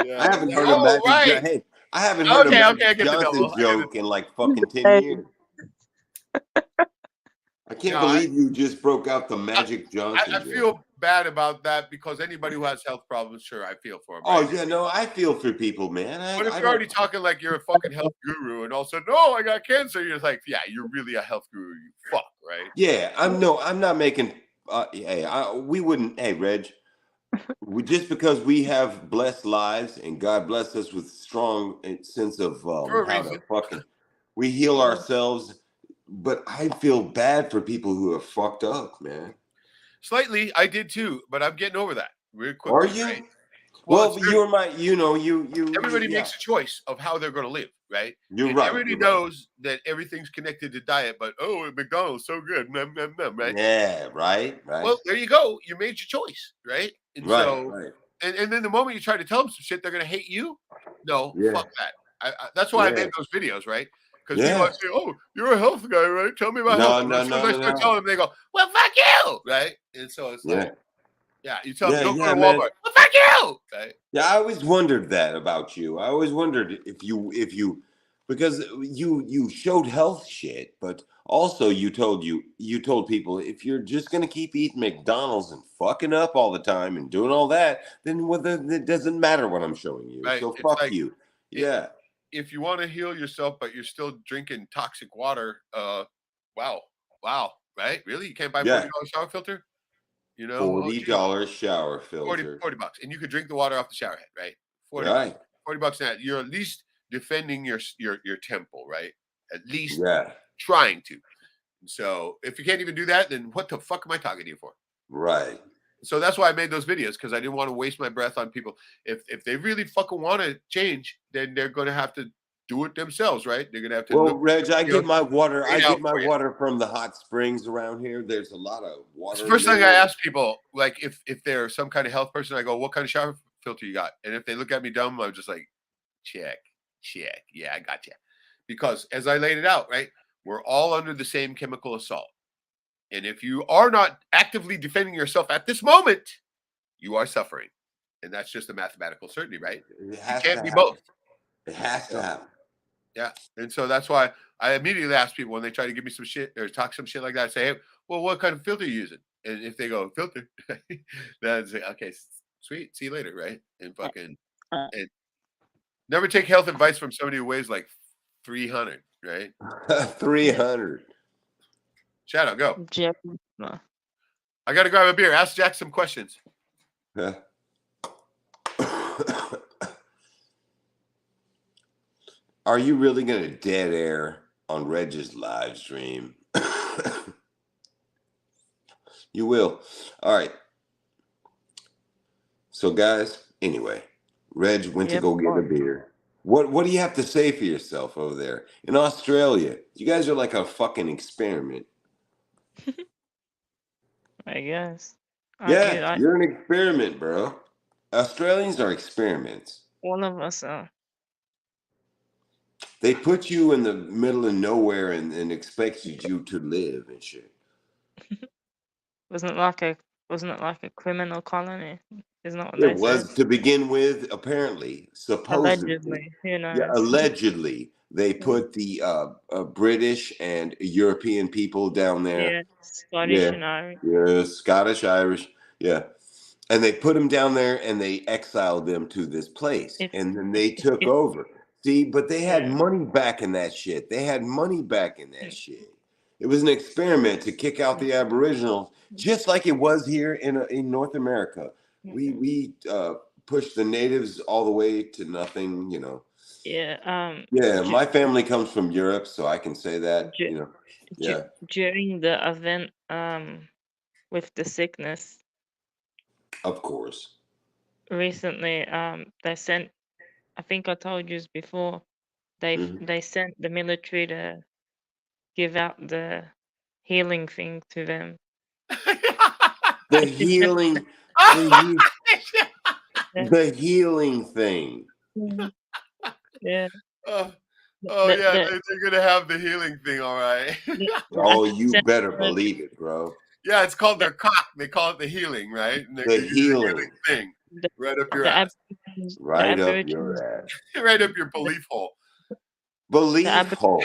Yeah. I haven't heard of Magic Johnson. Hey, I haven't heard of Magic I get the Johnson double. joke in like fucking 10 years. I can't No, believe you just broke out the Magic Johnson I joke. feel bad about that because anybody who has health problems, sure, I feel for them. Oh, Right? yeah, no, I feel for people, man. But if you're already talking like you're a fucking health guru and all of a sudden, no, I got cancer, you're like, yeah, you're really a health guru, you fuck, right? Yeah, I'm not making. We wouldn't. Hey, Reg, just because we have blessed lives and God bless us with strong sense of For a how reason. to fucking, we heal ourselves. But I feel bad for people who are fucked up, man. Slightly, I did too, but I'm getting over that real quickly. Are you? Right? Well, you're my. Everybody makes a choice of how they're going to live, right? You're and right. Everybody knows that everything's connected to diet, but McDonald's so good, right? Yeah, right. Well, there you go. You made your choice, right? And right. And then the moment you try to tell them some shit, they're going to hate you. No, Yeah. fuck that. That's why I made those videos, right? Because people Yeah. say, "Oh, you're a health guy, right? Tell me about health." And as soon as I start telling them, they go, "Well, fuck you," right? And so it's like, yeah, you tell them, "Don't go to Walmart." Man. Well, fuck you. Right? Yeah, I always wondered that about you. I always wondered if you because you showed health shit, but also you told people if you're just gonna keep eating McDonald's and fucking up all the time and doing all that, then it doesn't matter what I'm showing you. Right. So It's fuck like, you. Yeah. If you want to heal yourself, but you're still drinking toxic water, wow, right? Really? You can't buy $40 shower filter? $40 shower filter. 40 bucks. And you could drink the water off the shower head, right? 40 right. 40 bucks now. You're at least defending your temple, right? At least trying to. So if you can't even do that, then what the fuck am I talking to you for? Right. So that's why I made those videos, because I didn't want to waste my breath on people. If they really fucking want to change, then they're going to have to do it themselves, right? They're going to have to. Well, Reg, I get my water. I get my you. water from the hot springs around here. There's a lot of water. It's the first thing I ask people, like if they're some kind of health person, I go, "What kind of shower filter you got?" And if they look at me dumb, I'm just like, check. Yeah, I got you. Because as I laid it out, right, we're all under the same chemical assault. And if you are not actively defending yourself at this moment, you are suffering. And that's just a mathematical certainty, right? It You has can't to be happen. both. It has to happen. Yeah. And so that's why I immediately ask people when they try to give me some shit or talk some shit like that, I say, hey, well, what kind of filter are you using? And if they go, filter, then I'd say, okay, sweet, see you later, right? And fucking and never take health advice from somebody who weighs like 300, right? 300. Shout out, go. Jeff, no. I got to grab a beer. Ask Jack some questions. Yeah. Are you really going to dead air on Reg's live stream? You will. All right. So, guys, anyway, Reg went to Yep. go get a beer. What do you have to say for yourself over there in Australia? You guys are like a fucking experiment. I guess. Yeah, you're an experiment, bro. Australians are experiments. All of us are. They put you in the middle of nowhere and expect you to live and shit. Wasn't it like a criminal colony? Isn't that what It they was said? to begin with, apparently, supposedly. Allegedly, who knows? Yeah, allegedly, they put the British and European people down there. Yeah, Scottish Yeah, and Irish. yeah, Scottish, Irish, yeah. And they put them down there and they exiled them to this place. If And then they took if over. See, but they had yeah. money back in that shit. They had money back in that shit. It was an experiment to kick out the Aboriginals, just like it was here in North America. We pushed the natives all the way to nothing, you know. Yeah. Yeah, my family comes from Europe, so I can say that, you know. Yeah. During the event with the sickness Of course. recently, they sent. I think I told you before. They sent the military to give out the healing thing to them. The healing, the healing thing. Yeah. Oh yeah, they're gonna have the healing thing, all right. Oh, you better believe it, bro. Yeah, it's called their cock. They call it the healing, right? And The healing thing right up your ass. Right up your ass. Right up your belief hole. Belief hole.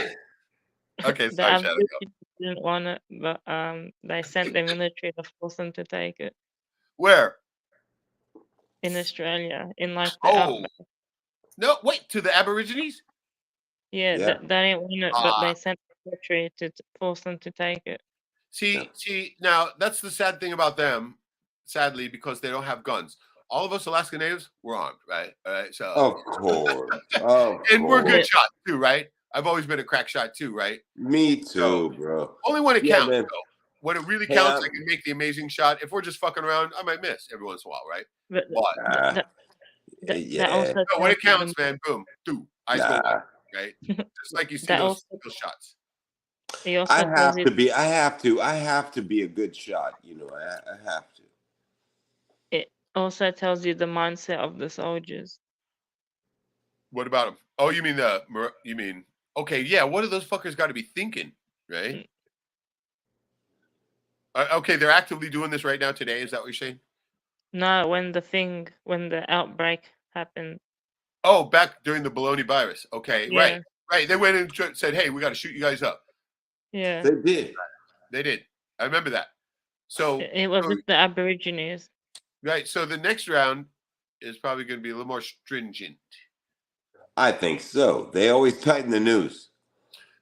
Okay, The sorry, Shadow. didn't want it, but they sent the military to force them to take it. Where? In Australia, in like the outback. No, wait, to the Aborigines? Yeah, they didn't want it, but they sent the military to force them to take it. See, now that's the sad thing about them, sadly, because they don't have guns. All of us Alaska Natives, we're armed, right? All right, so of course. And we're good shots too, right? I've always been a crack shot too, right? Me too, bro. Only when it counts, man. though. When it really counts, I can make the amazing shot. If we're just fucking around, I might miss every once in a while, right? But when it counts, man, boom, eyes go wide, right? Just like you see those shots. I have to be a good shot, you know. I have to. It also tells you the mindset of the soldiers. What about them? Oh, you mean okay, yeah, what do those fuckers got to be thinking, right? Okay, they're actively doing this right now today, is that what you're saying? No, when the outbreak happened. Oh, back during the baloney virus. Okay, yeah. right. They went and said, hey, we got to shoot you guys up. Yeah. They did. I remember that. So it was with the Aborigines. Right. So the next round is probably going to be a little more stringent. I think so. They always tighten the noose.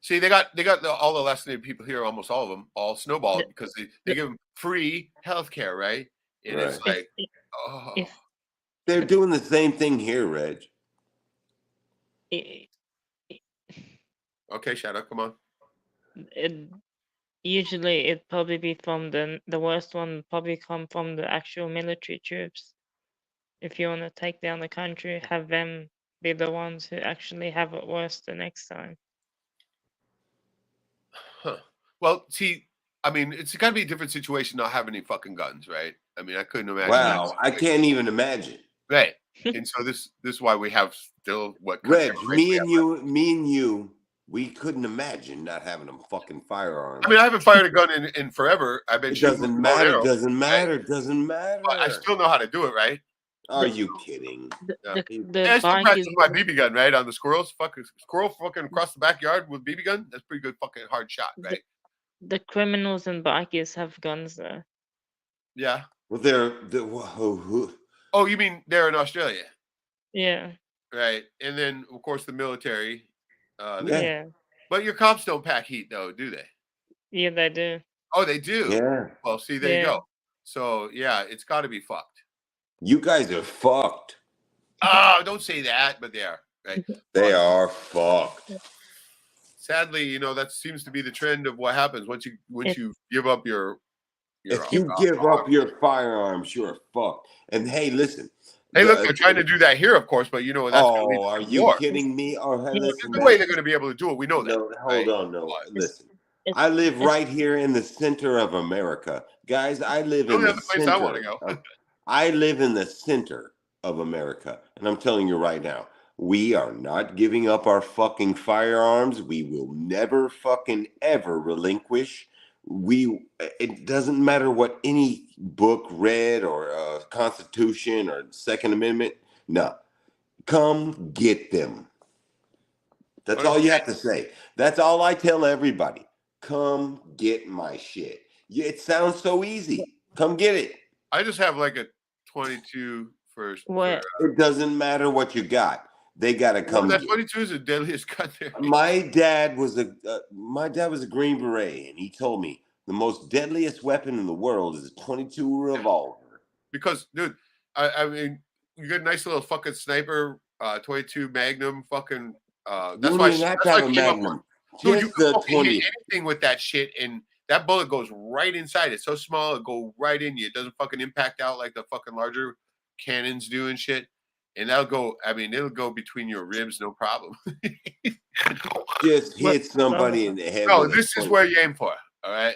See, they got all the Alaska Native people here, almost all of them, all snowballed because they give them free health care, right? And it's like, they're doing the same thing here, Reg. Okay, Shadow, come on. Usually it'd probably be from the worst one probably come from the actual military troops. If you want to take down the country, have them be the ones who actually have it worse the next time. Huh. Well, see, I mean, it's got to be a different situation not having any fucking guns, right? I mean, I couldn't imagine. Wow, I can't even imagine. Right. And so this is why we have still what? Reg, me and you we couldn't imagine not having a fucking firearm. I mean, I haven't fired a gun in forever. I've been It shooting doesn't with bow and matter. arrow, Doesn't right? matter. Doesn't But I matter. still know how to do it, right? Are you kidding? Yeah. The I still bike practice is my BB gun, right? On the squirrels, fucking squirrel fucking across the backyard with BB gun. That's pretty good fucking hard shot, right? the criminals and bikies have guns though. Yeah. Well, whoa. Oh, you mean they're in Australia, Yeah, right? And then of course the military. Yeah. yeah, But your cops don't pack heat though, do they? yeah. They do. Oh, they do. Yeah. Well, see, there you Yeah. go. So yeah, it's got to be fucked. You guys are fucked. Oh, don't say that, but they are, right? They are fucked. Sadly, you know, that seems to be the trend of what happens once you give up your If you give up your firearms, you're fucked. And hey, listen. Hey, look, they're trying to do that here, of course, but you know that's gonna lead to are you war. kidding me? Or hey, listen, There's no way they're going to be able to do it. We know that. no, right? hold on, no. Listen. It's- I live right here in the center of America. Guys, I live in Only the other place I want to center. go. I live in the center of America. And I'm telling you right now, we are not giving up our fucking firearms. We will never fucking ever relinquish. It doesn't matter what any book read or Constitution or Second Amendment. No. Come get them. That's all you have to say. That's all I tell everybody. Come get my shit. It sounds so easy. Come get it. I just have like a 22 first. What? It doesn't matter what you got. They gotta come. That 22 is the deadliest gun there. My dad was a Green Beret, and he told me the most deadliest weapon in the world is a 22 revolver. Because, dude, I mean, you get a nice little fucking sniper, 22 Magnum, fucking. That's why. You have That's to why have I a came up Magnum. with. Dude, you Just can the fucking 20. hit anything with that shit, and that bullet goes right inside. It's so small, it go right in you. It doesn't fucking impact out like the fucking larger cannons do and shit. And that'll go. I mean, it'll go between your ribs, no problem. Just hit somebody in the head. No, with a this is 20. where you aim for. All right,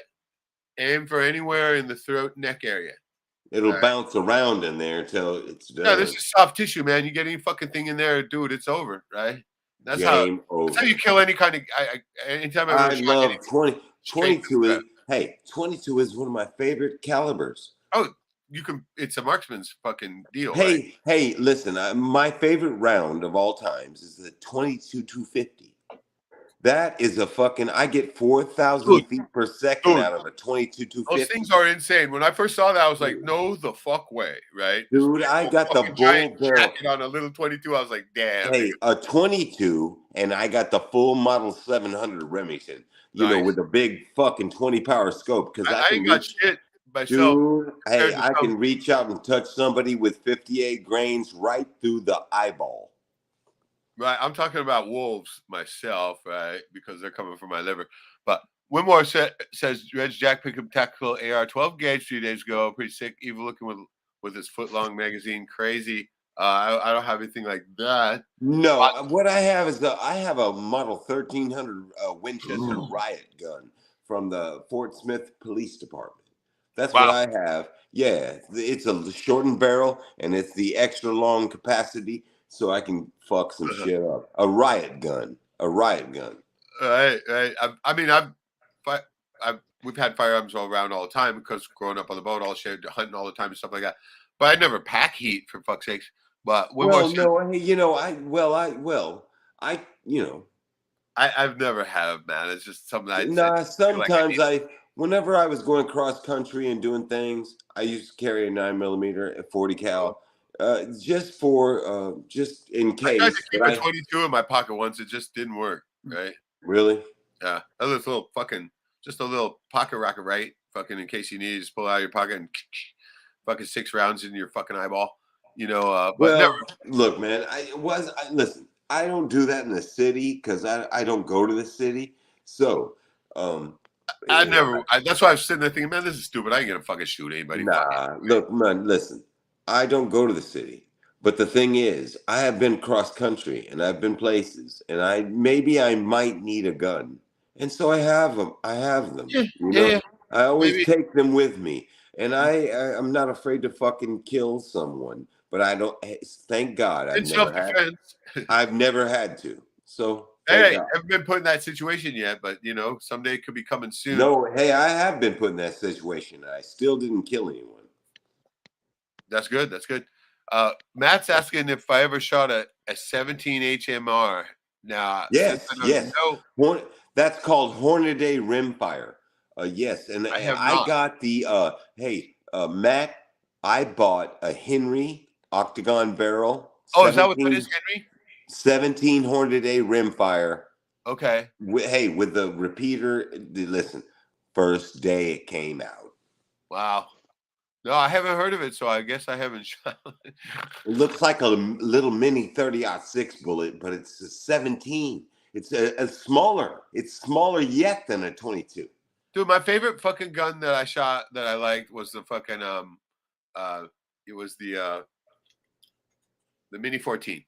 aim for anywhere in the throat, neck area. It'll bounce around in there until it's done. Yeah, this is soft tissue, man. You get any fucking thing in there, dude, it's over, right? That's Game how. That's over. how you kill any kind of. Anytime I love anything. 22 is. Hey, 22 is one of my favorite calibers. Oh, you can. It's a marksman's fucking deal. Hey, right? hey, listen. My favorite round of all times is the 22-250. That is a fucking. I get 4,000 feet per second out of a 22-250. Those things are insane. When I first saw that, I was like, "No, the fuck way!" Right, dude. I got the bull barrel on a little 22. I was like, "Damn." Hey, a 22, and I got the full model 700 Remington. You know, with a big fucking 20 power scope. Because I ain't got shit myself. Dude, hey, I can reach out and touch somebody with 58 grains right through the eyeball. Right, I'm talking about wolves myself, right? Because they're coming from my liver. But Winmore says Reg Jack picked up tactical AR 12 gauge 3 days ago. Pretty sick, evil looking with his foot long magazine. Crazy. I don't have anything like that. No, what I have is I have a model 1300 Winchester riot gun from the Fort Smith Police Department. That's what I have. Yeah, it's a shortened barrel and it's the extra long capacity, so I can fuck some shit up. A riot gun. Right. I mean, we've had firearms all around all the time because growing up on the boat, all shit, hunting all the time and stuff like that. But I never pack heat, for fuck's sakes. But I've never have, man. It's just something sometimes whenever I was going cross country and doing things, I used to carry a 9mm at 40 cal, just in case. I tried to keep a 22 in my pocket once. It just didn't work, right? Really? Yeah. That was just a little pocket rocket, right? Fucking in case you need, just pull out of your pocket and fucking 6 rounds in your fucking eyeball. You know, but never. Look, man, listen, I don't do that in the city because I don't go to the city. So, that's why I was sitting there thinking, man, this is stupid. I ain't gonna fucking shoot anybody. Nah, look, man, listen, I don't go to the city. But the thing is, I have been cross country and I've been places, and I might need a gun, and so I have them. Yeah. I always take them with me, and I'm not afraid to fucking kill someone. But I don't. Thank God, I've never had to. So Thank Hey, God. haven't been put in that situation yet, but you know, someday it could be coming soon. No, hey, I have been put in that situation. I still didn't kill anyone. That's good. That's good. Matt's asking if I ever shot a 17 HMR. Now, since Yes, I don't yes. know, That's called Hornady rimfire. Yes, and I have I not. got the Matt. I bought a Henry octagon barrel. Oh, is that what that is, Henry? 17 Hornady rimfire. Okay. With the repeater. Listen, first day it came out. Wow. No, I haven't heard of it, so I guess I haven't shot it. It looks like a little mini 30-06 bullet, but it's a 17. It's a smaller. It's smaller yet than a 22. Dude, my favorite fucking gun that I shot that I liked was the fucking it was the Mini 14.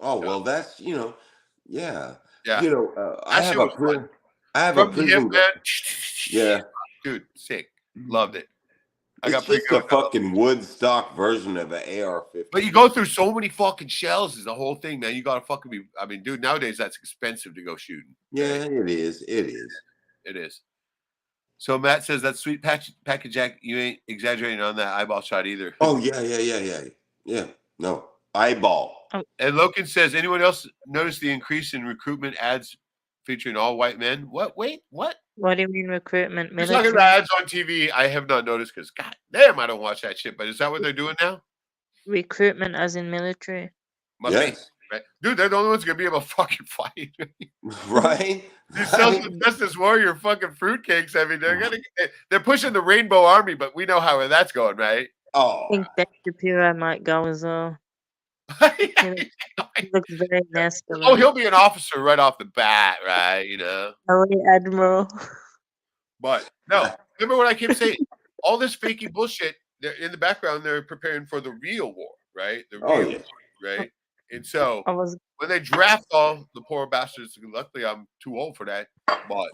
Oh well, that's yeah. Yeah. I That have shit a was fun. I have From a the hip, prison gun. man. Yeah, Dude, sick. Loved it. I it's got pretty just good a with that. fucking Woodstock version of an AR-15. But you go through so many fucking shells is the whole thing, man. You gotta fucking be. I mean, dude, nowadays that's expensive to go shooting. Yeah, Right? it is. It is. It is. So Matt says that sweet package jack. You ain't exaggerating on that eyeball shot either. Oh yeah. No eyeball. And Loken says, anyone else notice the increase in recruitment ads featuring all white men? What? Wait, what? What do you mean recruitment? You're talking Military? about ads on TV. I have not noticed because, god damn, I don't watch that shit. But is that what they're doing now? Recruitment as in military. Must be. Yes. Right? Dude, they're the only ones going to be able to fucking fight. Right. These social justice warrior fucking fruitcakes. I mean, they're pushing the Rainbow Army, but we know how that's going, right? I Oh. think Ben Shapiro might go as well. He looks very masculine. Oh, he'll be an officer right off the bat, right? You know. Only Admiral. But no, remember what I keep saying? All this fakey bullshit. They're in the background. They're preparing for the real war, right? The real war, right? And so when they draft all the poor bastards, luckily I'm too old for that. But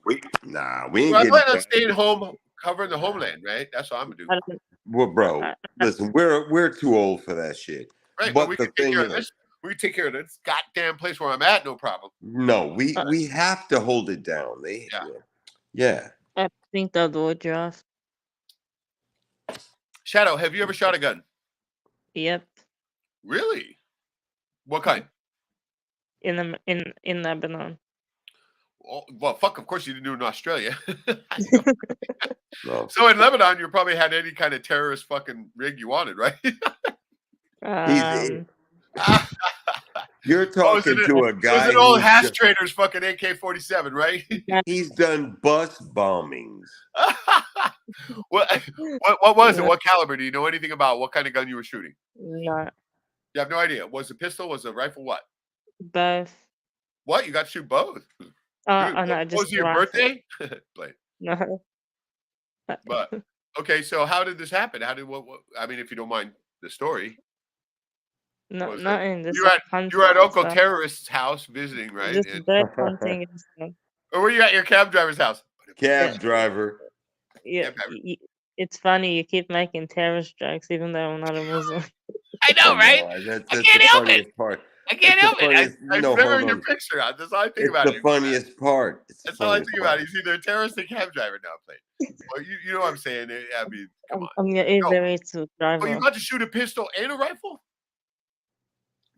we ain't I getting plan on staying home, covering the homeland, right? That's what I'm gonna do. Well, bro, listen, we're too old for that shit. Right, but we the can take thing care of is, this. We can take care of this goddamn place where I'm at, no problem. no, we have to hold it down. Yeah. I think they'll do a draft. Shadow, have you ever shot a gun? Yep. Really? What kind? In Lebanon. Well, fuck, of course you didn't do it in Australia. No. So in Lebanon, you probably had any kind of terrorist fucking rig you wanted, right? You're talking to a guy. It was an old hash trader's fucking AK-47, right? He's done bus bombings. What was it? What caliber? Do you know anything about what kind of gun you were shooting? No. You have no idea. Was it a pistol? Was it a rifle? What? Both. What? You got to shoot both? Dude, no, just was it your birthday? No. But okay, so how did this happen? How did what I mean, if you don't mind the story. No, not in this. You were at Uncle Terrorist's house visiting, right? Just bird hunting and stuff. Or were you at your cab driver's house? Cab driver. Yeah, it's funny. You keep making terrorist jokes, even though I'm not a Muslim. I know, right? That's I can't help it. Part. I can't help it. I remember your picture. That's all I think about. It's the funniest part. That's all I think about. He's either a terrorist or a cab driver now. Well, you know what I'm saying? I mean, come on. I'm very driver. Oh, you got to shoot a pistol and a rifle?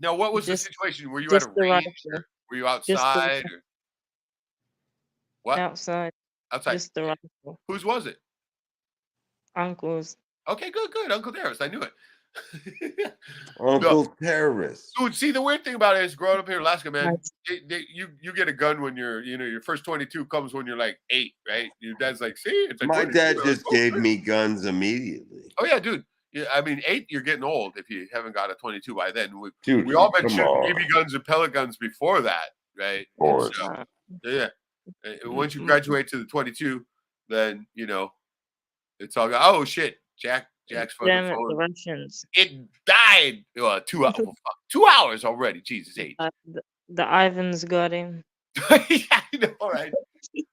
Now, what was the situation? Were you at a range? Were you outside? Or... What? Outside. Outside. Just the rifle. Whose was it? Uncle's. Okay, good. Uncle Terrorist. I knew it. Uncle Terrorist. Dude, see, the weird thing about it is growing up here in Alaska, man, you get a gun when you're, your first 22 comes when you're like 8, right? Your dad's like, see, it's a My 22. dad just gave me guns immediately. Oh, yeah, dude. Yeah, I mean, 8, you're getting old if you haven't got a 22 by then. Dude, we all been shooting BB guns and pellet guns before that, right? So, yeah. Once you graduate to the 22, then, it's all, oh, shit, Jack's fucking phone. The Russians. It died 2 hours. 2 hours already. Jesus H. The Ivans got him. Yeah, I know, right?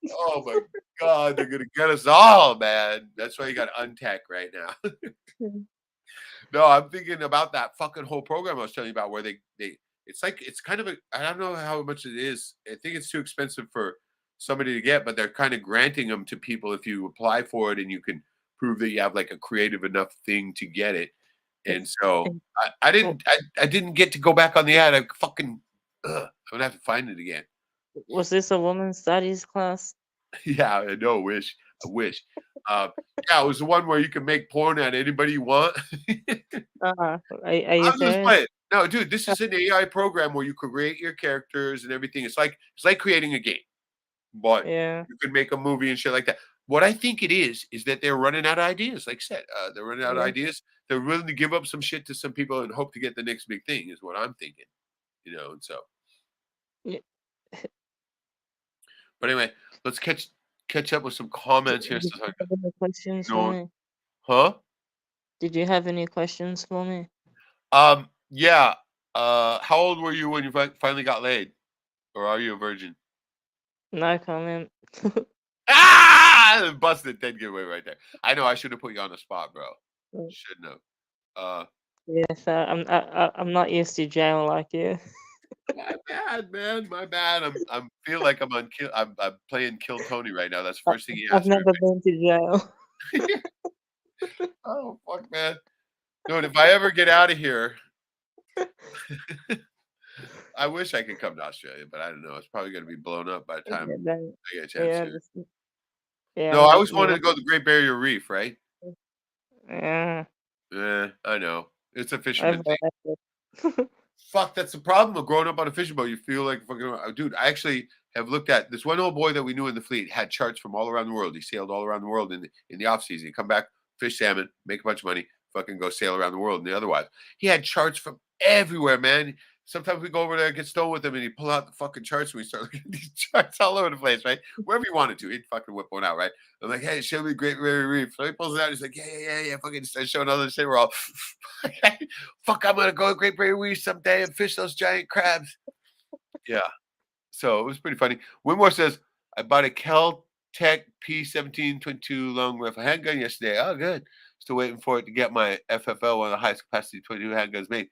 Oh my God, they're gonna get us all, man. That's why you got to untack right now. No, I'm thinking about that fucking whole program I was telling you about, where they It's like it's kind of a I don't know how much it is. I think it's too expensive for somebody to get, but they're kind of granting them to people if you apply for it and you can prove that you have like a creative enough thing to get it. And so And I w- didn't get to go back on the ad. I fucking I'm gonna have to find it again. was this a women's studies class? Yeah, I know. I wish. Yeah, it was the one where you can make porn at anybody you want. Are you I'm just serious? playing. No, dude, this is an AI program where you create your characters and everything. It's like creating a game, but Yeah. you could make a movie and shit like that. What I think it is that they're running out of ideas. Like I said, they're running out of Yeah. ideas. They're willing to give up some shit to some people and hope to get the next big thing. Is what I'm thinking. And so. Yeah. But anyway, let's catch up with some comments here. Did So, you have any questions for no, me? huh? Did you have any questions for me? Yeah. How old were you when you finally got laid, or are you a virgin? No comment. Ah, busted 10 giveaway right there. I know I should have put you on the spot, bro. Shouldn't have. Yeah, so I'm not used to jail like you. My bad, man. My bad. I'm feel like I'm on kill. I'm playing Kill Tony right now. That's the first thing he I've asked me. never been to jail. Oh fuck, man. Dude, if I ever get out of here, I wish I could come to Australia, but I don't know. It's probably going to be blown up by the time Yeah, then, I get a chance yeah, to. yeah, No, I always wanted to go to the Great Barrier Reef, right? yeah, I know. It's a fisherman thing. overrated. Fuck, that's the problem of growing up on a fishing boat. You feel like fucking dude. I actually have looked at this one old boy that we knew in the fleet had charts from all around the world. He sailed all around the world in the off season. He'd come back, fish salmon, make a bunch of money, fucking go sail around the world. And the otherwise, he had charts from everywhere, man. Sometimes we go over there and get stoned with him, and he'd pull out the fucking charts, and we start looking at these charts all over the place, right? Wherever he wanted to, he'd fucking whip one out, right? I'm like, hey, show me Great Barrier Reef. So he pulls it out. He's like, yeah. Fucking starts showing all this shit. We're all, fuck, I'm gonna go to Great Barrier Reef someday and fish those giant crabs. Yeah. So it was pretty funny. Winmore says, I bought a Kel-Tec P1722 long rifle handgun yesterday. Oh, good. Still waiting for it to get my FFL, one of the highest capacity 22 handguns made.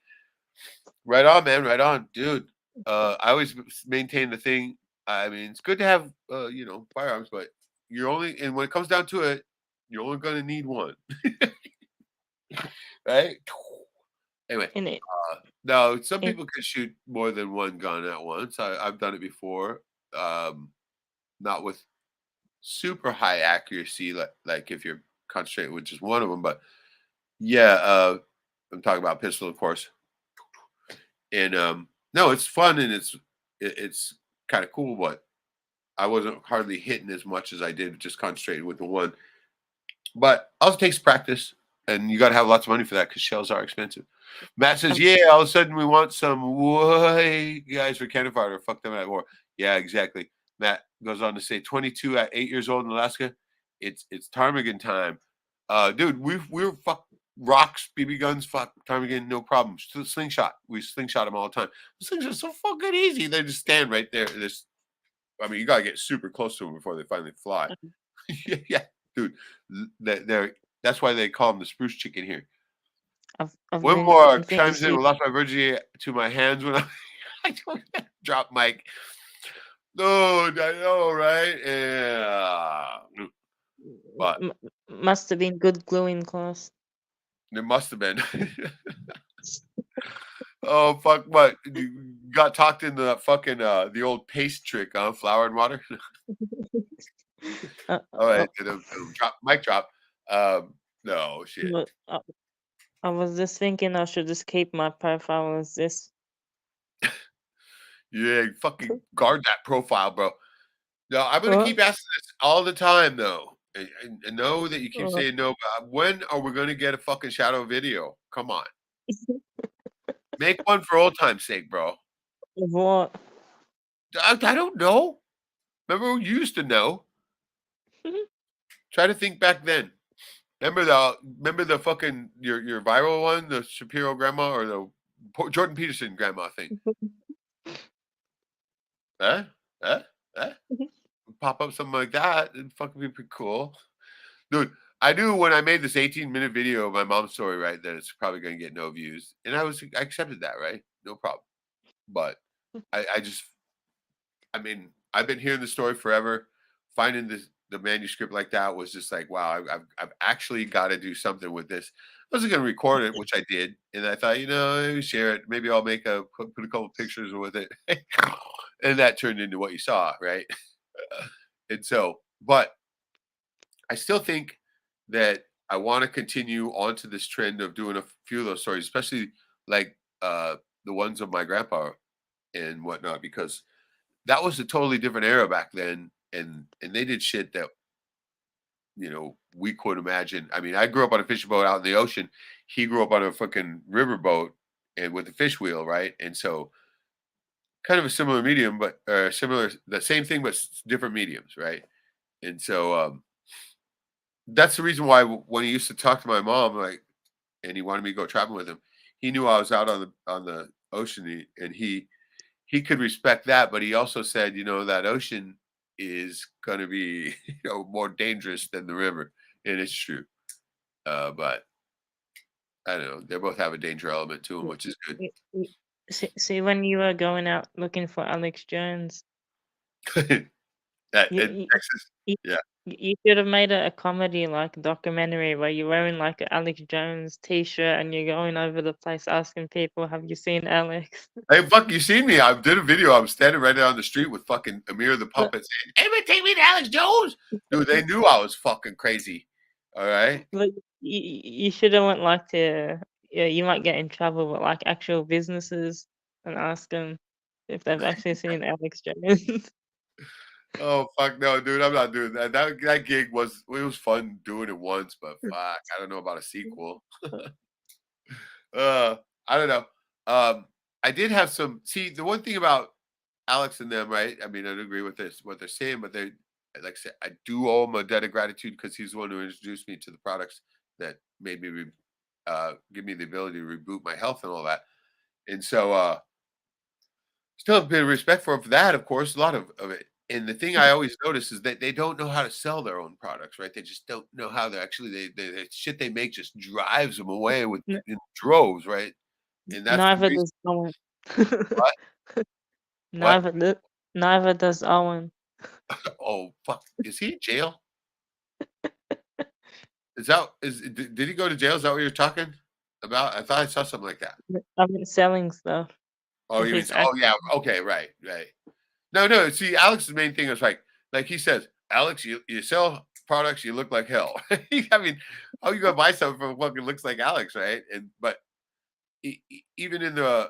Right on, man. Right on, dude. I always maintain the thing. I mean, it's good to have, firearms, but and when it comes down to it, you're only going to need one. Right? Anyway, In it, no, some in, people can shoot more than one gun at once. I've done it before. Not with super high accuracy, like if you're concentrating with just one of them, but yeah, I'm talking about pistol, of course. And no, it's fun and it's kind of cool, but I wasn't hardly hitting as much as I did just concentrating with the one. But also takes practice, and you got to have lots of money for that because shells are expensive. Matt says, um, "Yeah, all of a sudden we want some way guys for cannon fodder. Fuck them at war." Yeah, exactly. Matt goes on to say, 22 at 8 years old in Alaska. It's ptarmigan time, dude. We're fuck rocks, BB guns, fuck ptarmigan, no problem. Slingshot, we slingshot them all the time. The slings are so fucking easy. They just stand right there. You gotta get super close to them before they finally fly. Yeah, dude. That's why they call them the spruce chicken here. I've One been more thinking chimes in. We lost my virginity to my hands when I dropped mic. No, I know, right? Yeah. But must have been good gluing class. there must have been. Oh fuck! What you got talked into that fucking the old paste trick, huh? Flour and water. Uh, All uh, right, mic drop. No shit. but, I was just thinking I should just keep my profile as this. Yeah, fucking guard that profile, bro. No, I'm gonna Huh? keep asking this all the time, though, and know that you keep Uh, saying no. But when are we gonna get a fucking shadow video? Come on, make one for old time's sake, bro. what? I don't know. Remember, you used to know. Try to think back then. Remember the fucking your viral one, the Shapiro grandma or the Jordan Peterson grandma thing? Huh? Huh? Huh? Pop up something like that, it'd fucking be pretty cool. Dude, I knew when I made this 18-minute video of my mom's story, right, that it's probably gonna get no views. And I accepted that, right? No problem. but I just, I mean, I've been hearing the story forever. Finding the manuscript like that was just like, wow, I've actually got to do something with this. I wasn't going to record it, which I did, and I thought, maybe share it. Maybe I'll make put a couple pictures with it, and that turned into what you saw, right? And so, but I still think that I want to continue onto this trend of doing a few of those stories, especially like the ones of my grandpa and whatnot, because that was a totally different era back then, and they did shit that we could imagine. I mean, I grew up on a fishing boat out in the ocean. He grew up on a fucking river boat and with a fish wheel, right? And so, kind of a similar medium, but the same thing, but different mediums, right? And so, that's the reason why when he used to talk to my mom, like, and he wanted me to go traveling with him, he knew I was out on the ocean, and he could respect that, but he also said, that ocean is going to be, more dangerous than the river, and it's true. But I don't know. They both have a danger element to them, which is good. See, when you were going out looking for Alex Jones, That you in you, Texas, you, yeah. you should have made a comedy like documentary where you're wearing like an Alex Jones t-shirt and you're going over the place asking people, "Have you seen Alex?" Hey, fuck, you seen me? I did a video. I was standing right down the street with fucking Amir the Look, puppet saying, "Hey, take me to Alex Jones." Dude, they knew I was fucking crazy. All right. look, you should have went like to, yeah, you might get in trouble with like actual businesses and ask them if they've actually seen Alex Jones. Oh fuck no, dude! I'm not doing that. That gig was fun doing it once, but fuck, I don't know about a sequel. I don't know. I did have some. See, the one thing about Alex and them, right? I mean, I agree with this what they're saying, but they, like I said, I do owe him a debt of gratitude because he's the one who introduced me to the products that made me give me the ability to reboot my health and all that. And so, still have a bit of respect for him for that, of course, a lot of it. And the thing I always notice is that they don't know how to sell their own products, right? They just don't know how they're actually the shit they make just drives them away with N- in droves, right? And that's the Neither reason. does Owen. What? What? Neither do, neither does Owen. Oh fuck! Is he in jail? Is that did he go to jail? Is that what you're talking about? I thought I saw something like that. I've been selling stuff. Oh, you mean? He's Oh yeah. Okay. Right. Right. No. See, Alex's main thing is like he says, Alex, you sell products, you look like hell. I mean, how you gonna buy something from fucking looks like Alex, right? And but even in the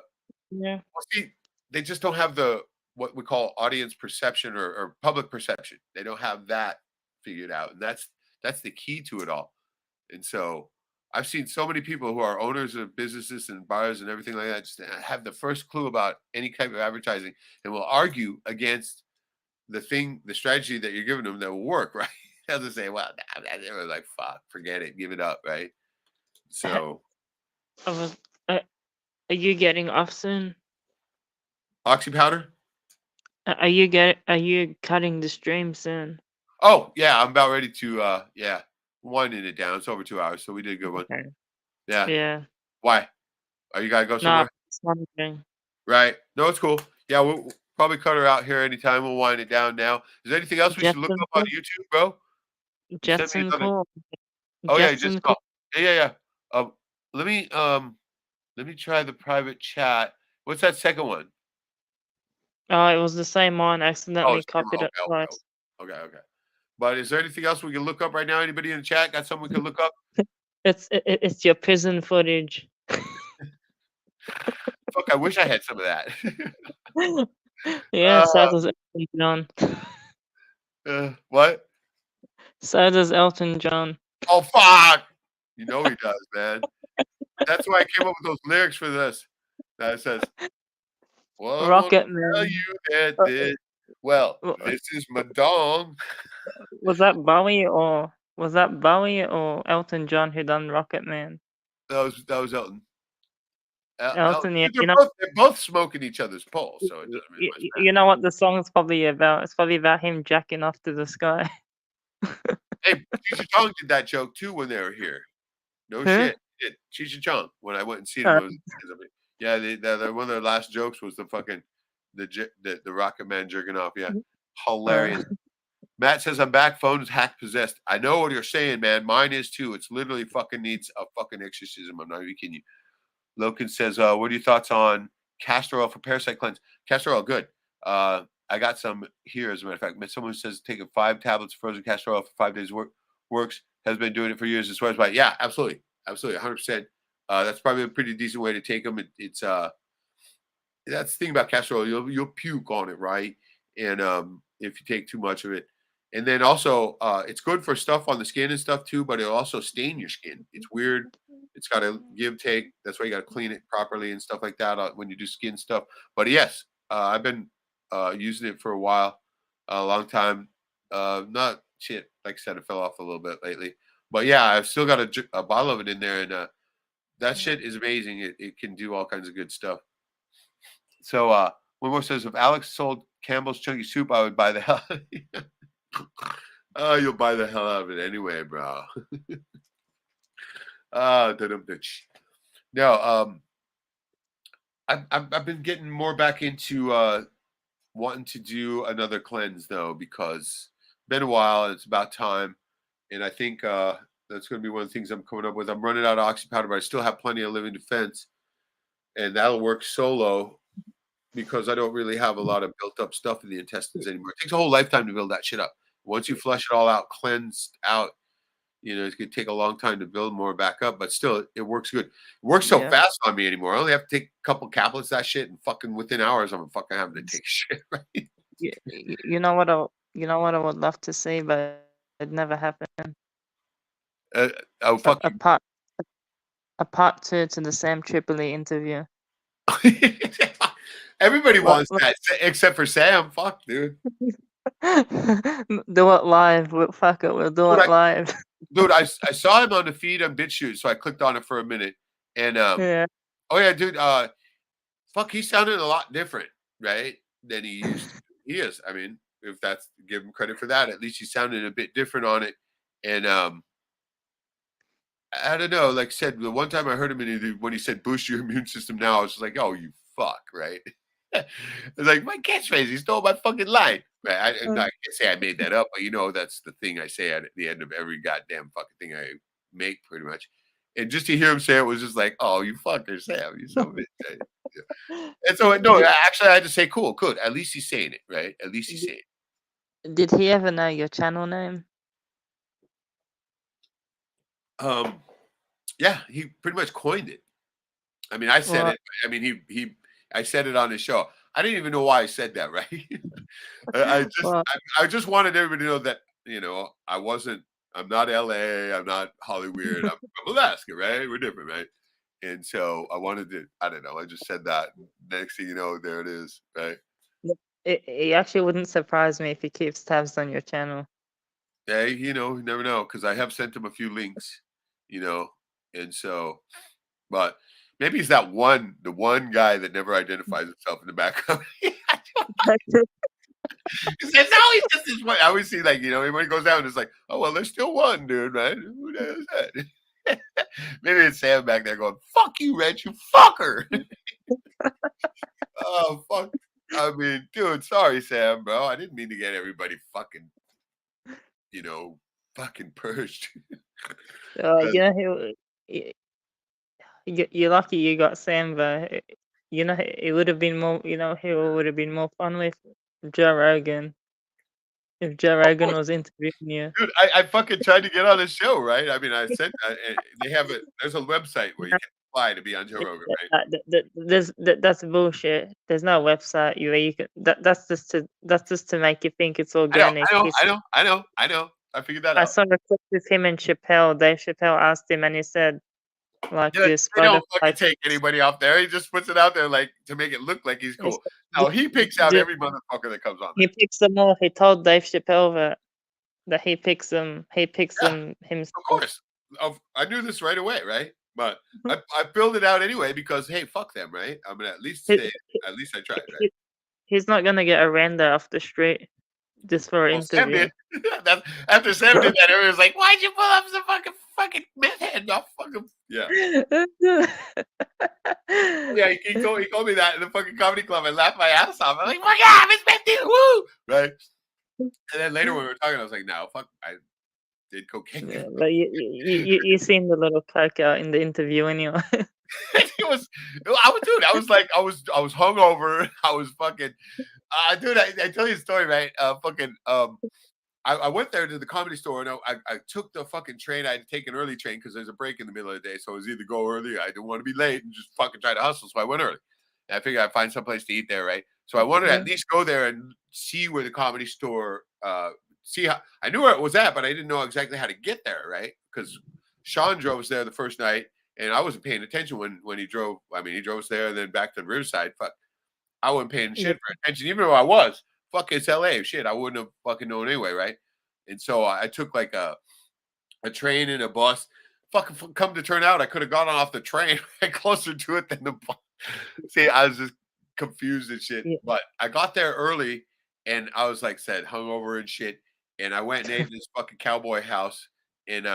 yeah. well, see, they just don't have the what we call audience perception or public perception. They don't have that figured out, and that's the key to it all. And so I've seen so many people who are owners of businesses and bars and everything like that just have the first clue about any type of advertising and will argue against the strategy that you're giving them that will work, right? They'll just say, well, they were like, fuck, forget it, give it up, right? So I was, are you getting off soon? oxy powder? Are you cutting the stream soon? Oh, yeah, I'm about ready to winding it down. It's over 2 hours, so we did a good one. Okay. Yeah. Yeah. Why? Are you gotta go No, somewhere? it's wondering. Right. No, it's cool. Yeah, we'll probably cut her out here anytime. We'll wind it down now. Is there anything else we should look Jetson up on call? YouTube, bro? You sent me Jetson another. call? Oh yeah, you Jetson just call? call. Yeah. Let me try the private chat. What's that second one? Oh, it was the same one. I Oh, accidentally it's copied it twice. okay. But is there anything else we can look up right now? Anybody in the chat got something we can look up? It's your prison footage. Fuck, I wish I had some of that. Yeah, so does Elton John. What? So does Elton John. Oh fuck! You know he does, man. That's why I came up with those lyrics for this. That says, "Well, I want to Rocket tell Man. you that this, well, this is my dong." Was that Bowie or Elton John who done Rocket Man? That was Elton. Elton, yeah, They're both smoking each other's poles, so it doesn't really much matter. you know what the song's probably about? It's probably about him jacking off to the sky. Hey, Cheech and Chong did that joke too when they were here. No Huh? shit. Cheech and Chong when I went and seen Uh, him. Yeah, one of their last jokes was the Rocket Man jerking off. Yeah, hilarious. Matt says I'm back. Phone's hack possessed. I know what you're saying, man. Mine is too. It's literally fucking needs a fucking exorcism. I'm not even kidding you. Loken says, what are your thoughts on castor oil for parasite cleanse? Castor oil, good. I got some here, as a matter of fact. Someone says taking 5 tablets of frozen castor oil for 5 days works. Has been doing it for years and swears by it. Yeah, absolutely. Absolutely, 100%. That's probably a pretty decent way to take them. It's that's the thing about castor oil. You'll puke on it, right? And if you take too much of it. And then also, it's good for stuff on the skin and stuff too, but it'll also stain your skin. It's weird. It's got to give, take. That's why you got to clean it properly and stuff like that when you do skin stuff. But yes, I've been using it for a while, a long time. Not shit. Like I said, it fell off a little bit lately. But yeah, I've still got a bottle of it in there, and that shit is amazing. It can do all kinds of good stuff. So one more says, if Alex sold Campbell's Chunky Soup, I would buy the hell. Oh, you'll buy the hell out of it anyway, bro. No, I've been getting more back into wanting to do another cleanse though, because it's been a while and it's about time. And I think that's going to be one of the things I'm coming up with. I'm running out of oxy powder, but I still have plenty of living defense, and that'll work solo because I don't really have a lot of built up stuff in the intestines anymore. It takes a whole lifetime to build that shit up. Once you flush it all out, cleansed out, it's going to take a long time to build more back up, but still, it works good. It works so fast on me anymore. I only have to take a couple caplets of that shit, and fucking within hours, I'm fucking having to take shit, right? You know what I would love to see, but it never happened. Oh, fuck A part 2 to the Sam Tripoli interview. Everybody wants that, except for Sam. Fuck, dude. Do it live. Fuck it, we'll do it live. Dude, I saw him on the feed on BitChute, so I clicked on it for a minute. And Yeah. oh yeah, dude, fuck, he sounded a lot different, right? Than he used to. He is. I mean, if that's, give him credit for that. At least he sounded a bit different on it. And I don't know, like I said, the one time I heard him when he said boost your immune system now, I was just like, oh, you fuck, right? It's like my catchphrase, he stole my fucking line. Right? I can't say I made that up, but that's the thing I say at the end of every goddamn fucking thing I make, pretty much. And just to hear him say it was just like, oh, you fucker, Sam, you son of a bitch. Yeah. And so, no, actually, I had to say, cool, good. At least he's saying it, right? At least he's saying it. Did he ever know your channel name? Yeah, he pretty much coined it. I mean, I said it. I mean, I said it on his show. I didn't even know why I said that, right? I just wanted everybody to know that, I'm not LA, I'm not Hollywood, I'm from Alaska, right? We're different, right? And so I wanted to, I don't know, I just said that. Next thing you know, there it is, right? It actually wouldn't surprise me if he keeps tabs on your channel. Hey, you never know, because I have sent him a few links, and so, but maybe he's the one guy that never identifies himself in the background. It's always just this one. I always see, like, when he goes down, it's like, oh, well, there's still one dude, right? Who the hell is that? Maybe it's Sam back there going, fuck you, Reg, you fucker. Oh, fuck. I mean, dude, sorry, Sam, bro. I didn't mean to get everybody fucking, fucking purged. You're lucky you got Sam, but it would have been more. Who would have been more fun with Joe Rogan. If Joe Rogan was interviewing you, dude, I fucking tried to get on the show, right? I mean, I said they have it. There's a website where you can apply to be on Joe Rogan, right? That's bullshit. There's no website where you can. That's just to make you think it's organic. I know. I figured that out. I saw a clip with him and Chappelle. Dave Chappelle asked him, and he said, like, this. They don't fucking take anybody off there. He just puts it out there, like, to make it look like he's cool. No, he picks out every motherfucker that comes on there. He picks them all. He told Dave Chappelle that he picks them. He picks them himself. Of course, I knew this right away, right? But I filled it out anyway because, hey, fuck them, right? I mean, at least I tried, right? He's not gonna get a render off the street just for an interview. After Sam did that, everyone was like, "Why'd you pull up some fucking meth head?" No, fucking yeah. Yeah, he told me that in the fucking comedy club. I laughed my ass off. I'm like, fuck yeah, Miss Betty, woo! Right? And then later when we were talking, I was like, no, fuck, I did cocaine. Yeah, but you seen the little coke out in the interview anyway. It was, dude, I was hungover. I was fucking, dude, I tell you a story, right? I went there to the comedy store and I took the fucking train. I had to take an early train because there's a break in the middle of the day. So it was either go early. I didn't want to be late and just fucking try to hustle. So I went early. And I figured I'd find someplace to eat there, right? So I wanted to at least go there and see where the comedy store, see how I knew where it was at, but I didn't know exactly how to get there, right? Because Sean drove us there the first night and I wasn't paying attention when he drove. I mean, he drove us there and then back to the Riverside. Fuck, I wasn't paying Yeah. shit for attention, even though I was. Fuck, it's LA. Shit, I wouldn't have fucking known anyway, right? And so I took like a train and a bus. Fucking come to turn out, I could have gotten off the train closer to it than the bus. See, I was just confused and shit. Yeah. But I got there early and I was like said, hungover and shit. And I went and ate in this fucking cowboy house. And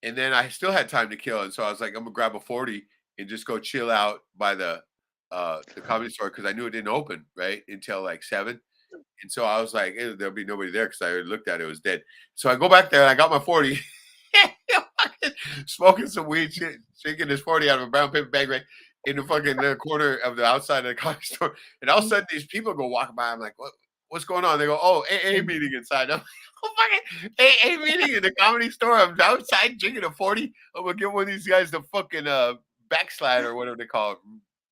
then I still had time to kill. And so I was like, I'm gonna grab a 40 and just go chill out by the comedy store because I knew it didn't open right until like 7. And so I was like, there'll be nobody there because I already looked at it, it was dead. So I go back there and I got my 40, smoking some weed, shit, shaking this 40 out of a brown paper bag right in the fucking corner of the outside of the comedy store. And all of a sudden these people go walking by. I'm like, what's going on? They go, oh, AA meeting inside. I'm like, oh, fucking AA meeting in the comedy store. I'm outside drinking a 40. I'm gonna give one of these guys the fucking backslide or whatever they call it.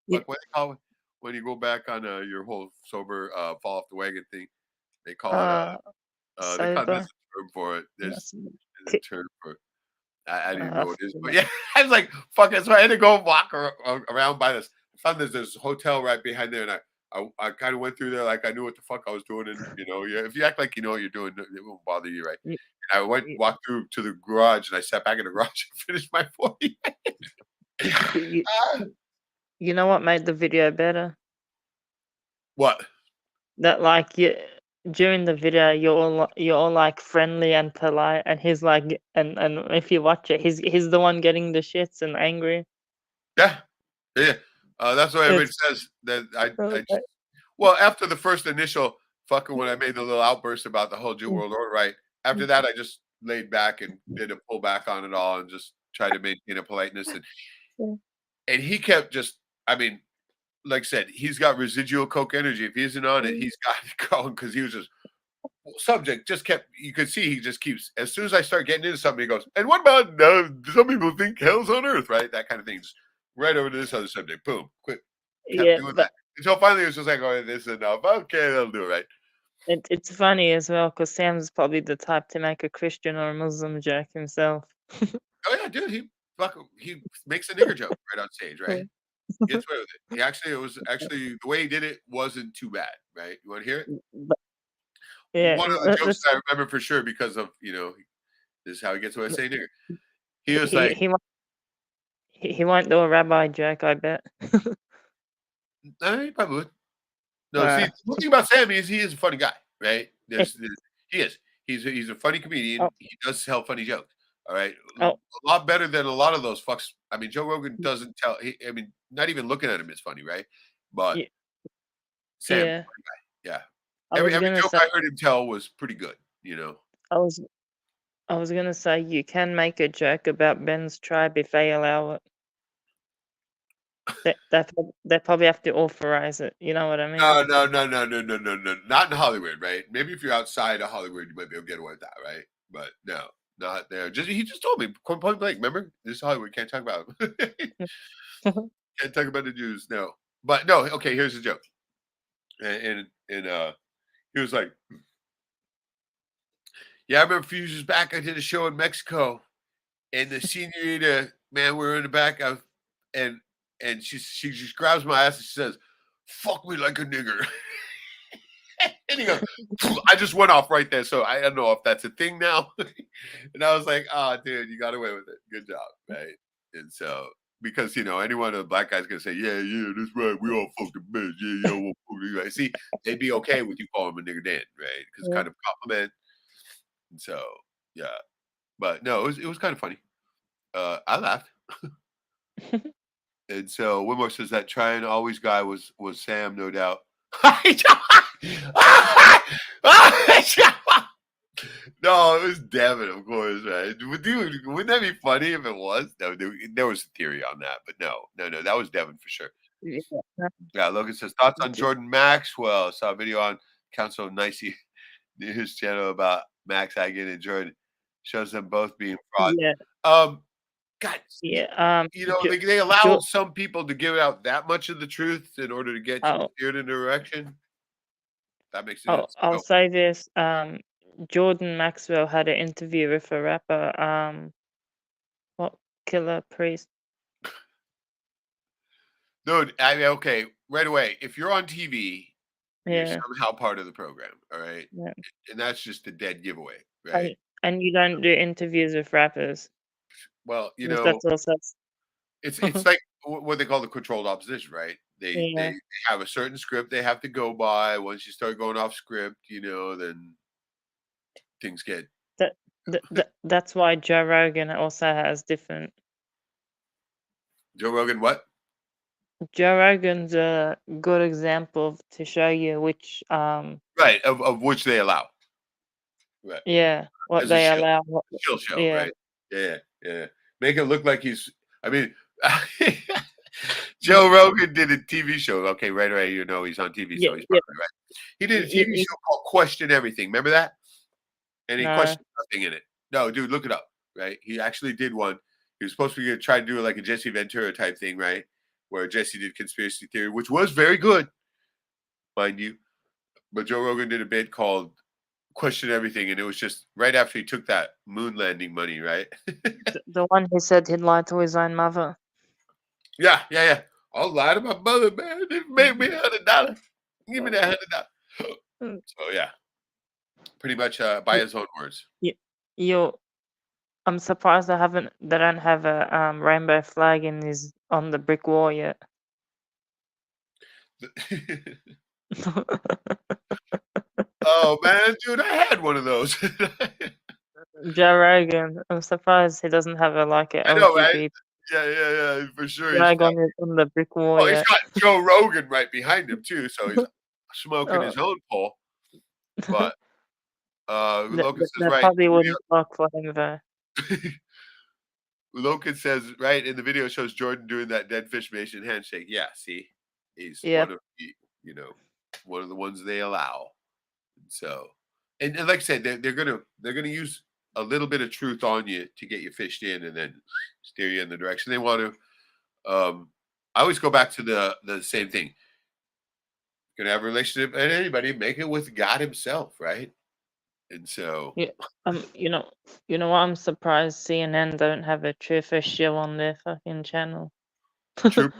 Like what they call it when you go back on your whole sober fall off the wagon thing. They call it they call there's Sober. a term for it. There's a Ki- term for it. I don't even I know what it is. But forget. yeah, I was like, fuck it. So I had to go walk around by this. I found there's this hotel right behind there, and I kind of went through there like I knew what the fuck I was doing. And yeah, if you act like you know what you're doing, it won't bother you, right? You, And I you, walked through to the garage and I sat back in the garage and finished my 40. you, Ah, you know what made the video better? what? That like you during the video you're all like friendly and polite, and he's like, and if you watch it, he's the one getting the shits and angry. Yeah. Yeah. That's what everybody It's says. That I okay. well, after the first initial fucking when I made the little outburst about the whole Jew Mm, world order, right? After mm, that, I just laid back and did a pull back on it all and just tried to maintain a politeness. mm, And he kept just, I mean, like I said, he's got residual coke energy. If he isn't on it, mm. he's got it going because he was just subject just kept. You could see he just keeps. As soon as I start getting into something, he goes, "And what about some people think hell's on earth, right? That kind of thing." Just right over to this other subject. Boom, quit. Kept Yeah, doing but that until finally it was just like, "Oh, this is enough. Okay, that'll do it." Right? it's funny as well because Sam's probably the type to make a Christian or a Muslim joke himself. Oh yeah, dude. He makes a nigger joke right on stage, right? Mm. Gets away with it. It was actually the way he did it wasn't too bad, right? You want to hear it? But yeah, One of the jokes that I remember for sure because of this is how he gets away with saying nigger. He was he like, he won't he won't do a rabbi joke, I bet. he probably would. No, see, Uh, the one thing about Sam is he is a funny guy, right? eh, He is. He's a funny comedian. oh, He does tell funny jokes. All right, oh, a lot better than a lot of those fucks. I mean, Joe Rogan doesn't tell. I mean, not even looking at him is funny, right? But yeah, Sam, yeah. yeah, I every was every gonna joke say, I heard him tell was pretty good. You know. I was I was gonna say you can make a joke about Ben's tribe if they allow it. They probably have to authorize it. You know what I mean? No. Not in Hollywood, right? Maybe if you're outside of Hollywood, you might be able to get away with that, right? But no, not there. He just told me point blank. Remember, this is Hollywood. Can't talk about it. Can't talk about the Jews. No, but no. Okay, here's the joke. And he was like, "Yeah, I remember a few years back, I did a show in Mexico, and the senorita, man, we were in the back, and and she just grabs my ass and she says, 'Fuck me like a nigger.'" And he goes, I just went off right there. So I don't know if that's a thing now. And I was like, oh, dude, you got away with it. Good job. Right. And so, because, anyone of the black guy's going to say, yeah, that's right. We all fuck the bitch. Yeah, we'll fuck the right. See, they'd be okay with you calling him a nigger Dan, right? Because it's Yeah. kind of a compliment. And so, yeah. But no, it was kind of funny. I laughed. And so Wilmore says that trying always guy was Sam, no doubt. No, it was Devin, of course, right? Dude, wouldn't that be funny if it was? No, there was a theory on that, but no, that was Devin for sure. Yeah. Yeah, Logan says thoughts on J- Jordan Maxwell. Saw a video on Council Nicey News channel about Max Hagen and Jordan. Shows them both being fraud. Yeah. God, Yeah. they allow Jo- some people to give out that much of the truth in order to get you oh, steered in a direction. That makes oh, sense. I'll say this. Jordan Maxwell had an interview with a rapper. What Killer Priest? Dude, I mean, okay, right away. If you're on TV, you're Yeah. somehow part of the program, all right? Yeah. And that's just a dead giveaway, right? And you don't do interviews with rappers. Well, Because that's also it's like what they call the controlled opposition, right? They yeah. have a certain script they have to go by. Once you start going off script, then things get. That's why Joe Rogan also has different. Joe Rogan, what? Joe Rogan's a good example to show you which Right, of which they allow. Right. yeah, what As a they shill. allow. Chill show, Yeah. right? Yeah. Make it look like he's. I mean, Joe Rogan did a TV show. Okay, right away, he's on TV, so he's probably right. He did a TV show called Question Everything. Remember that? And he No. questioned nothing in it. No, dude, look it up. Right? He actually did one. He was supposed to try to do like a Jesse Ventura type thing, right? Where Jesse did conspiracy theory, which was very good, mind you. But Joe Rogan did a bit called Question Everything, and it was just right after he took that moon landing money, right? The one who said he'd lied to his own mother. Yeah. I'll lie to my mother, man. They made me $100. Give me that $100. So yeah, pretty much by his own words. I'm surprised they don't have a rainbow flag on the brick wall yet. Oh man, dude, I had one of those. Joe Rogan, I'm surprised he doesn't have a I know, right? LGBT Yeah, for sure. flag on the brick wall Well, he's yet. got Joe Rogan right behind him too, so he's smoking his own pole. But Logan says That right. probably wouldn't work for him though. Logan says right in the video shows Jordan doing that dead fish Mason handshake. Yeah, see, he's Yep. one of the one of the ones they allow. So, and like I said, they're gonna use a little bit of truth on you to get you fished in, and then steer you in the direction they want to. I always go back to the same thing. You're gonna have a relationship, and anybody make it with God Himself, right? And so, Yeah. You know what? I'm surprised CNN don't have a truther show on their fucking channel. trooper.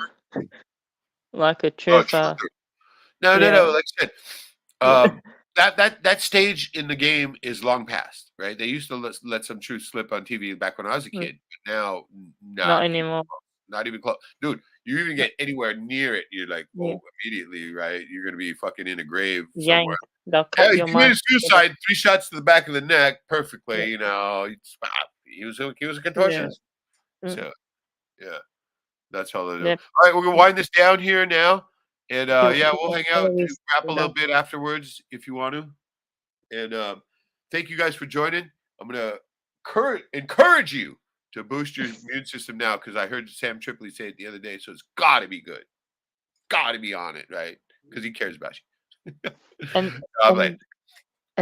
Like a Oh, truther. no. Yeah. Like I said, that stage in the game is long past, right? They used to let some truth slip on TV back when I was a kid, but now Not anymore. not even close. Dude, you even get anywhere near it, you're like, Yeah. oh, immediately, right? You're gonna be fucking in a grave somewhere. Yank. They'll Yeah, cut he your committed mind. suicide, 3 shots to the back of the neck, perfectly. Yeah. He was a contortionist. Mm. So yeah, that's all I know. Yep. All right, we're gonna wind this down here now, and Yeah. we'll hang out and Always rap a little done. bit afterwards if you want to. And thank you guys for joining. I'm gonna encourage you to boost your immune system now because I heard Sam Tripoli say it the other day, so it's got to be good, got to be on it, right? Because he cares about you. And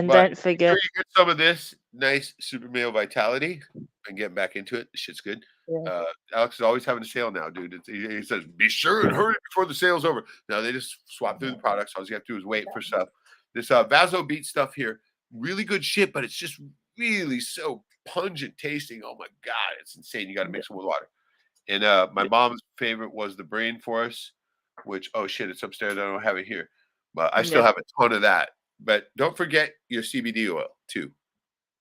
But don't forget. sure you get some of this nice super male vitality and get back into it. The shit's good. Yeah. Alex is always having a sale now, dude. He says, be sure and hurry before the sale's over. Now they just swap through the products. All you have to do is wait for stuff. This Vaso Beat stuff here, really good shit, but it's just really so pungent tasting. Oh my God, it's insane. You got to mix it with water. And my mom's favorite was the Brain Force, which, oh shit, it's upstairs. I don't have it here. But I still have a ton of that. But don't forget your CBD oil too.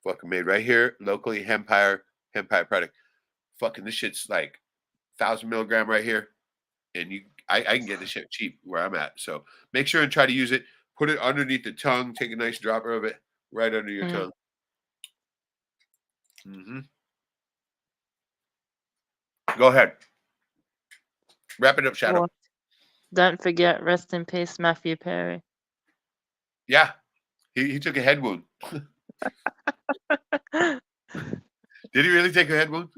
Fucking made right here locally, Hempire product. Fucking this shit's like 1,000 milligram right here, and I can get this shit cheap where I'm at. So make sure and try to use it. Put it underneath the tongue. Take a nice dropper of it right under your tongue. Go ahead. Wrap it up, Shadow. What? Don't forget, rest in peace, Matthew Perry. Yeah, he took a head wound. Did he really take a head wound?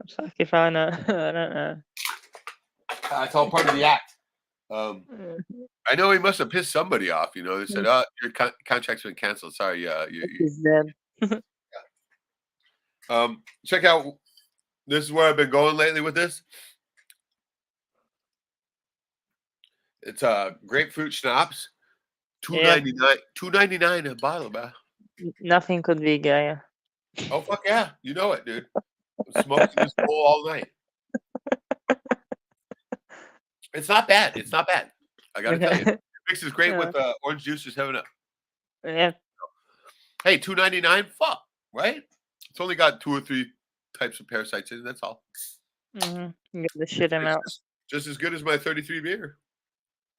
Fuck if I know. I don't know. It's all part of the act. Mm. I know he must have pissed somebody off. You know, they said, "Oh, your contract's been canceled. Sorry, He's dead. check out. This is where I've been going lately with this. It's grapefruit schnapps, Yeah. $2.99 a bottle, man. Nothing could be gayer. Oh fuck yeah, you know it, dude. I'm smoking this bowl all night. It's not bad. It's not bad. I gotta tell you, it mixes great Yeah. with orange juice. Just having up. Yeah. Hey, $2.99. Fuck, right? It's only got 2 or 3 types of parasites in it. That's all. You get the shit him out. Just as good as my 33 beer.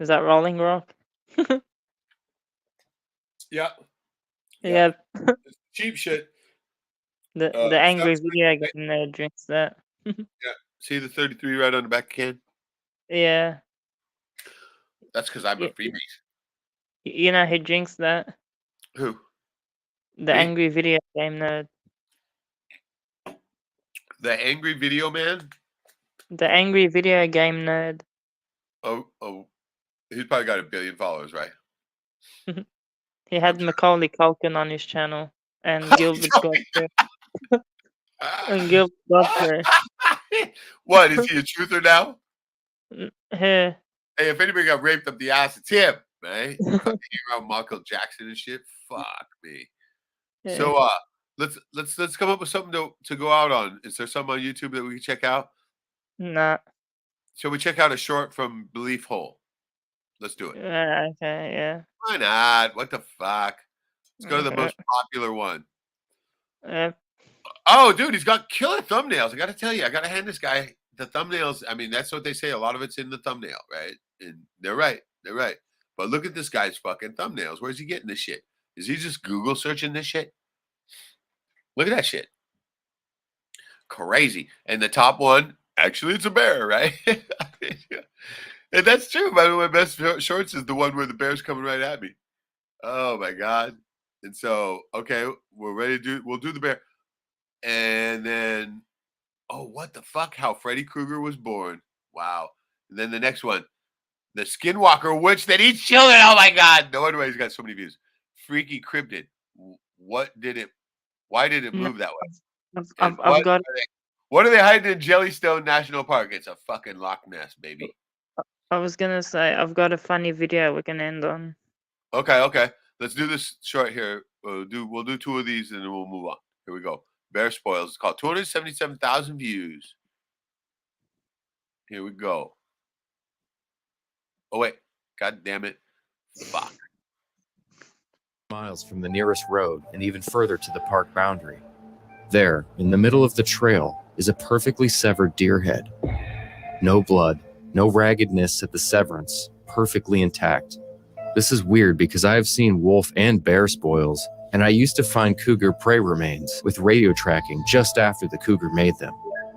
Is that Rolling Rock? Yeah. Yeah. It's cheap shit. The angry 7 video game nerd drinks that. Yeah. See the 33 right on the back can? Yeah. That's because I'm a Yeah. freebie. You know who drinks that? Who? The Me? angry video game nerd. The angry video man? The angry video game nerd. Oh, he's probably got 1 billion followers, right? He had Macaulay Culkin on his channel and Gilbert Godfrey. And Gilbert Godfrey. What, is he a truther now? Hey. Hey, if anybody got raped up the ass, it's him, man. Fucking around Michael Jackson and shit. Fuck me. Yeah. So let's come up with something to go out on. Is there something on YouTube that we can check out? Nah. Shall we check out a short from Belief Hole? Let's do it. Okay, yeah. Why not? What the fuck? Let's go to the most popular one. Oh, dude, he's got killer thumbnails. I got to tell you, I got to hand this guy the thumbnails. I mean, that's what they say. A lot of it's in the thumbnail, right? And they're right. They're right. But look at this guy's fucking thumbnails. Where's he getting this shit? Is he just Google searching this shit? Look at that shit. Crazy. And the top one, actually, it's a bear, right? And that's true. By the way, my best shorts is the one where the bear's coming right at me. Oh, my God. And so, okay, we're ready to we'll do the bear. And then, oh, what the fuck? How Freddy Krueger was born. Wow. And then the next one, the Skinwalker witch that eats children. Oh my God. No wonder why he's got so many views. Freaky Cryptid. Why did it move that way? I've got. What are they hiding in Jellystone National Park? It's a fucking Loch Ness, baby. I was gonna say I've got a funny video we can end on. Okay. Let's do this short here. We'll do 2 of these and then we'll move on. Here we go. Bear spoils. It's called 277,000 views. Here we go. Oh wait. God damn it. Fuck. Miles from the nearest road and even further to the park boundary. There, in the middle of the trail, is a perfectly severed deer head. No blood, no raggedness at the severance, perfectly intact. This is weird because I have seen wolf and bear spoils, and I used to find cougar prey remains with radio tracking just after the cougar made them.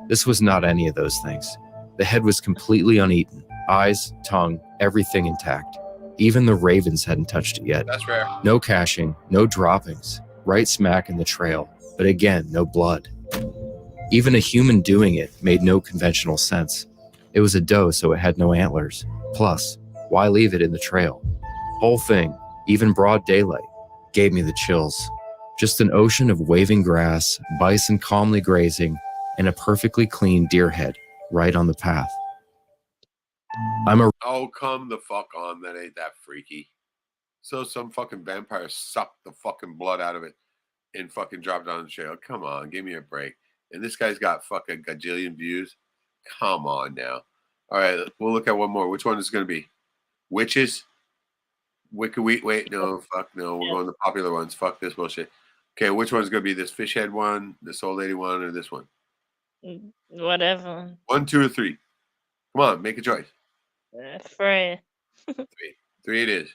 This was not any of those things. The head was completely uneaten, eyes, tongue, everything intact. Even the ravens hadn't touched it yet. That's rare. No caching, no droppings, right smack in the trail, but again, no blood. Even a human doing it made no conventional sense. It was a doe, so it had no antlers. Plus, why leave it in the trail? Whole thing, even broad daylight, gave me the chills. Just an ocean of waving grass, bison calmly grazing, and a perfectly clean deer head right on the path. Oh, come the fuck on. That ain't that freaky. So some fucking vampire sucked the fucking blood out of it and fucking dropped it on the trail. Come on, give me a break. And this guy's got fucking gajillion views. Come on now. All right, we'll look at one more. Which one is it going to be? Witches? Wicked Wheat? Wait, no, fuck no. We're going the popular ones. Fuck this bullshit. Okay, which one's going to be this fish head one, this old lady one, or this one? Whatever. 1, 2, or 3. Come on, make a choice. 3. 3 it is.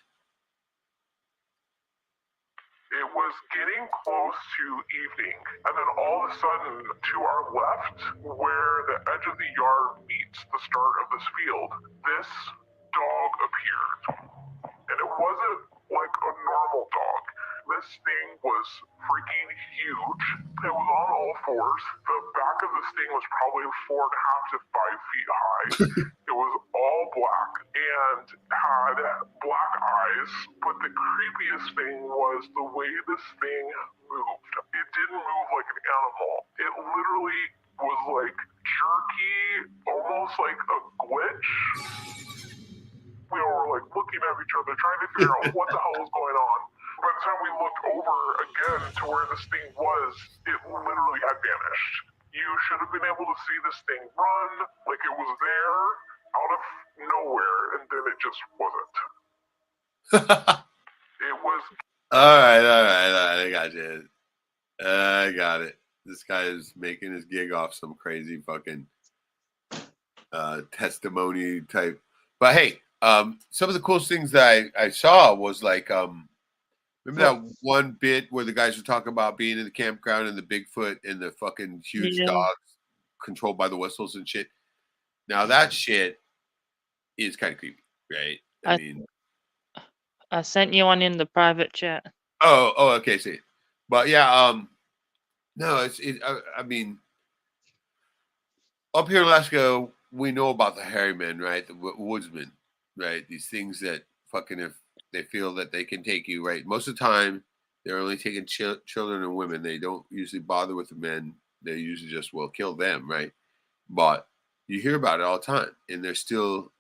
It was getting close to evening, and then all of a sudden, to our left, where the edge of the yard meets reached the start of this field, this dog appeared. And it wasn't like a normal dog. This thing was freaking huge. It was on all fours. The back of this thing was probably 4.5 to 5 feet high. It was all black and had black eyes. But the creepiest thing was the way this thing moved. It didn't move like an animal. It literally was like jerky, almost like a glitch. We all were like looking at each other, trying to figure out what the hell was going on. By the time we looked over again to where this thing was, it literally had vanished. You should have been able to see this thing run, like it was there, out of nowhere, and then it just wasn't. It was... All right. I got you. I got it. This guy is making his gig off some crazy fucking testimony type. But hey, some of the coolest things that I saw was like, remember that one bit where the guys were talking about being in the campground and the Bigfoot and the fucking huge dogs controlled by the whistles and shit? Now that shit is kind of creepy, right? I mean, I sent you one in the private chat. Oh, okay, see. But yeah, no, I mean, up here in Alaska, we know about the hairy men, right? The woodsmen, right? These things that fucking, if they feel that they can take you, right? Most of the time, they're only taking children and women. They don't usually bother with the men. They usually just will kill them, right? But you hear about it all the time, and there's still,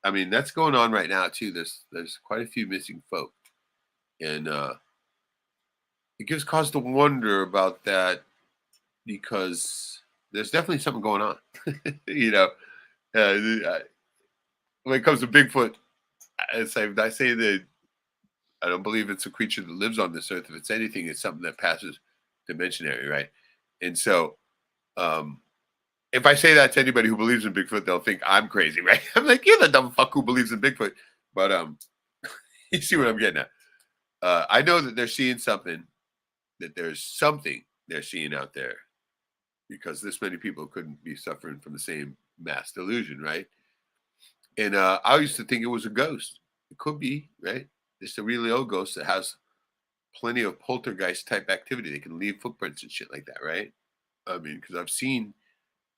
I mean, that's going on right now too. There's quite a few missing folk, and it gives cause to wonder about that because there's definitely something going on. You know, when it comes to Bigfoot, I say that I don't believe it's a creature that lives on this earth. If it's anything, it's something that passes dimensionary, right? And so, if I say that to anybody who believes in Bigfoot, they'll think I'm crazy, right? I'm like, you're the dumb fuck who believes in Bigfoot. But you see what I'm getting at. I know that they're seeing something, that there's something they're seeing out there, because this many people couldn't be suffering from the same mass delusion, right? And I used to think it was a ghost. It could be, right? Just a really old ghost that has plenty of poltergeist type activity. They can leave footprints and shit like that, right? I mean, because I've seen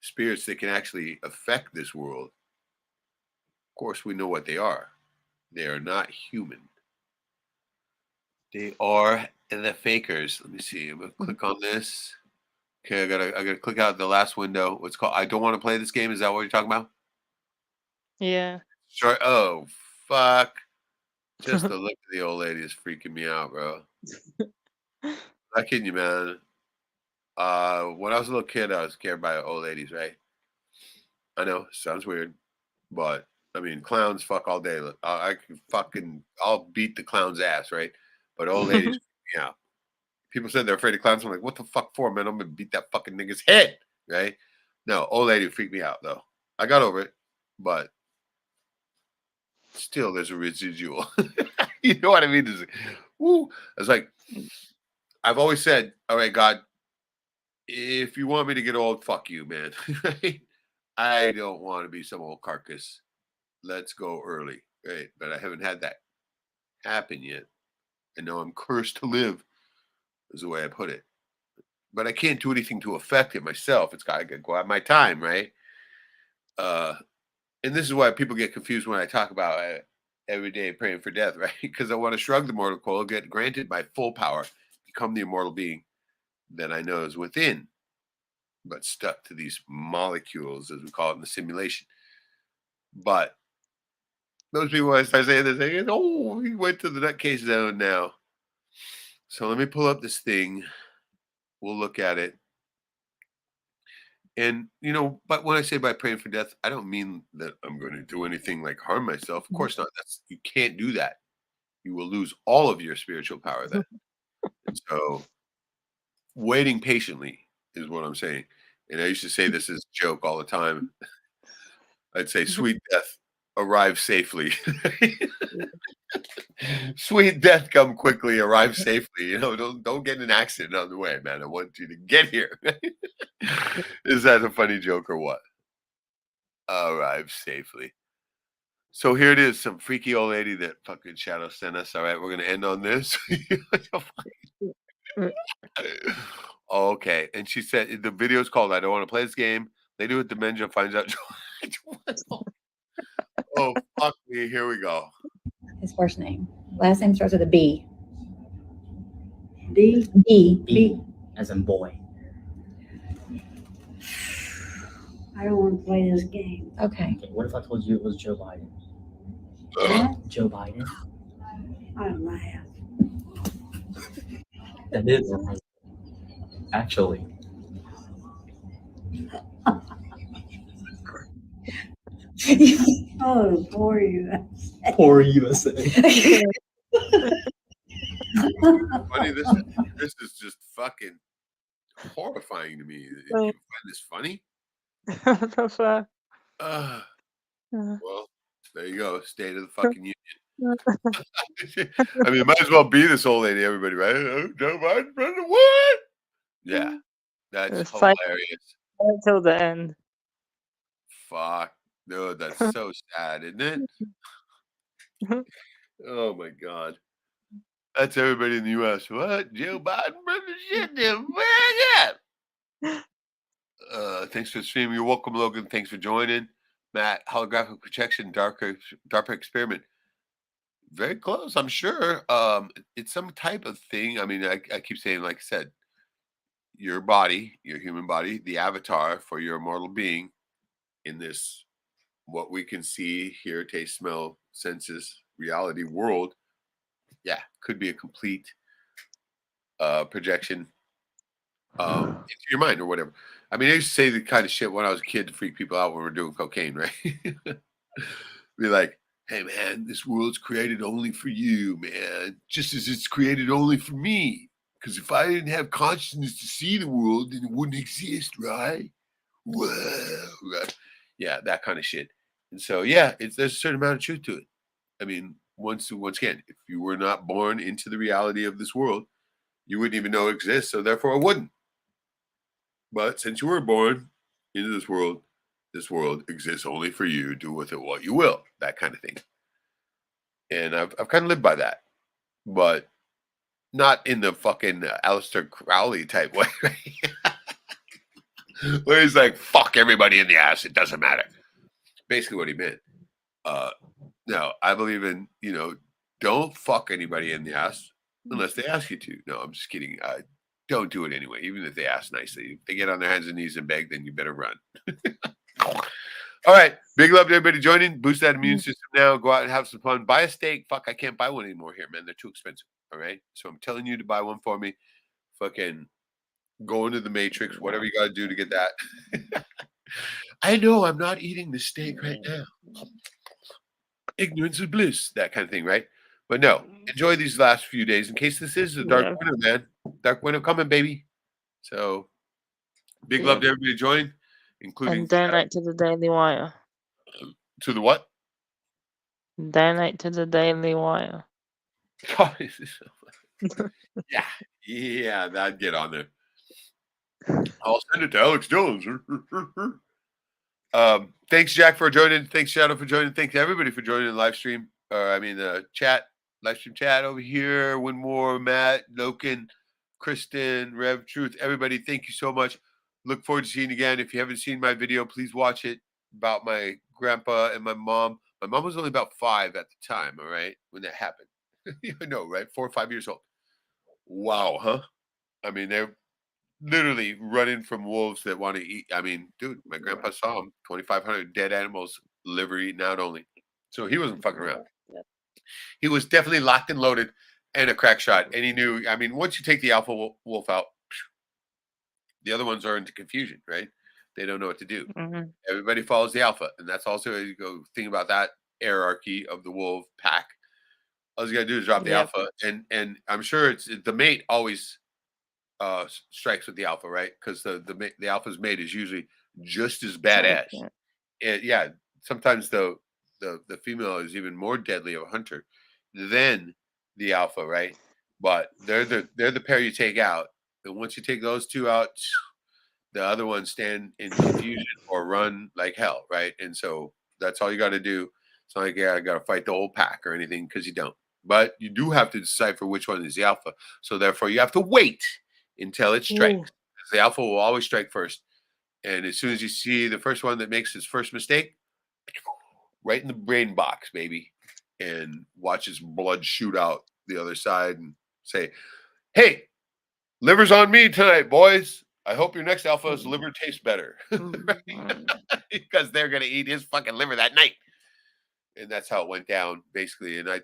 spirits that can actually affect this world. Of course, we know what they are. They are not human. They are the fakers. Let me see. I'm gonna click on this. Okay, I gotta click out the last window. What's called? I don't want to play this game. Is that what you're talking about? Yeah. Sure. Oh fuck! Just the look of the old lady is freaking me out, bro. Not kidding you, man. When I was a little kid, I was scared by old ladies, right? I know, sounds weird, but I mean, clowns fuck all day. I'll beat the clown's ass, right? But old ladies freak me out. People said they're afraid of clowns. I'm like, what the fuck for, man? I'm gonna beat that fucking nigga's head, right? No, old lady freaked me out though. I got over it, but still, there's a residual. You know what I mean? Woo. It's like, I've always said, all right, God, if you want me to get old, fuck you, man. Right? I don't want to be some old carcass. Let's go early, right? But I haven't had that happen yet. I know I'm cursed to live, is the way I put it. But I can't do anything to affect it myself. It's got to go out my time, right? And this is why people get confused when I talk about every day praying for death, right? Because I want to shrug the mortal coil, get granted my full power, become the immortal being that I know is within, but stuck to these molecules, as we call it in the simulation. But those people, when I start saying this, they go, oh, he went to the nutcase zone now. So let me pull up this thing. We'll look at it. And, you know, but when I say by praying for death, I don't mean that I'm going to do anything like harm myself. Of course not. You can't do that. You will lose all of your spiritual power then. And so waiting patiently is what I'm saying. And I used to say this as a joke all the time. I'd say, sweet death, arrive safely. Sweet death, come quickly, arrive safely. You know, don't get in an accident on the way, man. I want you to get here. Is that a funny joke or what? arrive safely. So here it is, some freaky old lady that fucking Shadow sent us. All right, we're gonna end on this. Okay, and she said the video is called "I Don't Want to Play This Game." Lady with dementia finds out. Oh fuck me! Here we go. His first name. Last name starts with a B. D? B. B. As in boy. I don't want to play this game. Okay. Okay, what if I told you it was Joe Biden? What? Joe Biden? I'm laugh. That is actually. Oh, poor you. Poor USA. Funny, this is just fucking horrifying to me. You find this funny? The fuck? Well, there you go. State of the fucking union. I mean, it might as well be this old lady, everybody, right? Oh, Joe Biden, president, what? Yeah, that's It's like- hilarious. Until the end. Fuck. No, that's so sad, isn't it? Oh my god. That's everybody in the US. What? Joe Biden, president, thanks for streaming. You're welcome, Logan. Thanks for joining. Matt, holographic projection, DARPA experiment. Very close, I'm sure. It's some type of thing. I mean, I keep saying, like I said, your body, your human body, the avatar for your immortal being in this, what we can see, hear, taste, smell, senses, reality world. Yeah, could be a complete projection into your mind or whatever. I mean, I used to say the kind of shit when I was a kid to freak people out when we were doing cocaine, right? Be like, hey man, this world's created only for you, man. Just as it's created only for me. Because if I didn't have consciousness to see the world, then it wouldn't exist, right? Whoa, right? Yeah, that kind of shit. And so, yeah, there's a certain amount of truth to it. I mean, once again, if you were not born into the reality of this world, you wouldn't even know it exists, so therefore it wouldn't. But since you were born into this world exists only for you. Do with it what you will, that kind of thing. And I've kind of lived by that, but not in the fucking Aleister Crowley type way. Where he's like, fuck everybody in the ass, it doesn't matter. Basically what he meant. No, I believe in, don't fuck anybody in the ass unless they ask you to. No, I'm just kidding. Don't do it anyway, even if they ask nicely. If they get on their hands and knees and beg, then you better run. All right. Big love to everybody joining. Boost that immune system now. Go out and have some fun. Buy a steak. Fuck, I can't buy one anymore here, man. They're too expensive. All right. So I'm telling you to buy one for me. Fucking go into the Matrix, whatever you got to do to get that. I know I'm not eating the steak right now. Ignorance is bliss, that kind of thing, right? But no, enjoy these last few days in case this is the dark winter, man. Dark winter coming, baby. So big love to everybody join, including And donate to the Daily Wire. to the what? Donate to the Daily Wire. yeah, that'd get on there. I'll send it to Alex Jones. Thanks, Jack, for joining. Thanks, Shadow, for joining. Thanks, everybody, for joining the live stream. Chat, live stream chat over here. Winmore, Matt, Loken, Kristen, Rev, Truth, everybody, thank you so much. Look forward to seeing you again. If you haven't seen my video, please watch it about my grandpa and my mom. My mom was only about 5 at the time, all right, when that happened. I know, right? 4 or 5 years old. Wow, huh? I mean, they're literally running from wolves that want to eat. I mean, dude, my grandpa saw them, 2,500 dead animals, liver eaten out only. So he wasn't fucking around. He was definitely locked and loaded and a crack shot. And he knew, I mean, once you take the alpha wolf out, the other ones are into confusion, right? They don't know what to do. Mm-hmm. Everybody follows the alpha. And that's also, as you go think about that hierarchy of the wolf pack. All you got to do is drop the alpha. And I'm sure it's the mate always strikes with the alpha, right? Because the alpha's mate is usually just as badass. And sometimes the female is even more deadly of a hunter than the alpha, right? But they're the pair you take out, and once you take those two out, the other ones stand in confusion or run like hell, right? And so that's all you got to do. It's not like I got to fight the whole pack or anything, because you don't. But you do have to decipher which one is the alpha. So therefore, you have to wait until it strikes. The alpha will always strike first. And as soon as you see the first one that makes his first mistake, right in the brain box, baby, and watch his blood shoot out the other side and say, hey, liver's on me tonight, boys. I hope your next alpha's liver tastes better. Right? Because they're going to eat his fucking liver that night. And that's how it went down, basically. And I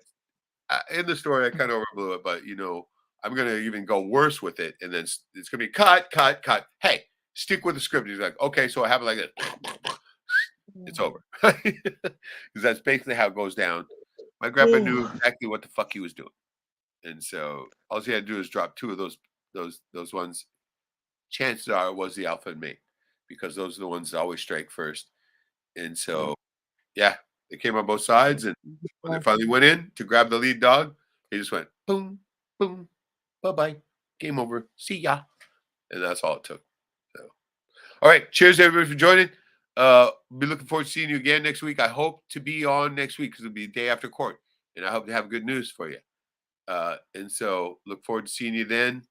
in the story, I kind of overblew it, but, you know, I'm going to even go worse with it. And then it's going to be cut. Hey, stick with the script. He's like, okay, so I have it like this. It's over. Because that's basically how it goes down. My grandpa knew exactly what the fuck he was doing. And so all he had to do is drop two of those ones. Chances are it was the alpha and mate, because those are the ones that always strike first. And so, yeah, they came on both sides. And when they finally went in to grab the lead dog, he just went, boom, boom, bye-bye, game over, see ya. And that's all it took. So, all right, cheers, everybody, for joining. Be looking forward to seeing you again next week. I hope to be on next week, because it'll be the day after court. And I hope to have good news for you. And so look forward to seeing you then.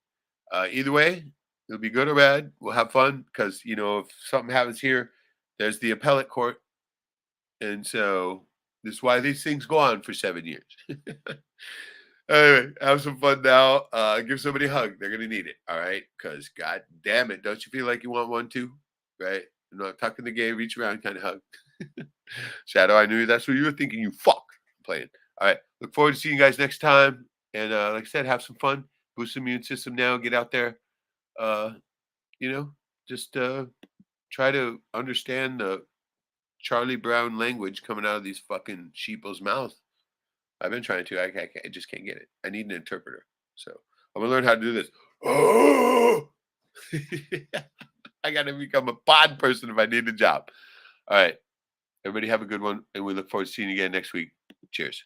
Either way, it'll be good or bad. We'll have fun, because, you know, if something happens here, there's the appellate court. And so this is why these things go on for 7 years. Anyway, have some fun now. Give somebody a hug. They're going to need it. All right. Because, God damn it, don't you feel like you want one too? Right? I'm not tucking the gay, reach around kind of hug. Shadow, I knew that's what you were thinking. You fuck. I'm playing. All right. Look forward to seeing you guys next time. And like I said, have some fun. Boost the immune system now. Get out there. You know, just try to understand the Charlie Brown language coming out of these fucking sheeples' mouths. I've been trying to. I just can't get it. I need an interpreter. So I'm going to learn how to do this. Oh! I got to become a pod person if I need a job. All right. Everybody have a good one. And we look forward to seeing you again next week. Cheers.